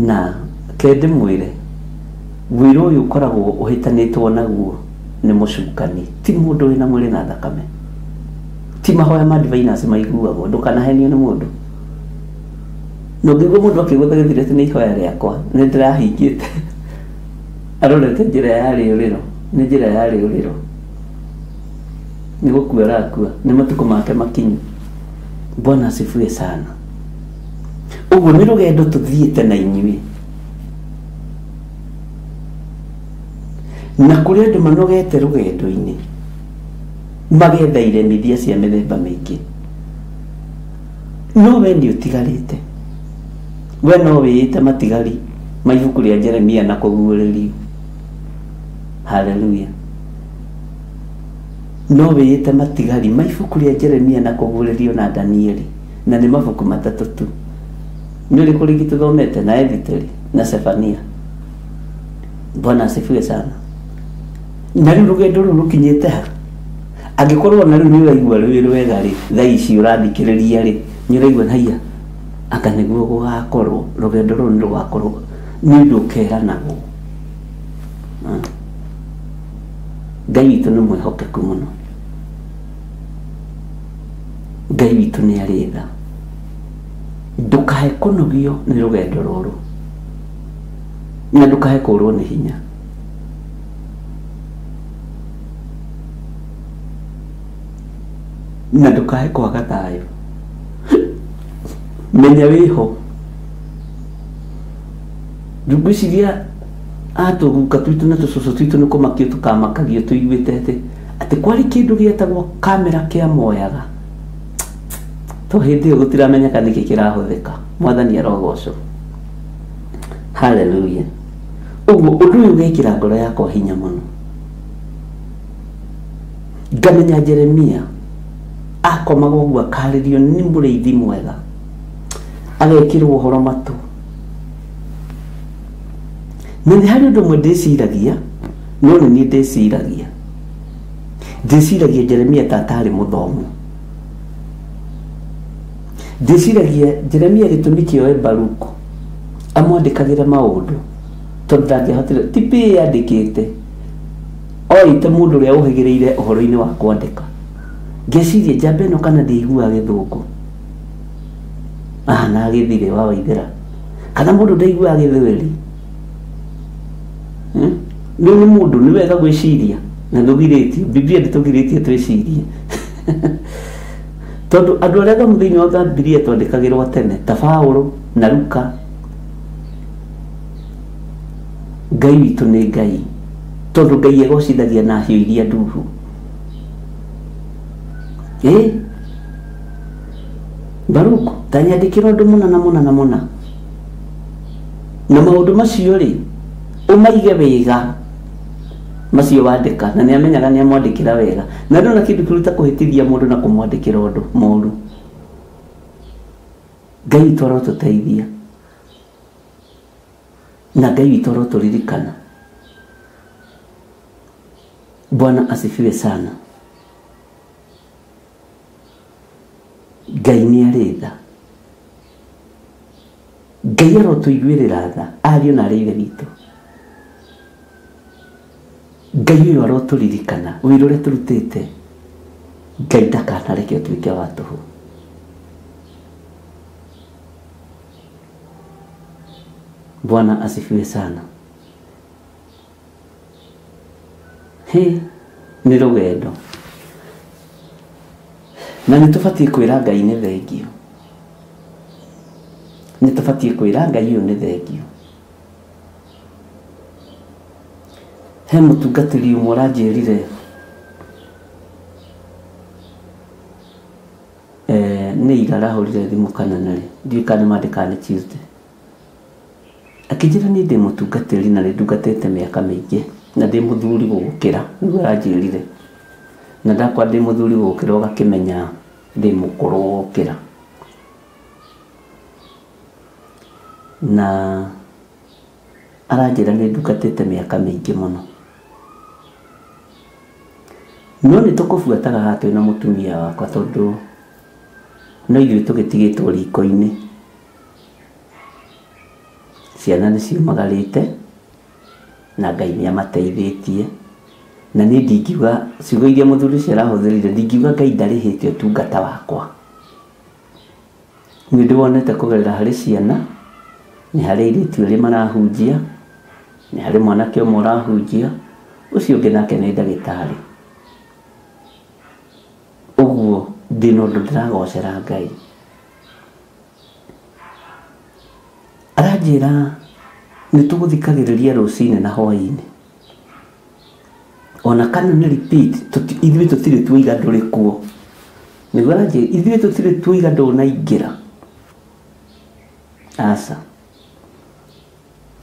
Na kende mwĩre wĩra ũyũ ũkoragwo ũhĩtanĩtwo naguo nĩ mũcukani, ti mũndũ wĩna mwĩrĩ na thakame, ti mahoya ma diviners maiguagwo, ndũkanahenio nĩ mũndũ. No ngĩgua mũndũ akĩgũtha gĩthire atĩ nĩ ihoya rĩakwa nĩ ndĩrahingĩte arorete njĩra ya rĩũrĩro, nĩ njĩra ya rĩũrĩro, nĩ gũkua arakua, nĩ matukũ make makinyu. Bwana asifiwe sana. Ũguo nĩ rũgendo tũthiĩte na inyuĩ, na kũrĩ andũ manogete rũgendo-inĩ magetha iremithia cia mĩthemba mĩingĩ. No we nĩ ũtigarĩte, we no wĩĩte matigari ma ibuku rĩa Jeremia na kũguũrĩrio. Haleluya. No wĩĩte matigari ma ibuku rĩa Jeremia na kũguũrĩrio na Danieli, na nĩ mabuku matatũ tu. Nĩ ũrĩkũ rĩngĩ tũthomete? Na Ethiteri na Sefania. Bwana asifiwe sana. Na rĩu rũgendo rũrũ rũkinyĩte ha, angĩkorwo na rĩu nĩ ũraigua rwĩ rwega rĩ, thaa ici ũrathikĩrĩria rĩ, nĩ ũraigua haiya aka nĩguo gũgakorwo rũgendo rũrũ nĩ rũgakorwo nĩ ũndũ ũkeranagwo. Ngai witũ nĩ mwĩhokeku mũno. Ngai witũ nĩ arĩ tha. Ndũkahe kũnogio nĩ rũgendo rũrũ, na ndũkahe kũrwo nĩ hinya. Na ndũkahe kwaga thayũ. Menya wĩho. Ndũngĩciria atũguka twitũ na tũcũcũ twitũ nĩ kũmakio tũkamakagio tũiguĩte atĩ kwarĩ kĩndũ gĩetagwo kamera kĩa moyaga. To hĩndĩ ĩyo gũtiramenyeka nĩkĩ kĩrahũthĩka. Mwathani arogocwo. Haleluya. Ũguo ũndũ ũyũ ũgekĩra ngoro yakwa hinya mũno. Ngamenya Jeremia akomaga ũguo akarĩrio nĩ mũrĩithi mwega, agekĩrwo ũhoro matũ. Na nĩ harĩ ũndũ ũmwe ndĩciragia, no nĩ niĩ ndĩciragia Jeremia ta atarĩ mũthomu. Ndĩciragia Jeremia gĩtũmi kĩoe Baruku amwandĩkagĩra maũndũ, tondũ ndangĩahotire, ti pĩ yandĩkĩte, oĩte mũndũ ũrĩa ũhĩgĩrĩire ũhoro-inĩ wa kwandĩka. Ngeciria njamba ĩno kana ndĩiguaga gĩthũngũ, na gĩthire wa Waithĩra, kana mũndũ ndaiguaga gĩthweri. Nĩ mũndũ nĩ wega gwĩciria, na ndũgirĩtio, Biblia ndĩtũgirĩtie twĩcirie. Tondũ andũ arĩa athomu thĩinĩ wa Biblia twandĩkagĩrwo tene ta Paũlũ na Luka. Ngai witũ nĩ Ngai, tondũ Ngai egocithagia na hiũ iria nduhu. Baruku ta nyandĩkĩra ũndũ mũna na maũndũ macio rĩ, ũmaige wega macio wandĩka, na nĩ amenyaga nĩ amwandĩkĩra wega. Na ndona kĩndũ kĩruta kũhĩtithia mũndũ na kũmwandĩkĩra ũndũ mũũru. Ngai toro tuteithia na Ngai toro turirikana. Bwana asifiwe sana. Ngai ni aretha. Ngai arotuiguirira tha ario na areithe witũ. Ngai uyu aroturirikana wĩra ũrĩa tũrutĩte. Ngai ndakanareke ũtuĩke wa tũhũ. Bwana asifiwe sana. Ni rũgendo na nĩtũbatiĩ kwĩra Ngai nĩ thengio. Nĩtũbatiĩ kwĩra Ngai ũyũ nĩ thengio. He mũtungatĩri ũmwe ũranjĩrire nĩ ira arahũrire thimũ kana narĩ, ndiũĩ kana nĩmandĩkaga nĩ Tuesday, akĩnjĩra niĩ ndĩ mũtungatĩri na nĩndungatĩte mĩaka mĩingĩ na ndĩ mũthuri gũgũkĩra, nĩguo aranjĩrire. Na ndakwa ndĩ mũthuri gũgũkĩra ũgakĩmenya ndĩ mũkũrũ gũgũkĩra. Na aranjĩra nĩndungatĩte mĩaka mĩingĩ mũno, no nĩtũkũbuataga haha twĩna mũtumia wakwa tondũ no ithuĩ tũgĩtigĩtwo riko-inĩ. Ciana nĩciumagarĩte na Ngai nĩamateithĩtie, na niĩ ndingiuga ciugo iria mũthuri ũcio arahũthĩrire, ndingiuga Ngai ndarĩhĩte ũtungata wakwa. Nĩ ndĩwonete kũgerera harĩ ciana, nĩ harĩ airĩtu erĩ marahunjia, nĩ harĩ mwanake ũmwe ũrahunjia, ũcio ũngĩ nake nĩ ndagĩtarĩ. Ũguo ndĩna ũndũ ndĩragocera Ngai. Aranjĩra nĩtũgũthikagĩrĩria rũcinĩ na hwaĩ-inĩ, ona kana nĩ repeat, ithuĩ tũtirĩ tuiga ndũrĩ kuo. Nĩguo aranjĩra ithuĩ tũtirĩ tuiga ndũnaingĩra. Aca,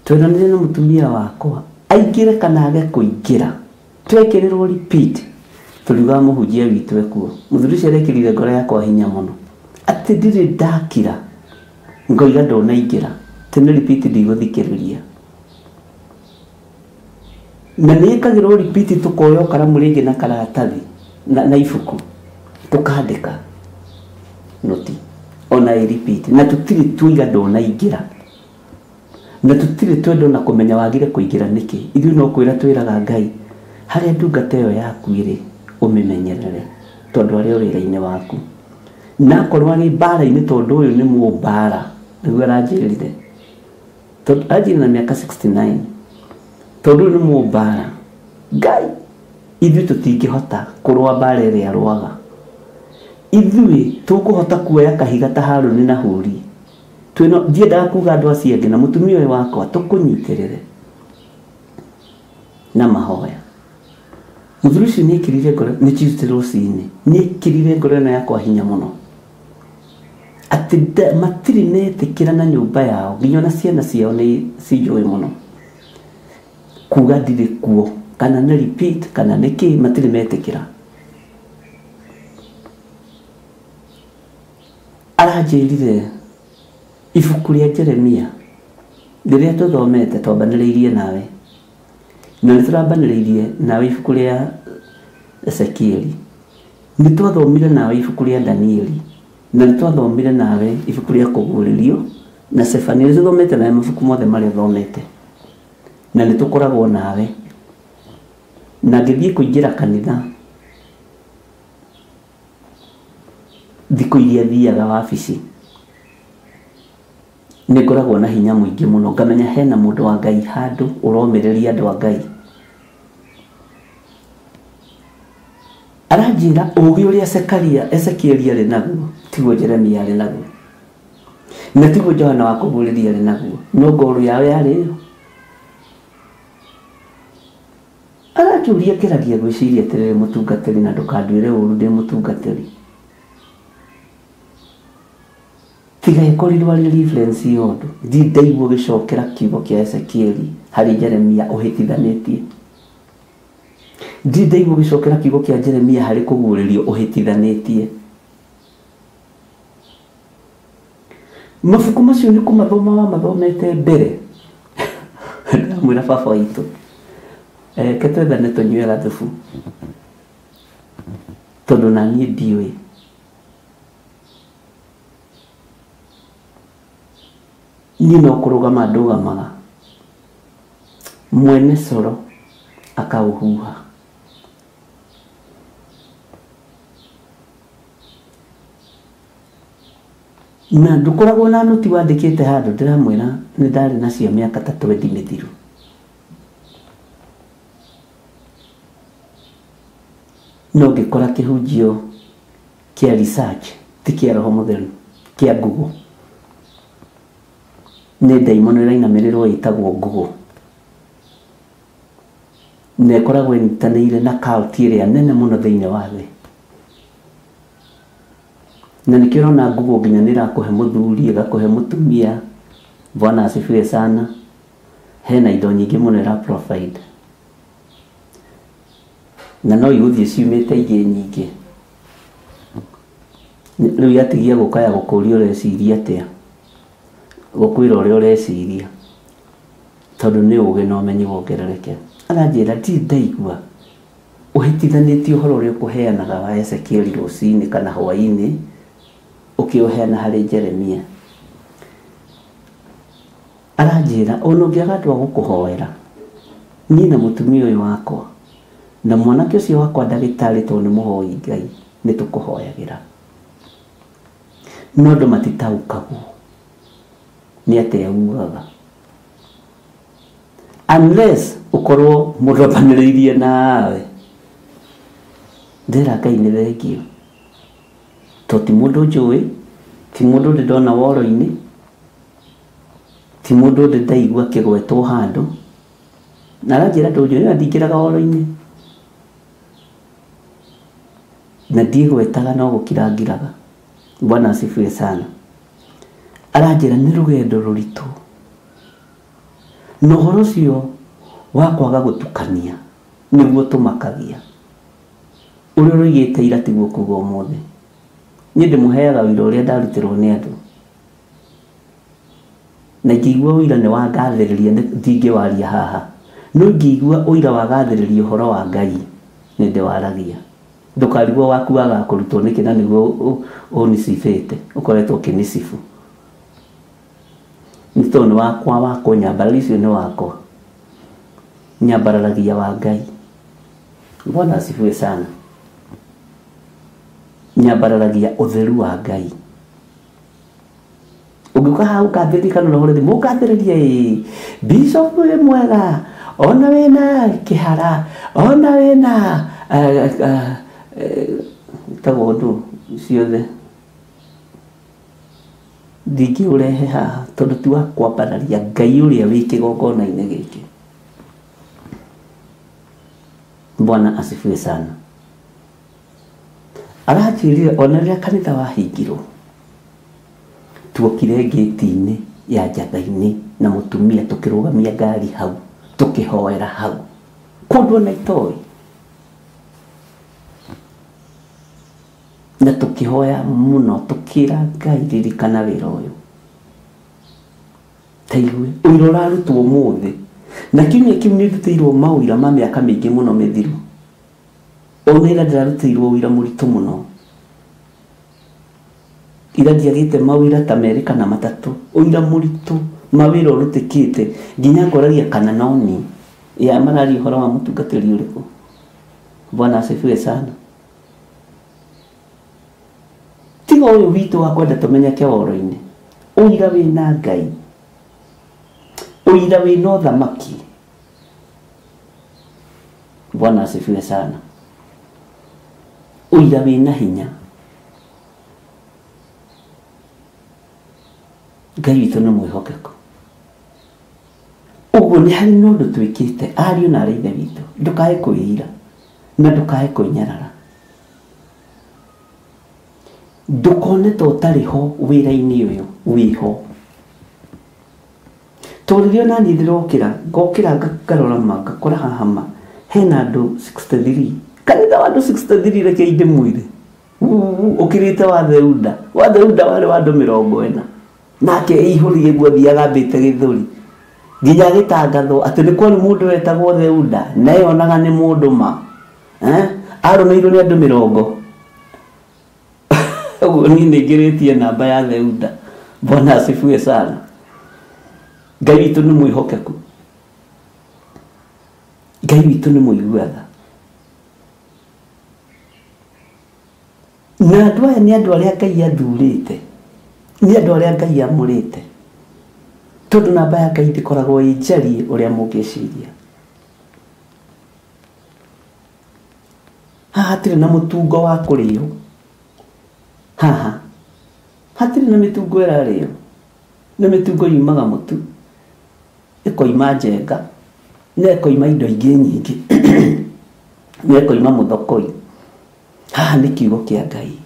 tweranire na mũtumia wakwa aingĩre kana age kũingĩra, twekĩrĩrwo repeat, tũriugaga mũhunjia witũ ekuo. Mũthuri ũcio arekĩrire ngoro yakwa hinya mũno atĩ ndirĩ ndakira ngoiga ndũnaingĩra, tene repeat ndigũthikĩrĩria. Na nĩĩkagĩrwo repeat, tũkoya karamu rĩngĩ na karatathi na ibuku tũkandĩka noti ona repeat, na tũtirĩ tuiga ndũnaingĩra, na tũtirĩ twenda na kũmenya wagire kũingĩra nĩkĩ. Ithuĩ no kwĩra twĩraga Ngai harĩa ndungata ĩyo yaku ĩrĩ ũmĩmenyerere tondũ arĩ wĩra-inĩ waku, na akorwo arĩ mbara-inĩ tondũ ũyũ nĩ mũmbara. Nĩguo aranjĩrire tondũ anjĩrire na mĩaka 69 tondũ ũyũ nĩ mũmbara. Ngai ithuĩ tũtingĩhota kũrũa mbara ĩrĩa arũaga. Ithuĩ tũkũhota kuoya kahiga ta Harũni na Huri, ndiendaga kuga andũ acio angĩ, na mũtumia ũyũ wakwa tũkũnyitĩrĩre na mahoya. Mũthuri ũcio nĩekĩrire ngoro, nĩ Tuesday rũcinĩ, nĩekĩrire ngoro ĩno yakwa hinya mũno atĩ matirĩ metĩkĩra na nyũmba yao, nginya na ciana ciao nĩ cinjũĩ mũno, kuga ndirĩ kuo kana nĩ repeat kana nĩkĩ, matirĩ metĩkĩra. Aranjĩrire ibuku rĩa Jeremia rĩrĩa tũthomete twambanĩrĩirie nawe, na nĩtũrambanĩrĩirie nawe ibuku rĩa Ezekieli, nĩtwathomire nawe ibuku rĩa Danieli, na nĩtwathomire nawe ibuku rĩa kũguũrĩrio na Sefania. Nĩtũthomete nawe mabuku mothe marĩa thomete, na nĩtũkoragwo nawe. Na ngĩthiĩ kũingĩra kanitha thikũ iria thiaga wabici, nĩngoragwo na hinya mũingĩ mũno, ngamenya hena mũndũ wa Ngai handũ ũromĩrĩria andũ a Ngai. Aranjĩra ũũgĩ ũrĩa Ezekieli arĩ naguo tiguo Jeremia arĩ naguo, na tiguo Johana wa Kũguũrĩria arĩ naguo, no ngoro yao yarĩ ĩyo. Arakĩũria kĩragia gwĩciria atĩrĩrĩ, mũtungatĩri, na ndũkanduĩre ũũru ndĩ mũtungatĩri, tiga ĩkorirwo arĩ reference yothe. Ndaigua gĩcokera kiugo kĩa Ezekieli harĩ Jeremia ũhĩtithanĩtie, ndaigua gĩcokera kiugo kĩa Jeremia harĩ kũguũrĩrio ũhĩtithanĩtie. mabuku macio nĩ kũmathoma wa mathomete mbere ndamwĩra baba witũ ketwethane tũnyue gathubu tondũ na niĩ ndiũĩ niĩ no kũrũgama ndũgamaga mwene coro akaũhuha na ndũkoragwo na nũti wandĩkĩte handũ ndĩramwĩra nĩ ndarĩ nacio mĩaka ta 20 mĩthiru no ngĩkora kĩhunjio kĩa research ti kĩa roho mũtheru kĩa Google nĩ ndaimono ĩrainamĩrĩrwo ĩtagwo Google na ĩkoragwo ĩnyitanĩire na cult ĩrĩa nene mũno thĩinĩ wa thĩ na nikĩona na Google nginya nĩrakũhe mũthuri ĩgakũhe mũtumia Bwana asifiwe sana hena indo nyingĩ mũno ĩra provide na no igũthiĩ ciumĩte ingĩ nyingĩ rĩu yatigia gũkaya gũkũria ũreciria atĩa gũkwĩra ũrĩa ũreciria tondũ nĩ ũgĩ na ũmenyi wongerereke aranjĩra ti ndaigua ũhĩtithanĩtie ũhoro ũrĩa ũkũheanaga wa Ezekiel rũcinĩ kana hwaĩ-inĩ ũkĩũheana harĩ Jeremia aranjĩra ona ũngĩaga andũ a gũkũhoera niĩ na mũtumia ũyũ wakwa na mwanake ũcio wakwa ndagĩtarĩ tondũ nĩ mũhoi Ngai nĩ tũkũhoyagĩra no andũ matitaũkagwo nĩ atĩa ugaga unless ukorwo mũrũbanĩrĩirie nawe ndĩra Ngai nĩ thengio to ti mũndũ njũĩ ti mũndũ ndĩndona woro-inĩ ti mũndũ ndĩndaigua kĩgwetwo handũ na aranjĩra ndũnjũĩ na ndingĩraga woro-inĩ na ndigwetaga no gũkirangiraga Bwana asifiwe sana aranjĩra nĩ rũgendo rũritũ na ũhoro ũcio wa kwaga gũtukania nĩguo tũmakagia ũrĩa ũrĩgĩte ira tiguo kuga ũmũthĩ niĩ ndĩmũheaga wĩra ũrĩa ndarutirwo nĩ andũ na ngĩigua ũira nĩ wangathĩrĩria ndingĩwaria haha no ngĩigua ũira wagathĩrĩria ũhoro wa Ngai nĩ ndĩwaragia ndũkarigwo waku waga kũrutwo nĩkĩ na nĩguo ũnicibĩte ũkoretwo ũkĩnicibu nĩ tondũ nĩ wakwa wakwa nyambarara icio nĩ wakwa nyambararagia wa Ngai Bwana asifiwe sana nyambararagia ũtheru wa Ngai ũngĩũka haha ũkathĩrĩria kana ũhoro thĩ mũkathĩrĩria bishop wĩ mwega ona wĩna kĩhara ona wĩna tagwo ũndũ ciothe ndingĩũrehe haha tondũ ti wa kwambararia Ngai ũrĩa wĩ kĩgongona-inĩ gĩkĩ Bwana asifiwe sana aranjĩrire ona rĩrĩa kanitha wahingirwo tuokire ngĩti-inĩ ya njatha-inĩ na mũtumia tũkĩrũgamia ngari hau tũkĩhoera hau kũndũ ona itoĩ na tũkĩhoya mũno tũkĩra Ngai ririkana wĩra ũyũ taigwe ũira ũrarutwo ũmũthĩ na kiumia kĩu nĩ ndutĩirwo maũira ma mĩaka mĩingĩ mũno mĩthiru ona ira ndĩrarutĩirwo ũira mũritũ mũno ira ndiagĩte mawĩra ta merĩ kana matatũ ũira mũritũ mawĩra ũrutĩkĩte nginya ngoragia kana noni ya mararia ũhoro wa mũtungatĩri ũrĩkũ Bwana asifiwe sana tiga ũyũ witũ wa kwenda tũmenyeke woro-inĩ ũira wĩna Ngai ũira wĩna ũthamaki Bwana asifiwe sana ũira wĩna hinya Ngai witũ nĩ mwĩhokeku ũguo nĩ harĩ na ũndũ twĩkĩte ariũ na arĩ ithe witũ ndũkae kwĩira na ndũkae kwĩnyarara ndũkone ta ũtarĩ ho wĩra-inĩ ũyũ wĩho tondũ rĩrĩa naniĩ ndĩrokĩra ngarora ngakora haha ma hena andũ 63 kanitha wa andũ 63 reke inde mwĩre ũkĩrĩte wa Theuda warĩ wa andũ 40 nake ihuri giguo thiaga mbite githuri nginya gitangatho ati ni kwani mundu wetagwo Theuda na yonaga ni mundu ma arumeirwo ni andu 40 uguo ni ngiritie namba ya Theuda. Bwana asifiwe sana. Ngai witũ nĩ mwĩhokeku, Ngai witũ nĩ mũiguaga, na andũ aya nĩ andũ arĩa Ngai athurĩte, nĩ andũ arĩa Ngai amũrĩte, tondũ namba ya Ngai ndĩkoragwo ĩ njariĩ ũrĩa mũngĩciria. Haha hatirĩ na mũtungo wa kũrĩo, haha hatirĩ na mĩtungo ĩrarĩo, nĩ mĩtungo yumaga mũtu, ĩkoima njenga, na ĩkoima indo ingĩ nyingĩ, na ĩkoima mũthokoi. Haha nĩ kiugo kĩa Ngai.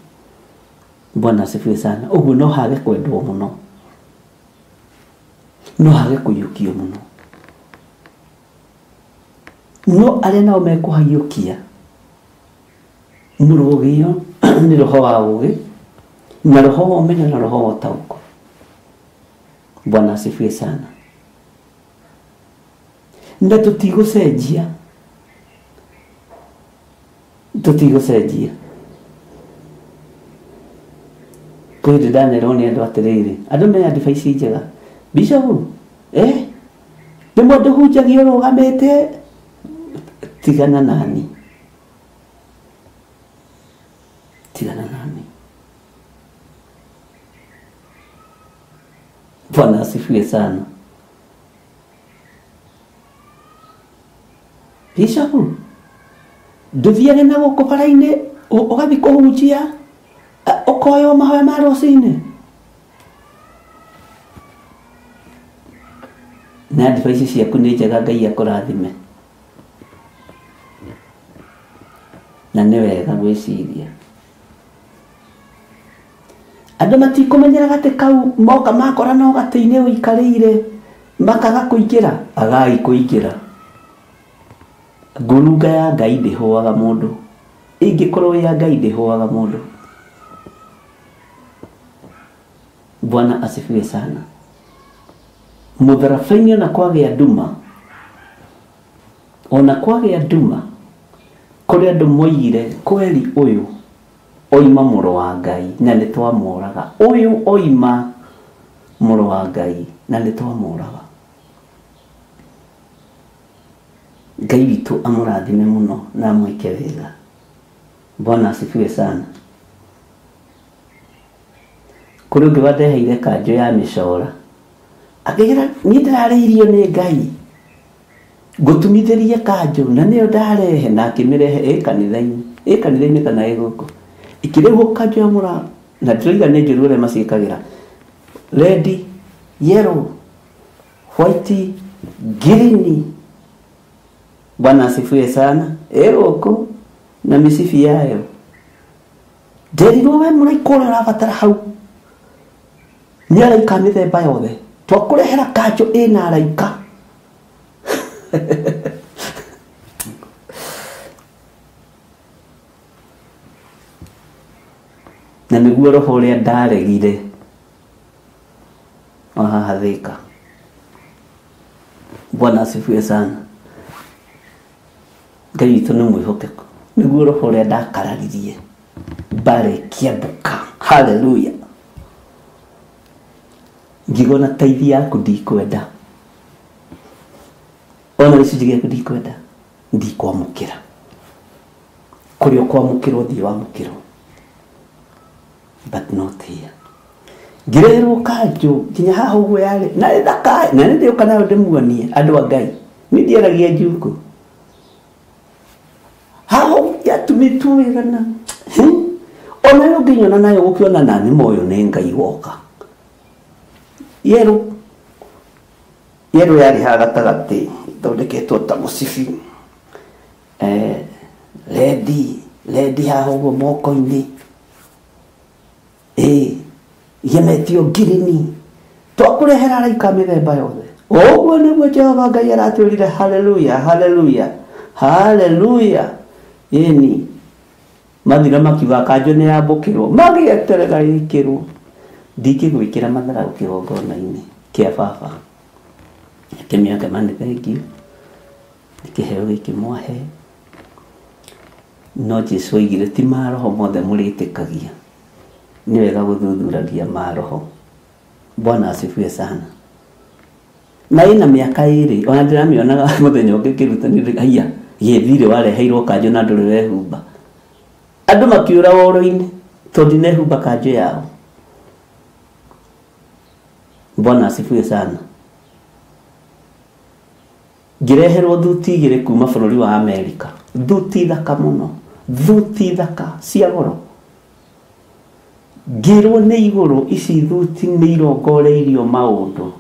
Bwana asifiwe sana. Ũguo no hage kwendwo mũno, no hage kũiyũkio mũno, no arĩa nao mekũhaiũkia mũrũgĩo nĩ roho wa ũgĩ na roho wa ũmenyo na roho wa ũtaũku. Bwana asifiwe sana. Na tutigũcenjia, tutigũcenjia. Kwĩrĩ Daniel nĩ andũ atĩrĩrĩ, andũ mena ndibaici njega. Bishop nĩ mũndũ hunjagia ũrũgamĩte, tigana nani, tigana nani. Bwana asifiwe sana. Bishop nduthiage na gũkũ bara-inĩ ũgathiĩ kũhunjia ũkoywo mahoya ma rũcinĩ, na ndibaici ciaku nĩ njega, Ngai akũrathime, na nĩ wega gwĩciria. Andũ matikũmenyera gatĩ kau moka makora no gatĩ-inĩ ũikarĩire makaga kũingĩra, agai kũingĩra. Ngurunga ya Ngai ndĩhũaga mũndũ, ingĩkorwo ya Ngai ndĩhũaga mũndũ. Bwana asifiwe sana. Mũtharabai-inĩ ona kwagĩa nduma, ona kwagĩa nduma, kũrĩ andũ moigire kweri ũyũ oima mũrũ wa Ngai na nĩ twamũraga, ũyũ oima mũrũ wa Ngai na nĩ twamũraga. Ngai witũ amũrathime mũno na amwĩke wega. Bwana asifiwe sana. Kũrĩ ũngĩ wandeheire kanjũ ya mĩcora, akĩgera niĩ ndĩrarĩirio nĩ Ngai ngũtumithĩrie kanjũ, na nĩyo ndarehe na akĩmĩrehe kanitha-inĩ kana gũkũ ikĩrehwo kanjũ ya mũra, na ndĩroiga nĩ njũru ũrĩa maciĩkagĩra, red, yellow, white, green. Bwana asifiwe sana. Gũkũ na mĩcibi yayo, nderirwo we mũraika ũrĩa ũrabatara hau nĩ araika mĩthemba yothe, twakũrehera kanjũ ĩna araika. Na nĩguo roho ũrĩa ndaregire haha Thĩka. Bwana asifiwe sana. Ngai witũ nĩ mwĩhokeku, nĩguo roho ũrĩa ndakararirie mbarĩkia mbuka. Haleluya. Ngigona taithi yaku ndikwenda, ona gĩcunjĩ gĩaku ndikwenda, ndikwamũkĩra. Kũrĩa ũkwamũkĩrwo thiĩ wamũkĩrwo, but not here. Ngĩreherwo kanjũ nginya haha ũguo yarĩ, na nĩ thaka, na nĩ ndĩũka nayo ndĩmuonie andũ a Ngai, nĩ ndiaragia njukũ haha yatumĩtwo wega na ona yo nginyona nayo gũkĩona na nĩ moyo nĩ Ngai woka. Yero yarĩ haha gatagatĩ ithondeketwo ta mũcibi, redi haha ũguo moko-inĩ, gemetio ngirini, twakũrehera araika mĩthemba yothe. Ũguo nĩguo Jehova Ngai aratwĩrire. Haleluya, haleluya, haleluya. Ĩni mathira makiuga kanjũ nĩ yambũkĩrwo, magĩeterera ĩkĩrwo, ndingĩgwĩkĩra matharaũ kĩgongona-inĩ kĩa baba kĩmĩaka mane thengi kĩheo gĩkĩ mwahe no Jesũ oigire ti maroho mothe mũrĩtĩkagia nĩ wega gũthuthuragia maroho. Bwana asifiwe sana. Na ina mĩaka 2 ona ndĩramĩonaga mũthenya ũngĩ kĩrutanĩrio haiya gĩthire wareheirwo kanjũ na ndũrĩ wehumba andũ makiũra woro-inĩ tondũ nehumba kanjũ yao. Bwana asifiwe sana. Ngĩreherwo thuti 2 kuma bũrũri wa Amerika, thuti thaka mũno, thuti thaka cia goro. Ngĩrwo nĩ igũrũ ici thuti nĩ irongoreirio maũndũ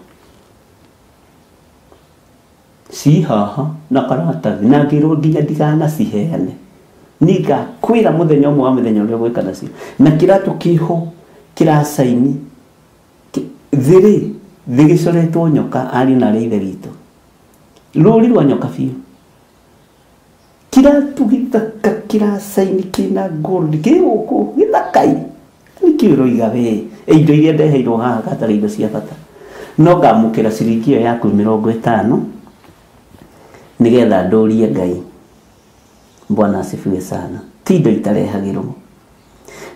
si haha na karatathi na ngĩrwo nginya ndiganaciheane kwĩra mũthenya ũmwe wa mũthenya ũrĩa gwĩka nacio na kĩratũ kĩho kĩracaini thĩrĩ thĩgĩcoretwo nyoka ari na rĩithe ritũ rũri rwa nyoka biũ kĩratũ gĩthaka kĩracaini kĩna gold kĩgũkũ gĩthakai kĩroiga we indo iria ndeheirwo haha gatarĩ indo cia bata no ngamũkĩra ciringi ĩyo yaku 50 nigetha ndũrie Ngai. Bwana asifiwe sana. Ti indo itarehagĩrwo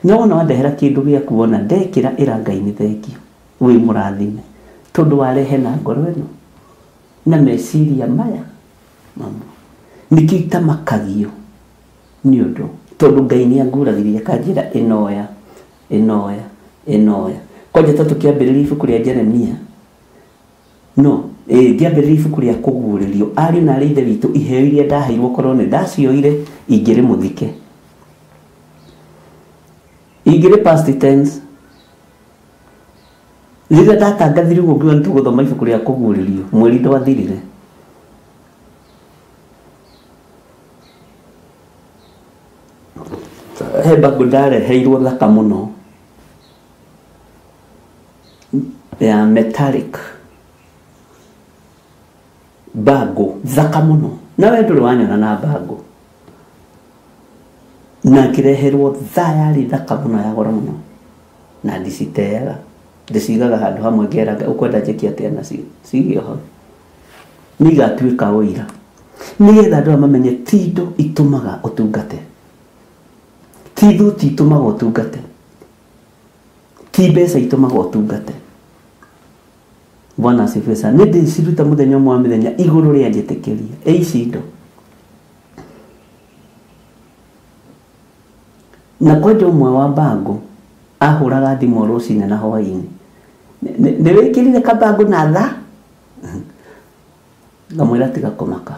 no no ndehera kĩndũ gĩa kuona ndekĩra ĩra Ngai nĩ thengio wĩ mũrathime tondũ warehe na ngoro ĩno na meciria maya mama nikita makagio nĩ ũndũ tondũ Ngai nĩ anguragĩria kanjĩra enoya kwaje tatu kĩambĩrĩria ibuku rĩa Jeremia no kĩambĩrĩria ibuku rĩa kũguũrĩrio ari na rĩithe witũ iheo iria ndaheirwo korwo nĩ ndacioire ingĩrĩ mũthike ingĩrĩ past tense rĩrĩa ndatangathire ũguo ngiuga nĩtũgũthoma ibuku rĩa kũguũrĩrio mweri ndwathirire he bago ndareheirwo thaka mũno ya metallic bago thaka mũno na we ndũrĩ wanyona na bago na kĩreherwo thayarĩ thaka mũno ya goro mũno na ndiciteaga ndĩcigaga handũ hamwe ngeraga ũkwenda njĩke atĩa nacio cigio ho nĩigatuĩka ũira nĩgetha andũ mamenye ti indo itũmaga ũtungate ti thuti itũmaga ũtungate ti mbeca itũmaga ũtungate. Bwana asifiwe sana. Nĩ ndĩciruta mũthenya ũmwe wa mĩthenya igũrũ rĩa njĩtĩkĩria ici indo na kwenda ũmwe wa bango ahũraga thimũ rũcinĩ na hwaĩ-inĩ nĩ wĩkĩrire kabango na tha ngamwĩra tiga kũmaka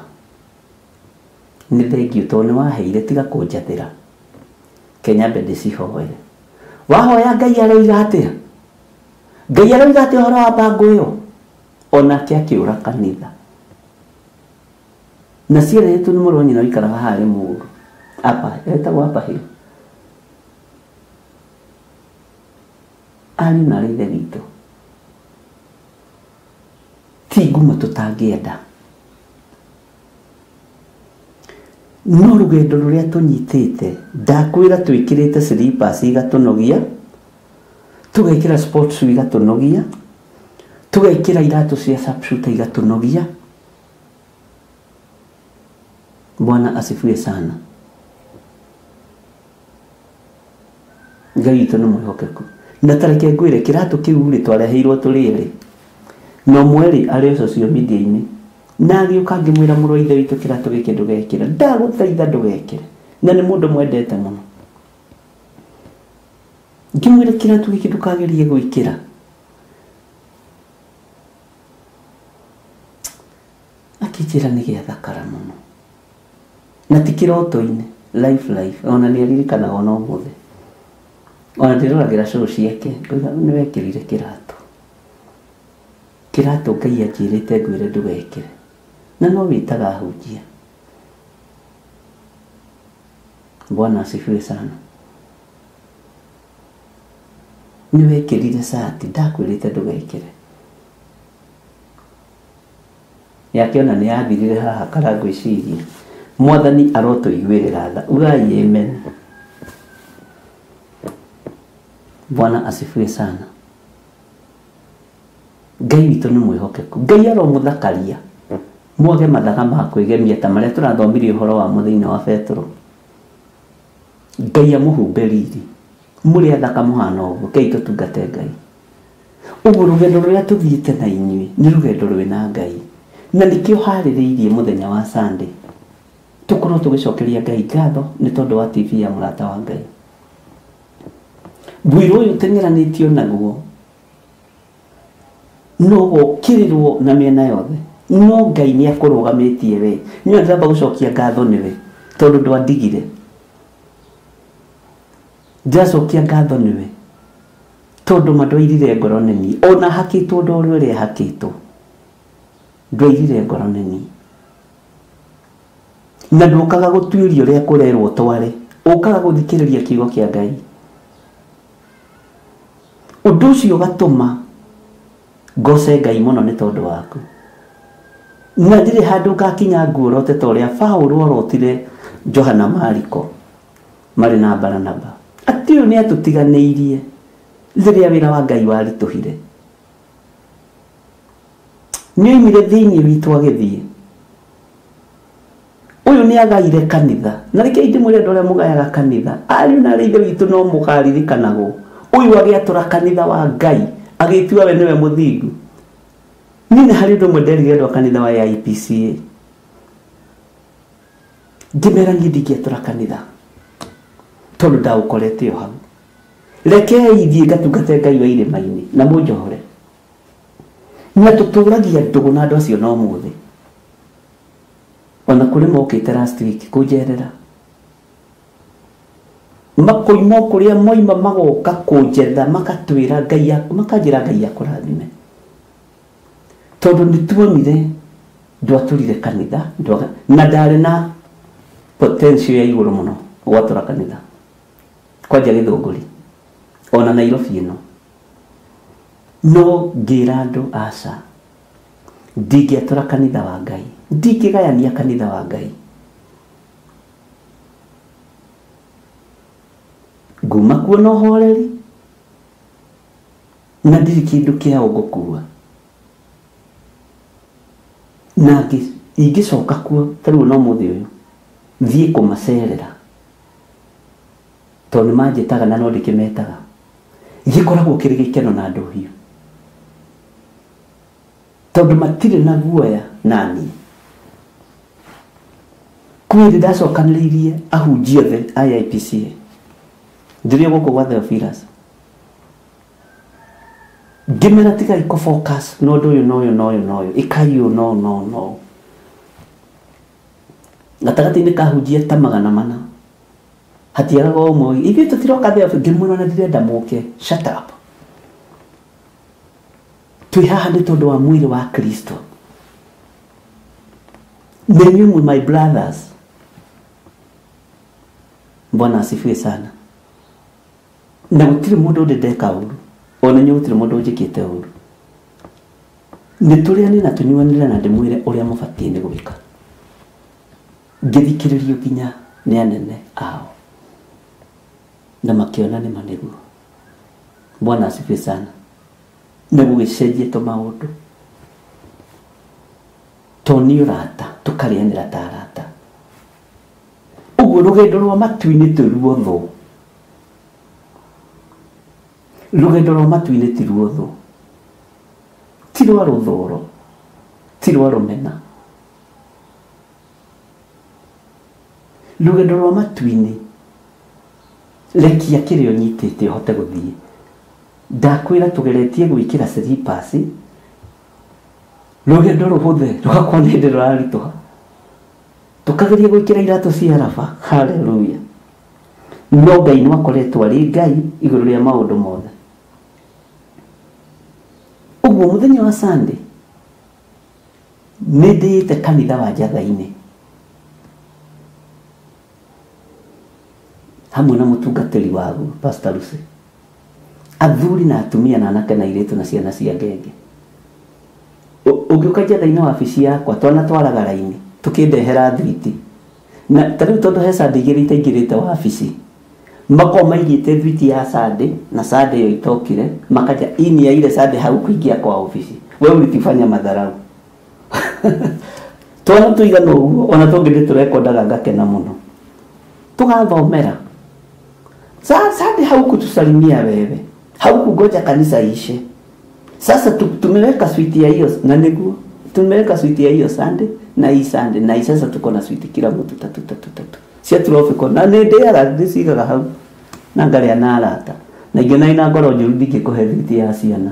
nĩ thengio tondũ nĩ waheire tiga kũnjathĩra Kenya mbende cihoe wahoya Ngai aroiga atĩa Ngai aroiga atĩa ũhoro wa bango ĩyo onake akĩũra kanitha na ciana yetu nĩ mũrũ nyina ũikaraga harĩ mũgũrũ apa etagwo apa hiyo ari na rĩithe witũ ti ngumo tũtangĩenda no rũgendo rũrĩa tũnyitĩte ndakwĩra twĩkĩrĩte slippers igatũnogia tũgekĩra sports shoe igatũnogia tũgekĩra iratũ cia sharpshooter igatũnogia. Bwana asifiwe sana. Ngai witũ nĩ mwĩhokeku na tareke ngwĩre kĩratũ kĩu rĩ twareheirwo tũrĩrĩ no mweri arĩ social media-inĩ na gĩũka ngĩmwĩra mũrũ ithe witũ kĩratũ gĩkĩ ndũgekĩre ndagũthaitha ndũgekĩre na nĩ mũndũ mwendete mũno ngĩmwĩra kĩratũ gĩkĩ ndũkagerie gwĩkĩra akĩnjĩra nĩ gĩathakara mũno na ti kĩroto-inĩ life ona nĩ aririkanaga ona ũmũthĩ ona ndĩroragĩra show ciake nĩ wekĩrire kĩratũ Ngai anjĩrĩte ngwĩre ndũgekĩre na no wĩtaga ahunjia. Bwana asifiwe sana. Nĩ wekĩrire sati ndakwĩrĩte ndũgekĩre yakĩona nĩ yathirire haha karangwĩciria Mwathani arotũiguĩrĩra tha ugai amen. Bwana asifiwe sana. Ngai witũ nĩ mwĩhokeku. Ngai aromũthakaria mwage mathaga ma kwĩgemia ta marĩa tũrathomirie ũhoro wa mũthenya wa Petro. Ngai amũhumbe riri mũrĩ athaka mũhana ũguo. Ngai tũtungate Ngai. Ũguo rũgendo rũrĩa tũthiĩte na inyuĩ nĩ rũgendo rwĩna Ngai, na nĩkĩo harĩrĩirie mũthenya wa Sunday tũkorwo tũgĩcokeria Ngai ngatho nĩ tondũ wa TV ya Mũrata wa Ngai. Wĩra ũyũ teng'eranĩtio naguo no gũkĩrĩrwo na mĩena yothe, no Ngai nĩ akũrũgamĩtie we. Niĩ ndĩramba gũcokia ngatho nĩwe tondũ ndwandigire. Ndĩracokia ngatho nĩwe tondũ mandwairire ngoro neni, ona hakĩtwo ndoro ĩrĩa hakĩtwo ndwairire ngoro neni, na ndũkaga gũtuĩria ũrĩa kũrerwo tware, ũkaga gũthikĩrĩria kiugo kĩa Ngai. Ũndũ ũcio ũgatũma ngoce Ngai mũno nĩ tondũ waku, na ndirĩ handũ ngakinya nguorote ta ũrĩa Paũlũ orotire Johana Mariko marĩ na Baranaba, atĩ ũyũ nĩ atũtiganĩirie rĩrĩa wĩra wa Ngai waritũhire. Nĩoimire thĩinĩ witũ agĩthiĩ. Ũyũ nĩ agaire kanitha, na rĩngĩ ndĩmwĩre andũ arĩa mũgayaga kanitha, ariũ na arĩa ithe witũ no mũkaririkanagwo. Ũyũ agĩatũra kanitha wa Ngai agĩtua we nĩwe mũthingu. Niĩ nĩ harĩ ũndũ ũmwe nderire andũ a kanitha wa IPCA, ngĩmera niĩ ndingĩatũra kanitha tondũ ndaũkorete o hau. Rekei thiĩ ngatungate Ngai wa irĩma-inĩ na mũnjohore. Na tũtũragia ndũgũ na andũ acio no mũthĩ, ona kũrĩ mokĩte last week kũnjerera, makoima kũrĩa moima magoka kũnjetha makatwĩra Ngai, makanjĩra Ngai akũrathime tondũ nĩtuonire ndwatũrire kanitha na ndarĩ na potential ya igũrũ mũno gwatũra kanitha kwanja Gĩthũngũri ona Nairobi ĩno. No ngĩra andũ aca, ndingĩatũra kanitha wa Ngai, ndingĩgayania kanitha wa Ngai. Nguma kuo na ũhoreri na ndirĩ kĩndũ kĩao ngũkua, na ingĩcoka kuo tarĩu no mũthĩ ũyũ thiĩ kũmacerera tondũ nĩmanjĩtaga na no ndĩkĩmetaga, gĩkoragwo kĩrĩ gĩkeno na ndũhiũ tondũ matirĩ na guoya naniĩ. Kwĩrĩ ndacokanĩrĩirie ahunjia othe a IPCA ndĩrĩ gũkũ gwa Theophilus, ngĩmera tigai kũ-focus no ũndũ ũyũ no ũyũ ĩkai ũyũ no gatagatĩ-inĩ ka ahunjia ta 400 hatiagaga ũmwe ithuĩ tũtiroka Theophilus. Ngĩmwĩra na ndirenda mũke, shut up. Twĩ haha nĩ tondũ wa mwĩrĩ wa Kristo. Na inyuĩ my brothers, Bwana asifiwe sana. Na gũtirĩ mũndũ ndeka ũru, ona inyuĩ gũtirĩ mũndũ njĩkĩte ũru. Nĩtũrĩane na tũnyuanĩre na ndĩmwĩre ũrĩa mũbatiĩ nĩ gwĩka, ngĩthikĩrĩrio nginya nĩ anene ao na makĩona nĩ manĩguo. Bwana asifiwe sana. Na gũgĩcenjia tũmaũndũ to nĩ ũrata, tũkarĩanĩra ta arata. Ũguo rũgendo rwa matu-inĩ tũruo thũ, rũgendo rwa matu-inĩ tiruo thũ, ti rwa rũthũũro, ti rwa rũmena. Rũgendo rwa matu-inĩ rekia kĩrĩa ũnyitĩte ũhote gũthiĩ. Ndakwĩra tũgeretie gwĩkĩra slippers, rũgendo rũhũthe rũgakorwo nĩ hĩndĩ rũraritũha, tũkageria gwĩkĩra iratũ cia raba. Haleluya. No Ngai nĩ akoretwo arĩ Ngai igũrũ rĩa maũndũ mothe. Ũguo mũthenya wa Sunday nĩ ndĩĩte kanitha wa Njatha-inĩ hamwe na mũtungatĩri waguo Pastor Lucy, athuri na atumia na anake na airĩtu na ciana cia ngenge. Ũngĩũka Njatha-inĩ wabici yakwa twanatwaraga raini tũkĩndehera thwiti, na tarĩu tondũ he Sunday igĩrĩ itaingĩrĩte wabici, makorwo maigĩte thwiti ya Sunday na Sunday ĩyo itokire, makaja ini ya ile Sunday hau kũingĩa kwa wabici. wewe ulitifanya madharau. Twana tuigana uguo ona tungire turekondaga ngakena muno tugathomera sasa hadi haukutusalimia wewe, haukungoja kanisa ishe. Sasa tumeweka switi ya hiyo na niguo tumeweka switi ya hiyo Sunday na hii Sunday na hii sasa tuko na switi kila mtu tatu. Cia trofiko na nende ara ndisigaga hau na ngari analata na ngena ina ngoro njuru ndingikuhe thiti ya ciana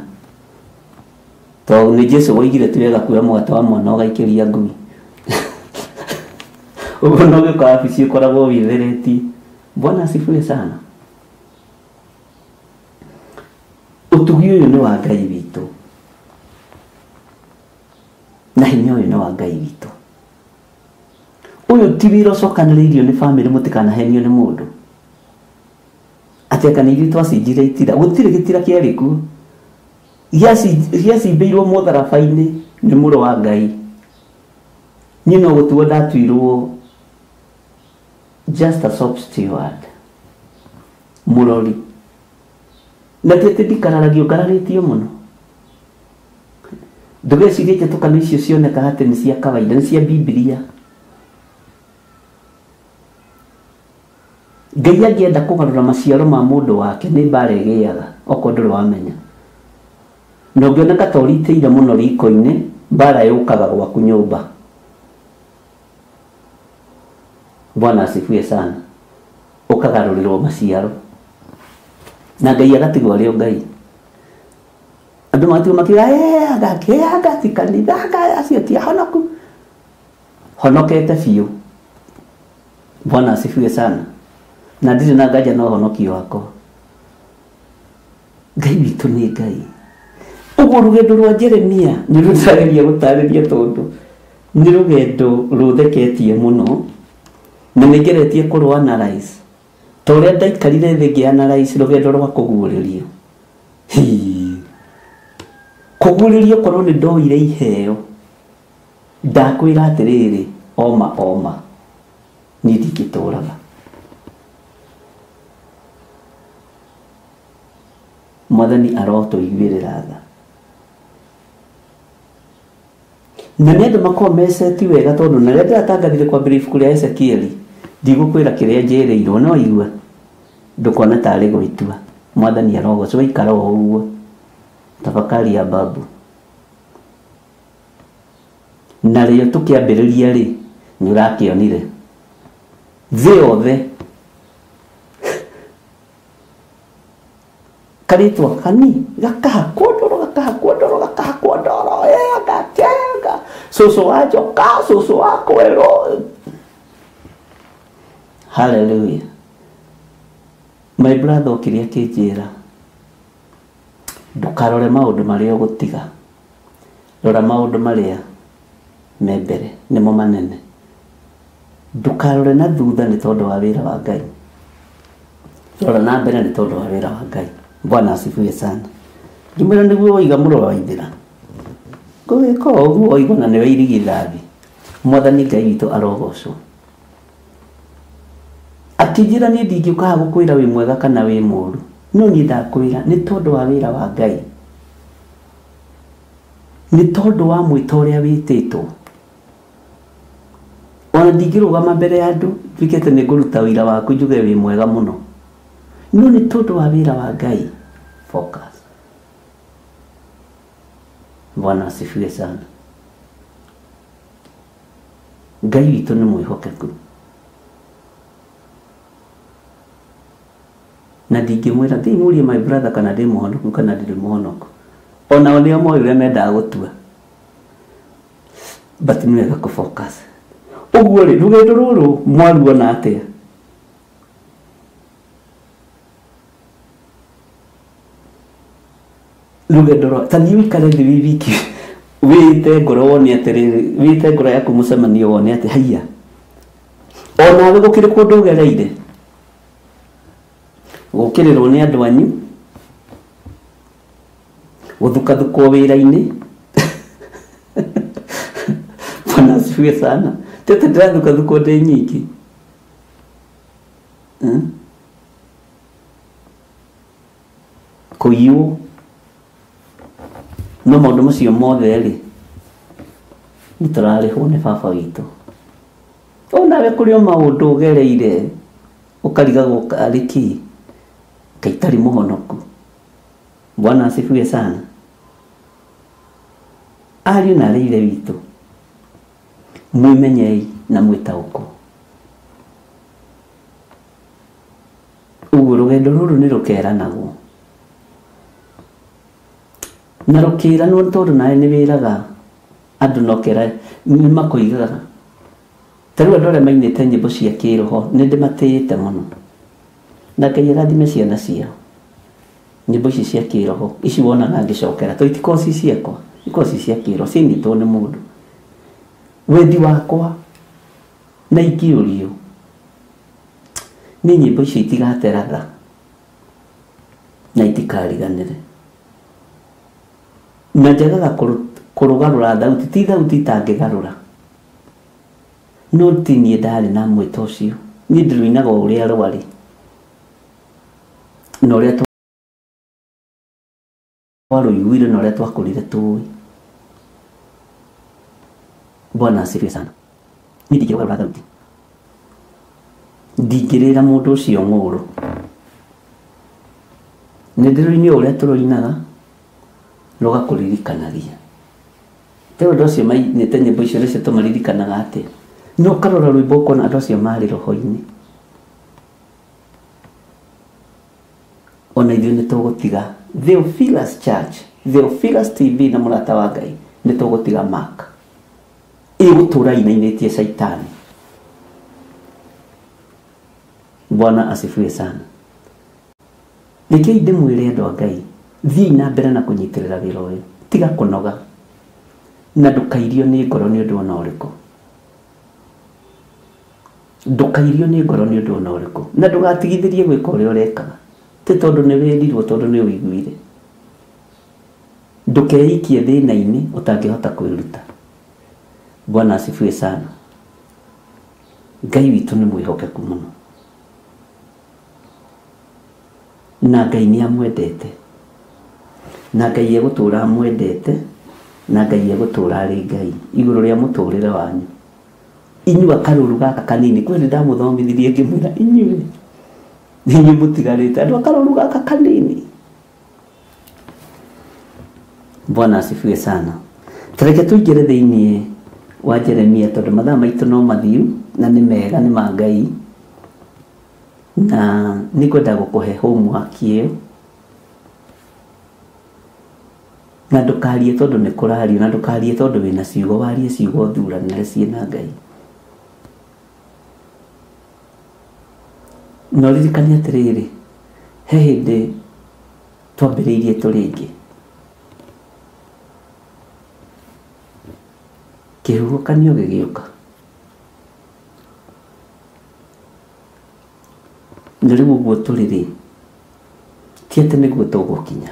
to ni Jesu woigire tuwega kuya mwata wa mwana ogaikiria ngui ugo no giko afisi koragwo withereti. Bwana asifiwe sana. Utugi uyu ni wa Ngai witu na hinya uyu ni wa Ngai witu. Uyu ti wira ucokanĩrĩirio nĩ family mũtikanahenio nĩ mũndũ atĩ kana ithuĩ twacinjire itira gũtirĩ gĩtira kĩarĩ kuo gĩacimbĩirwo mũtharaba-inĩ nĩ mũrũ wa Ngai. Niĩ no gũtuo ndatuirwo just a sob steward mũrori na tete ndikararagio ngararĩtio mũno ndũgecirie njatũkano icio cioneka atĩ nĩ cia kawaida nĩ cia Biblia. Ngai angĩenda kũgarũra maciaro ma mũndũ wake nĩ mbara ĩgĩaga okorwo ndũrĩ wamenya na ũngĩoneka ta ũritĩire mũno riko-inĩ mbara yũkaga gwaku nyũmba. Bwana asifiwe sana. Ũkagarũrĩrwo maciaro na Ngai agatigwo arĩ o Ngai. Andũ matigo makiuga agakĩaga ti kanitha acio ti ahonoku honokete biũ. Bwana asifiwe sana. Na ndiri na ngaja no honokio wako. Ngai witũ nĩ Ngai. Ũguo rũgendo rwa Jeremia nĩ rũtarĩria gũtarĩria tondũ nĩ rũgendo rũtheketie mũno na nĩngeretie kũrũ analyze ta ũrĩa ndaikarire thĩ ngĩ-analyze rũgendo rwa kũguũrĩrio. Kũguũrĩrio korwo nĩ ndoire iheo ndakwĩra atĩrĩrĩ oma niĩ ndingĩtũũraga. Mwathani arotũiguĩrĩra tha na nĩ andũ makorwo meceti wega tondũ na rĩrĩa ndĩratangathire kwambĩrĩria ibuku rĩa Ezekieli ndigũkwĩra kĩrĩa njereirwo no igua ndũkona tarĩ gwĩtua. Mwathani arogocwo waikara o ũguo tafakari ya babu na rĩo tũkĩambĩrĩria rĩ nĩ ũrakĩonire thĩ yothe karitwa kani gakahakwo ndoro gakenga soso wajoka soso wakwero. Hallelujah. My brother ũkĩrĩa kĩnjĩra ndũkarore maũndũ marĩa ũgũtiga, rora maũndũ marĩa me mbere nĩmo manene. Ndũkarore na thutha nĩ tondũ wa wĩra wa Ngai, rora na mbere nĩ tondũ wa wĩra wa Ngai. Bwana asifiwe sana. Ngĩmwĩra nĩguo waiga mũrũ wa Waithĩra gũgĩka ũguo waigua na nĩwe irigithathi. Mwathani Ngai witũ arogocwo. Akĩnjĩra niĩ ndingĩũkaga gũkwĩra wĩ mwega kana wĩ mũũru, no niĩ ndakwĩra nĩ tondũ wa wĩra wa Ngai, nĩ tondũ wa mwĩta ũrĩa wĩtĩtwo. Ona ndingĩrũgama mbere ya andũ njuge atĩ nĩngũruta wĩra waku njuge wĩ mwega mũno, no nĩ tondũ wa wĩra wa Ngai. Focus. Bwana asifiwe sana. Ngai witũ nĩ mwĩhokeku na ndingĩmwĩra ndĩmũrie my brother kana ndĩ mũhonoku kana ndirĩ mũhonoku, ona nĩo moĩ ũrĩa mendaga gũtua, but nĩ wega kũ-focus. Ũguo rĩ rũgendo rũrũ mwaruona atĩa? Rũgendo rwa ta niĩ wĩikare thĩ wĩ wiki wĩte ngoro wone atĩrĩrĩ, wĩte ngoro yaku mũcemanio wone atĩ haiya onawe gũkĩrĩ kũndũ ũgereire gũkĩrĩrwo nĩ andũ anyu, gũthukathukwo wĩra-inĩ. Bwana asifiwe sana. Tete ndĩrathukathukwo ndĩ nyiki, kũiywo no maundu macio mothe ri ni turarihwo ni baba witũ. Onawe kũrĩ o maũndũ ũgereire ũkarigagwo arĩ kĩ kaitari mũhonoku. Bwana asifiwe sana. Ariũ na arĩ ithe witũ, mwĩmenyei na mwĩtaũkwo. Ũguo rũgendo rũrũ nĩ rũkeranagwo na rũkĩranwo tondũ nawe nĩ wĩraga andũ nokera nĩ makoigaga. Tarĩu andũ arĩa mainĩte nyĩmbo cia kĩroho nĩ ndĩmatĩĩte mũno, na Ngai arathime ciana ciao. Nyĩmbo ici cia kĩroho ici wonaga ngĩcokera to itikoragwo ci ciakwa, ikoragwo ci cia kĩroho, cinyitwo nĩ mũndũ. Wendi wakwa na ingĩũrio nĩ nyĩmbo ici itigateraga na itikariganĩre, na njagaga kũrũgarũra thauti, ti thauti itangĩgarũra, no ti niĩ ndarĩ na mwĩto ũcio. Niĩ ndĩrũinaga ũrĩa rwarĩ na ũrĩa twarũiguire na ũrĩa twakũrire tũĩ. Bwana asifiwe sana. Niĩ ndingĩrũgarũra thauti, ndingĩrĩra mũndũ ũcio ng'ũrũ. Nĩ ndĩrũine ũrĩa tũrũinaga rũgakũririkanagia. Rĩu andũ acio mainĩte nyĩmbo icio nĩcio tũmaririkanaga atĩ no karora rwĩmbo ũkona andũ acio marĩ roho-inĩ. Ona ithuĩ nĩ tũgũtiga Theophilus Church, Theophilus TV na mũrata wa Ngai nĩ tũgũtiga mark ĩgũtũra inainĩtie Saitani. Bwana asifiwe sana. Rekei ndĩmwĩre andũ a Ngai, thiĩ na mbere na kũnyitĩrĩra wĩra ũyũ, tiga kũnoga na ndũkairio nĩ ngoro nĩ ũndũ ona ũrĩkũ. Ndũkairio nĩ ngoro nĩ ũndũ ona ũrĩkũ, na ndũgatigithĩrie gwĩka ũrĩa ũrekaga, ti tondũ nĩ wĩrirwo, tondũ nĩ ũiguire. Ndũkeikie thĩna-inĩ ũtangĩhota kwĩruta. Bwana asifiwe sana. Ngai witũ nĩ mwĩhokeku mũno, na Ngai nĩ amwendete, na Ngai egũtũũra amwendete, na Ngai egũtũũra arĩ Ngai igũrũ rĩa mũtũũrĩre wanyu. Inyuĩ akarũrũ gaka kanini, kwĩ ndamũthomithirie ngĩmwĩra inyuĩ nĩ mũtigarĩte andũ akarũrũ gaka kanini. Bwana asifiwe sana. Tareke tũingĩre thĩinĩ wa Jeremia tondũ mathaa maitũ no mathiu na nĩ mega, nĩ ma Ngai, na nĩ kwenda gũkũhe homework ĩyo, na ndũkarie tondũ nĩ kũrario, na ndũkarie tondũ wĩna ciugo, warie ciugo thuranĩre ciĩna Ngai. Na ũririkane atĩrĩrĩ, he hĩndĩ twambĩrĩirie tũrĩ aingĩ, kĩhuhũkanio gĩgĩũka, na rĩu ũguo tũrĩ rĩ, ti atĩ nĩguo tũgũkinya.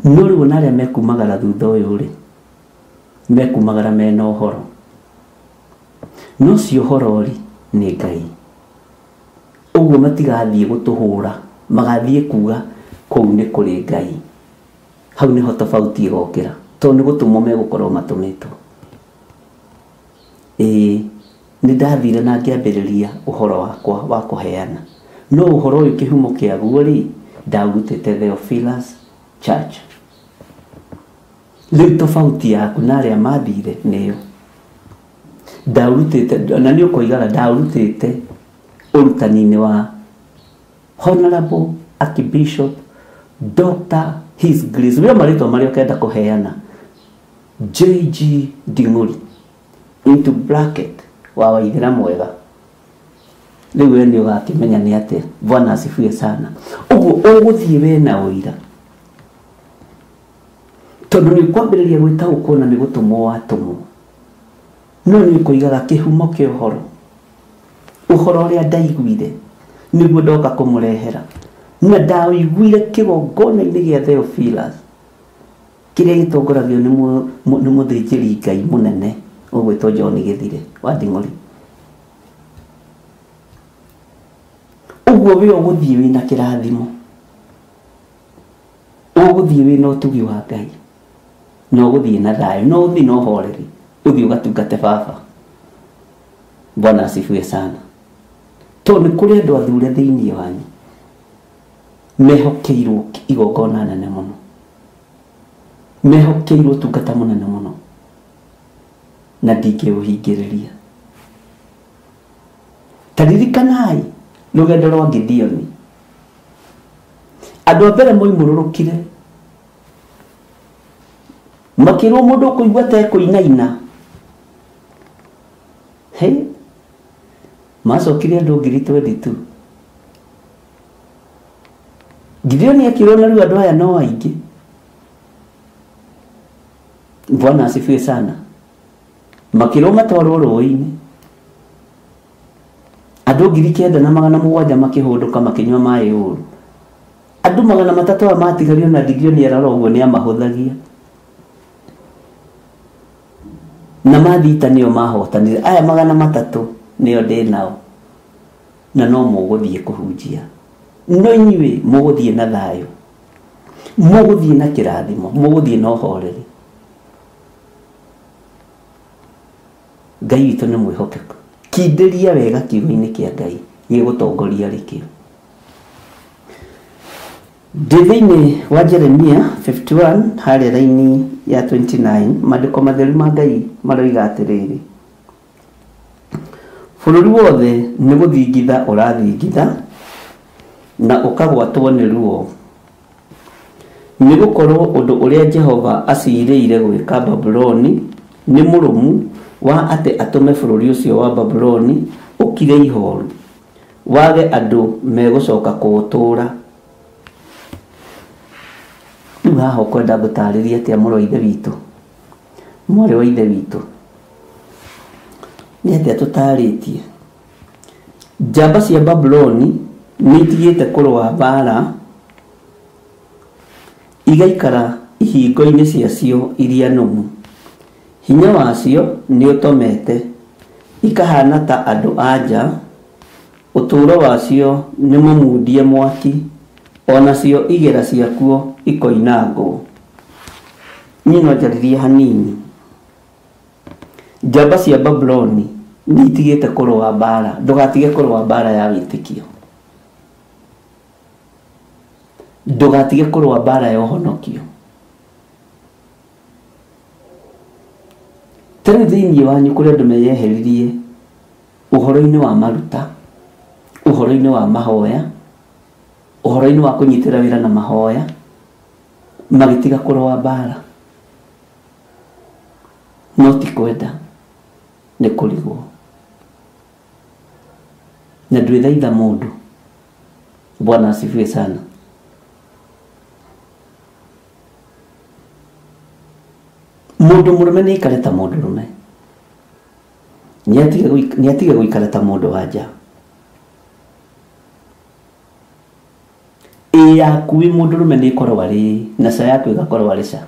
No rĩu ona arĩa mekumagara thutha ũyũ rĩ, mekumagara mena ũhoro, no si ũhoro rĩ nĩ Ngai. Ũguo matigathiĩ gũtũhũra, magathiĩ kuga kũu nĩ kũrĩ Ngai. Hau nĩho tofauti ĩgokĩra, tondũ nĩ gũtũmwo megũkorwo matũmĩtwo. Nĩ ndathire na ngĩambĩrĩria ũhoro wakwa wa kũheana, no ũhoro ũyũ kĩhumo kĩaguo rĩ, ndaurutĩte Theophilus Church. Rĩu tofauti yaku na arĩa mathire nĩyo, ndaurutĩte, na nĩ ũkoigaga ndaurutĩte ũrutani-inĩ wa Honorable Archbishop Dr. His Grace, wĩra marĩtwa marĩa ũkenda kũheana, J.G. Nding'ũri into bracket wa Waithĩra mwega. Rĩu we nĩ ũgakĩmenya nĩ atĩa. Bwana asifiwe sana. Ũguo ũgũthiĩ we na ũira, tondũ nĩ kwambĩrĩria gwĩtaũkwo na nĩ gũtũmwo watũmwo, no nĩ ũkoigaga kĩhumo kĩa ũhoro, ũhoro ũrĩa ndaiguire nĩguo ndoka kũmũrehera, na ndaiguire kĩgongona-inĩ gĩa Theophilus kĩrĩa gĩtongoragio nĩ mũthĩnjĩri Ngai mũnene ũgwĩtwo John Gĩthire wa Nding'ũri. Ũguo we ũgũthiĩ wĩna kĩrathimo, ũgũthiĩ wĩna ũtugi wa Ngai, no ũgũthiĩ na thayũ, no ũthiĩ na ũhoreri, ũthiĩ ũgatungate baba. Bwana asifiwe sana. Tondũ nĩ kũrĩ andũ athure thĩinĩ wanyu mehokeirwo igongona nene mũno, mehokeirwo ũtungata mũnene mũno, na ndingĩũhingĩrĩria. Ta ririkanai rũgendo rwa Gideoni. Andũ a mbere moimũrũrũkire, makĩrwo mũndũ ũkũigua ta ekũinaina. Macokire andũ 22. Gideoni akĩrwo na rĩu andũ aya no aingĩ. Bwana asifiwe sana. Makĩrwo matwarwo rũĩ-inĩ. Andũ 9,700 makĩhũndũka makĩnyua maĩ ũru. Andũ 300 matigario na Gideoni arara ũguo nĩ amahũthagia. Na mathita nĩo mahotanire. Aya 300 nĩo ndĩ nao. Na no mũgũthiĩ kũhunjia. No inyuĩ mũgũthiĩ na thayũ. Mũgũthiĩ na kĩrathimo, mũgũthiĩ na ũhoreri. Ngai witũ nĩ mwĩhokeku. Kindĩria wega kiugo-inĩ kĩa Ngai gĩgũtongoria rĩkĩo. Thĩinĩ wa Jeremia 51 harĩa raini ya 29, maandĩko matheru ma Ngai maroiga atĩrĩrĩ: bũrũri wothe nĩ gũthingitha ũrathingitha na ũkagwatwo nĩ ruo, nĩ gũkorwo ũndũ ũrĩa Jehova acirĩire gwĩka Babuloni nĩ mũrũmu wa atĩ atũme bũrũri ũcio wa Babuloni ũkire ihooru, wage andũ megũcoka kũũtũũra. Rĩu haha ũkwenda gũtarĩria atĩa mũrũ wa ithe witũ, mwarĩ wa ithe witũ? Nĩ atĩa tũtarĩtie? Njamba cia Babuloni nĩ itigĩte kũrũa mbara, igaikara ihingo-inĩ ciacio iria nũmu. Hinya wacio nĩ ũtomete, ikahana ta andũ anja. Ũtũũro wacio nĩ mũmundie mwaki, onacio igera ciakuo ikoinangwo. Niĩ no njaririe hanini. Njamba cia Babuloni nĩ itigĩte kũrũa mbara. Ndũgatige kũrũa mbara ya wĩtĩkio. Ndũgatige kũrũa mbara ya ũhonokio. Tene thĩinĩ wanyu kũrĩ andũ meyeheririe ũhoro-inĩ wa maruta, ũhoro-inĩ wa mahoya, ũhoro-inĩ wa kũnyitĩra wĩra na mahoya, magĩtiga kũrũa mbara. No ti kwenda, nĩ kũrigwo. Na ndwĩthaitha mũndũ. Bwana asifiwe sana. Mũndũ mũrũme nĩ aikare ta mũndũ rũme, nĩ atige gũikara ta mũndũ wa nja. Yaku wĩ mũndũ rũme nĩ ĩkorwo arĩ na ca yaku ĩgakorwo arĩ ca.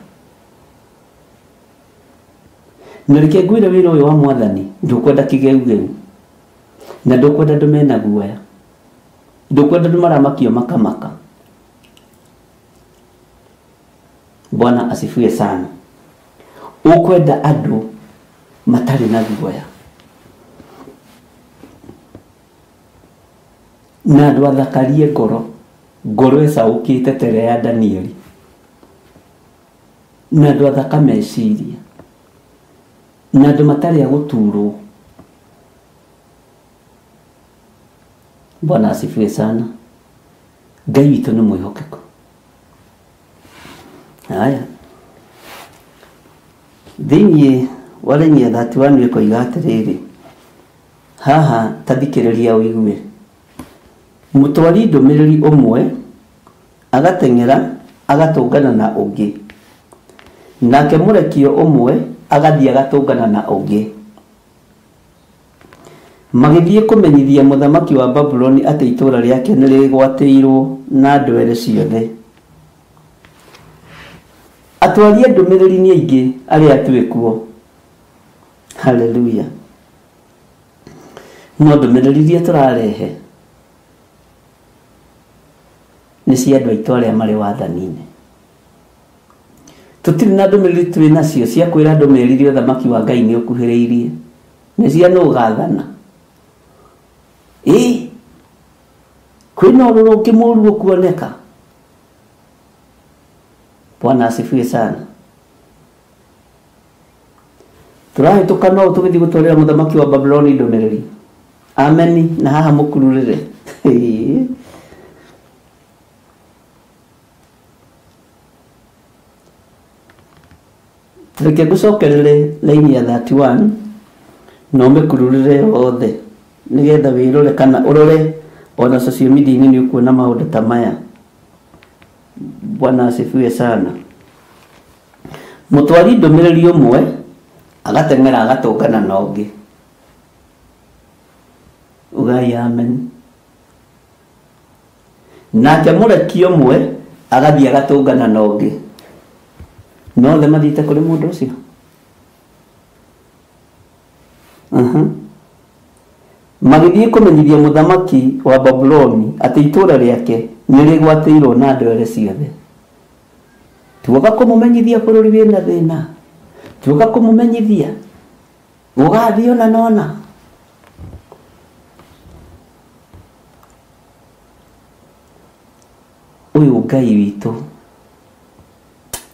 Na reke ngwĩre wĩra ũyũ wa Mwathani ndũkwenda kĩgeugeu, na ndũkwenda andũ mena guoya, ndũkwenda andũ maramakio makamaka. Bwana asifiwe sana. Ũkwenda andũ matarĩ na guoya, na andũ athakarie ngoro, ngoro ĩcaũkĩte tere ya Danieli, na andũ athaka meciria, na andũ matarĩ a gũturwo. Bwana asifiwe sana. Ngai witũ nĩ mwĩhokeku. Haya, thĩinĩ wa raini ya 31 ĩkoiga atĩrĩrĩ, haha tathikĩrĩria ũigue: mũtwari ndũmĩrĩri ũmwe agateng'era agatũngana na ũngĩ, nake mũrekio ũmwe agathiĩ agatũngana na ũngĩ, magĩthiĩ kũmenyithia mũthamaki wa Babuloni atĩ itũũra rĩake nĩ rĩgwatĩirwo na ndwere ciothe. Atwarie ndũmĩrĩri nĩ aingĩ arĩa twĩkuo. Haleluya. No ndũmĩrĩri iria tũrarehe nĩ cia andũ aitũ arĩa marĩ wathani-inĩ. tutiri na ndumiriri twi nacio cia kwira andu merire uthamaki wa Ngai ni ukuhiriirie ni cia no gathana kwina ururu kimuru kuoneka. Bwana asifiwe sana. Turahituka no tugithi gutwarira muthamaki wa Babyloni ndumiriri. Amen. Na haha mukururire reke gucokerere laini ya 31 no mekururire othe nigetha wirore kana urore ona social media ni ukuona maundu ta maya. Bwana asifiwe sana. Mutwari ndumiriri umwe agatengera agatungana na ungi. Ugai amen. Nake mureki umwe agathie agatungana na ungi. No the mathite kuri mundu ucio. Magithie kumenyithia muthamaki wa Babyloni ati itura riake nirigwatirwo na andu ere ciothe. Tuoka kumumenyithia bururi wina thina. Tuoka kumumenyithia ugathio na nona. Uyu Ngai witu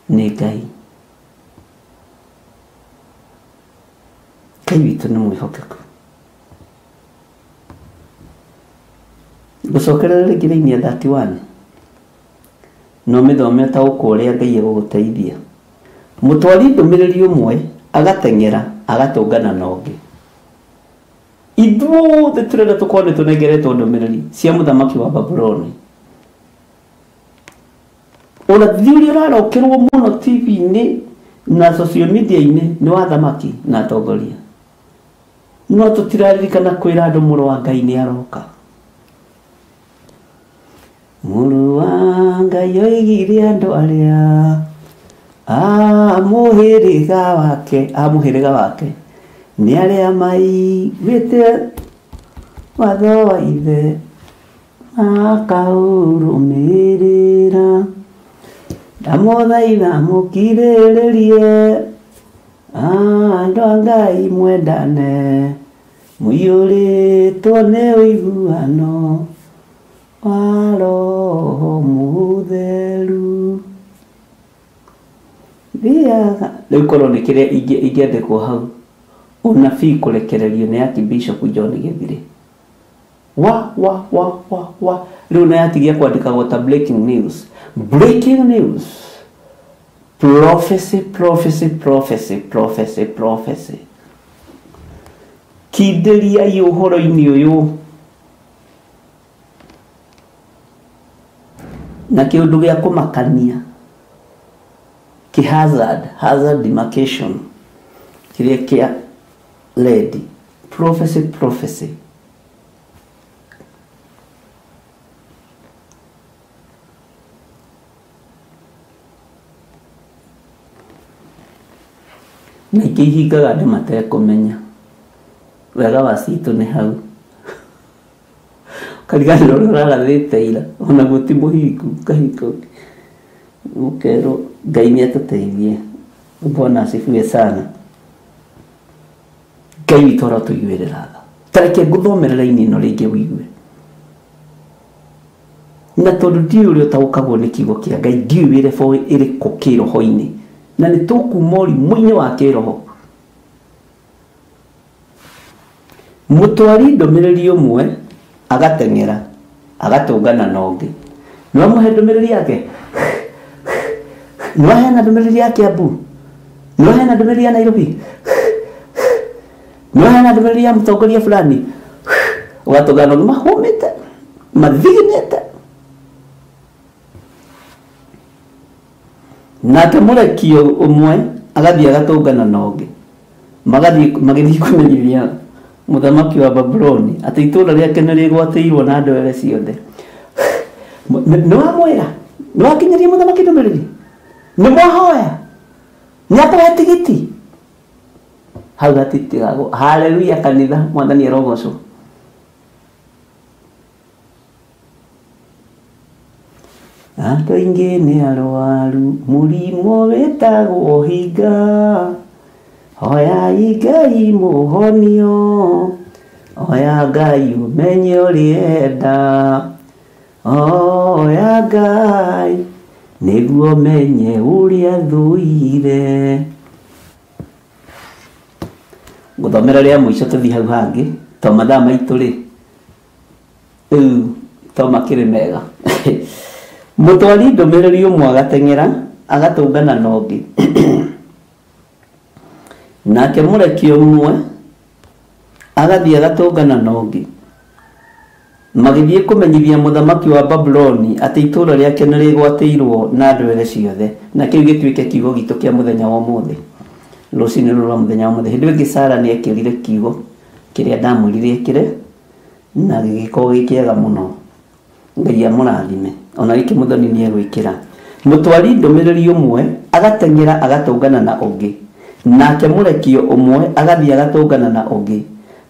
ni Ngai. Ngai witu ni mwihokeku. Gucokerere ngiraini ya 31 no mithome ta ukuria Ngai eguguteithia. Mutwari ndumiriri umwe agatengera agatungana na ungi. Ithuothe turenda tukone tunegeretwo ndumiriri cia muthamaki wa Babyloni. Ona thiuri urarokirwo muno TV-ini na social media-ini ni wa thamaki na tongoria. No tutiraririkana kwira andu muru wa Ngai ni aroka. Muru wa Ngai oigire andu aria muhiriga wake ni aria maiguite watho wa ithe makaurumirira. Ndamuthaitha mukiriririe andu a Ngai mwendane muiyuritwo ni uiguano wa Roho Mutheru. Thiaga riu korwo ni kiria ingiandikwo hau unabii kurekererio ni Archbishop John Githiri. Riu na yatigia kwandikagwo ta breaking news. Breaking news. Prophecy. Kideria yuhoro-ini uyu na kiundu gia kumakania ki hazard demarcation kiria kia lady prophecy. Na ikihingaga andu matekumenya wega wa citu ni hau. Karigana uragathite ira ona guti muhingu kahiko ukero Ngai ni atuteithie. Bwana asifiwe sana. Ngai witora tuigwire ratha. Tareke nguthomerera ini no ringi wigue. Na tondu ndiuri utaukagwo ni kiugo kia Ngai ndiwire fo iri kokiro hoini. Na ni tukumori mwinyi wa kiroho. Mutwari ndumiriri umwe agatengera agatungana na ungi. No muhe ndumiriri yake. No hena ndumiriri yake Abu. No hena ndumiriri ya Nairobi. No hena ndumiriri ya mutongoria fulani. Watungana no mahumite mathiginete. Na temulekio umwe agathie agatungana na ungi. Magathie kumenyithia muthamaki wa Babyloni ati itura riake ni rigwatirwo na andu ere ciothe. No amwira no akinyeria muthamaki ndumiriri ni mwahoya ni akahe tigiti hau gatitigago. Haleluya kanitha, mwathani arogocwo. andũ aingĩ nĩ arwaru mũrimũ wĩtagwo hinga hoyai Ngai mũhonio oya Ngai ũmenye ũrĩenda oya Ngai nĩguo menye ũrĩa thũire. Ngũthomera rĩa mũico tũthiĩ hau hangĩ to mathaa maitũ rĩ to makĩrĩ mega. Mũtwari ndũmĩrĩri ũmwe agateng'era agatũngana na ũngĩ nake mũreki ũmwe agathiĩ agatũngana na ũngĩ magĩthiĩ kũmenyithia mũthamaki wa Babuloni atĩ itũũra rĩake nĩ rĩgwatĩirwo na ndwere ciothe, na kĩu gĩtuĩke kiugo gitũ kĩa mũthenya wa ũmũthĩ. Rũciinĩ rũrũ rwa mũthenya wa ũmũthĩ hĩndĩ ĩngĩ Sara nĩ ekĩrire kiugo kĩrĩa ndamwĩrire ekĩre na gĩgĩkorwo gĩ kĩega mũno. Ngai amũrathime, ona gĩkĩ mũthoni nĩ egwĩkĩra. Mũtwari ndũmĩrĩri ũmwe agateng'era agatũngana na ũngĩ nake mũrekio ũmwe agathiĩ agatũngana na ũngĩ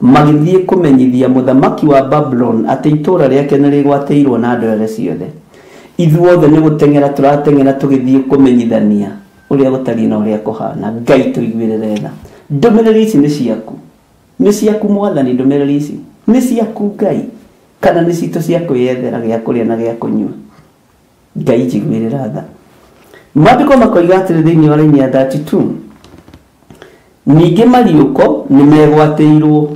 magĩthiĩ kũmenyithia mũthamaki wa Babylon atĩ itũũra rĩake nĩ rĩgwatĩirwo na ndwere ciothe. Ithuothe nĩ gũteng'era tũrateng'era tũgĩthiĩ kũmenyithania ũrĩa gũtariĩ na ũrĩa kũhana. Ngai tũiguĩrĩre tha. Ndũmĩrĩri ici nĩ ciaku, nĩ ciaku Mwathani. Ndũmĩrĩri ici nĩ ciaku Ngai, kana nĩ citũ cia kwĩyethera gĩa kũrĩa na gĩa kũnyua? Ngai njiguĩrĩra tha. Maandĩko makoiga atĩrĩ thĩinĩ wa raini ya 32, ningĩ Mariũko nĩ megwatĩirwo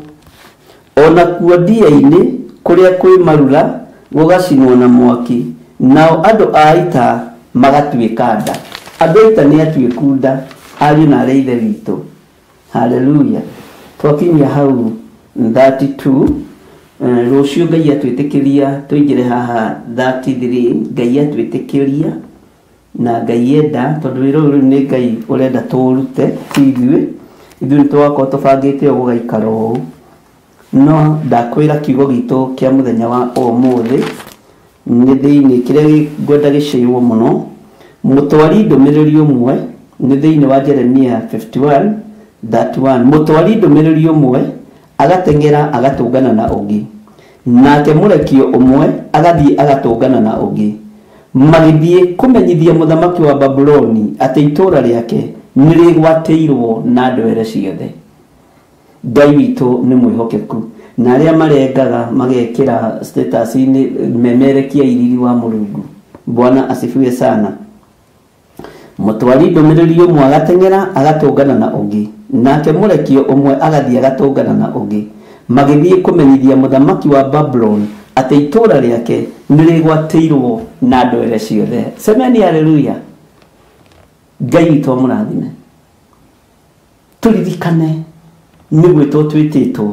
ona kuo ndia-inĩ kũrĩa kwĩ marura gũgacinwo na mwaki, nao andũ a ita magatuĩka nda. Andũ a ita nĩ atuĩku nda, ariũ na arĩa ithe witũ. Haleluya. Twakinyia hau 32, rũciũ Ngai atwĩtĩkĩria tũingĩre haha 33. Ngai atwĩtĩkĩria na Ngai enda, tondũ wĩra ũyũ nĩ Ngai ũrenda tũrute ithuĩ nĩ twakorwo tũbangĩte gũgaikara ũũ. No ndakwĩra kiugo gitũ kĩa mũthenya wa ũmũthĩ nĩ thĩinĩ kĩrĩa ngwenda gĩcairwo mũno. Mũtwari ndũmĩrĩri ũmwe nĩ thĩinĩ wa Jeremia 51:31. Mũtwari ndũmĩrĩri ũmwe agateng'era agatũngana na ũngĩ nake mũrekio ũmwe agathiĩ agatũngana na ũngĩ magĩthiĩ kũmenyithia mũthamaki wa Babuloni atĩ itũũra rĩake nĩ rĩgwatĩirwo na ndwere ciothe. Ngai witũ nĩ mwĩhokeku, na arĩa marengaga magekĩra status-inĩ memerekia iriri wa Mũrungu. Bwana asifiwe sana. Mũtwari ndũmĩrĩri ũmwe agateng'era agatũngana na ũngĩ nake mũrekio ũmwe agathiĩ agatũngana na ũngĩ magĩthiĩ kũmenyithia mũthamaki wa Babylon atĩ itũũra rĩake nĩ rĩgwatĩirwo na ndwere ciothe. Semeni haleluya. Ngai witũ amũrathime. Tũririkane nĩ gwĩtwo twĩtĩtwo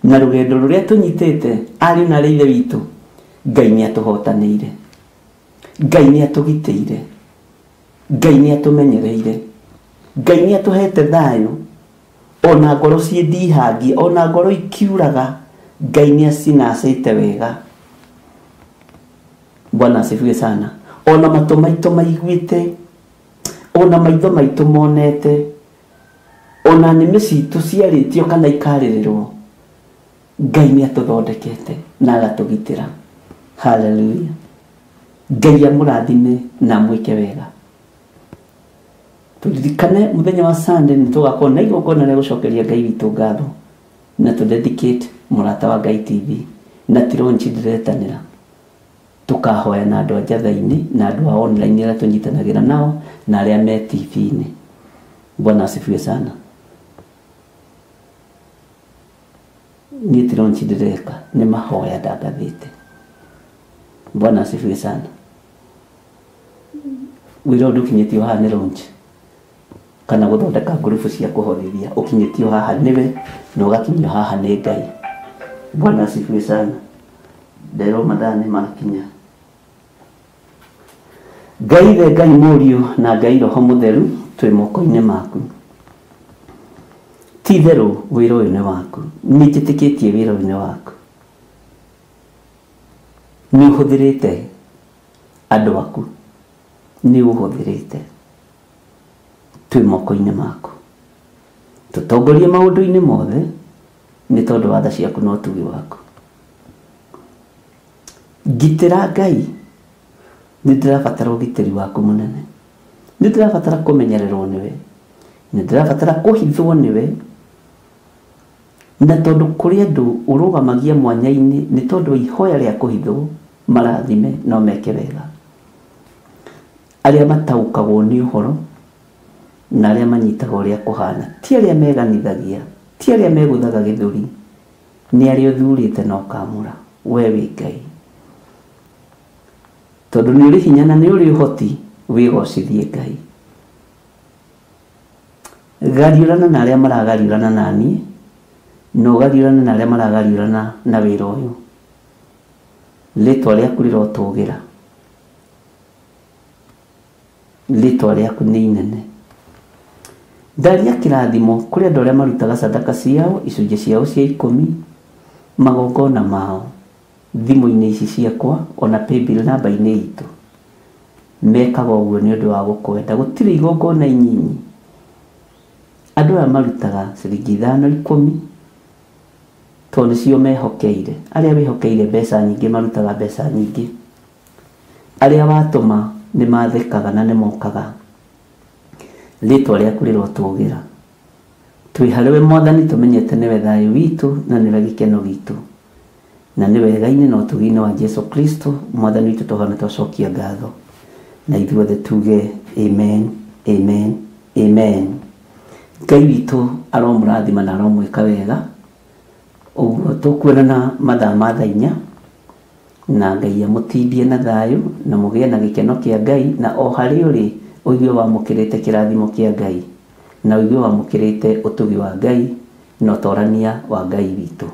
na rũgendo rũrĩa tũnyitĩte arĩ na ithe witũ. Ngai nĩ atũhotanĩire, Ngai nĩ atũgitĩire, Ngai nĩ atũmenyereire, Ngai nĩ atũhete thayũ. Ona ngoro ciĩndihangie, ona ngoro ikiuraga, Ngai nĩ acinacĩte wega. Bwana asifiwe sana. Ona matũ maitũ maiguĩte, ona maitho maitũ monete, ona nĩmĩ citũ ciarĩtio kana ikarĩrĩrwo, Ngai nĩ atũthondekete na agatũgitĩra. Haleluya. Ngai amũrathime na mwĩke wega. Turirikane mũthenya wa Sunday nĩ tũgakorwo na igongona rĩa gũcokeria Ngai witũ ngatho na tũdedicate Mũrata wa Ngai TV na tironchi ndiretanĩra tukahoya na andũ a njatha-inĩ na andũ a online arĩa tũnyitanagĩra nao na arĩa me TV-inĩ. Bwana asifiwe sana. Niĩ tironchi ndireka nĩ mahoya ndangathĩte. Bwana asifiwe sana. Wĩra ũndũ ũkinyĩtio haha nĩ launch kana gũthondeka ngurubu cia kũhothithia, ũkinyĩtio haha nĩwe na ũgakinyio haha nĩ Ngai. Bwana asifiwe sana. Nderwo mathaa nĩ makinya. Ngai the Ngai mũriũ na Ngai Roho Mũtheru twĩ moko-inĩ maku. Ti therũ wĩra ũyũ nĩ waku, nĩ njĩtĩkĩtie wĩra ũyũ nĩ waku. Nĩ ũhũthĩrĩte andũ aku, nĩ ũhũthĩrĩte, twĩ moko-inĩ maku. Tũtongorie maũndũ-inĩ mothe nĩ tondũ wa tha ciaku na ũtugi waku. Ngitĩra Ngai ndirabatara ugitiri waku munene ndirabatara kumenyererwo niwe ndirabatara kuhithwo niwe na tondu kuri andu urugamagia mwanya-ini ni tondu ihoya ria kuhithwo marathime no meke wega aria mataukagwo ni uhoro na aria manyitaga uria kuhana ti aria meganithagia ti aria meguthaga githuri ni aria uthurite no kamura we wi Ngai tondu ni uri hinya na ni uri uhoti wigocithie Ngai gariurana na aria maragariurana nani no gariurana na aria maragariurana na wira uyu litwa riaku rirotugira litwa riaku ni inene ndaria kirathimo kuri andu aria marutaga sadaka ciao icunjĩ ciao cia 10 magongona mao thimu-inĩ ici ciakwa ona paybill namba-inĩ itu mekaga ũguo nĩ ũndũ wa gũkwenda gũtirĩ igongona inyinyi andu aya marutaga ciringi 5 10 tondũ cio mehokeire aria mehokeire mbeca nyingĩ marutaga mbeca nyingĩ aria watũma nĩ mathekaga na nĩ mokaga litwa rĩaku rĩrotugira twi harĩwe Mwathani tumenyete nĩwe thayũ witũ na nĩwe gĩkeno gitũ na nĩ wega-inĩ na ũtugi-inĩ wa Jesu Kristo Mwathani witũ tũhana twacokia ngatho na ithuothe tuge amen amen amen. Ngai witũ aromũrathima na aromwĩka wega ũguo tũkwĩrana mathaa ma thaa 4 na Ngai amũtindie na thayũ na mũgĩe na gĩkeno kĩa Ngai na o harĩ ũrĩ ũigue wamũkĩrĩte kĩrathimo kĩa Ngai na ũigue wamũkĩrĩte ũtugi wa Ngai na ũtorania wa Ngai witũ.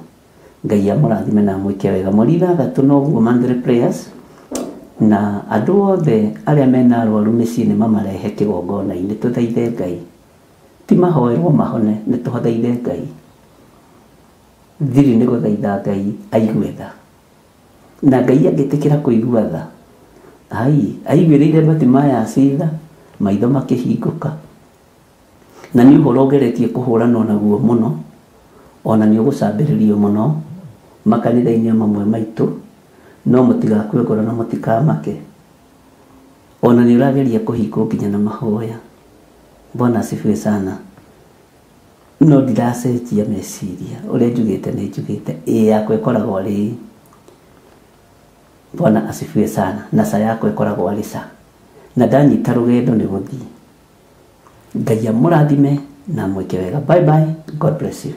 Ngai amũrathime na amwĩke wega. Mweri 3 noguo Monthly Prayers na andũ othe arĩa mena arwaru mĩciĩ nĩ mamarehe kĩgongona-inĩ tũthaithe Ngai ti mahoerwo mahone nĩ tũthaithe Ngai thiri nĩ gũthaitha Ngai aigue tha na Ngai angĩtĩkĩra kũigua tha aiguĩrĩire matu maya citha maitho makĩhingũka na nĩ ũhoro ũgeretie kũhũranwo naguo mũno ona nĩ ũgũcambĩrĩrio mũno makanitha-inĩ mamwe maitũ no mũtigakue ngoro na mũtikamake ona nĩ ũrageria kũhingwo nginya na mahoya. Bwana asifiwe sana. No ndiracenjia meciria ũrĩa njugĩte nĩ njugĩte yakwa ĩkoragwo arĩ Bwana asifiwe sana na sa yakwa ĩkoragwo arĩ sa na ndanyita rũgendo nĩ gũthiĩ. Ngai amũrathime na mwĩke wega. Bye bye. God bless you.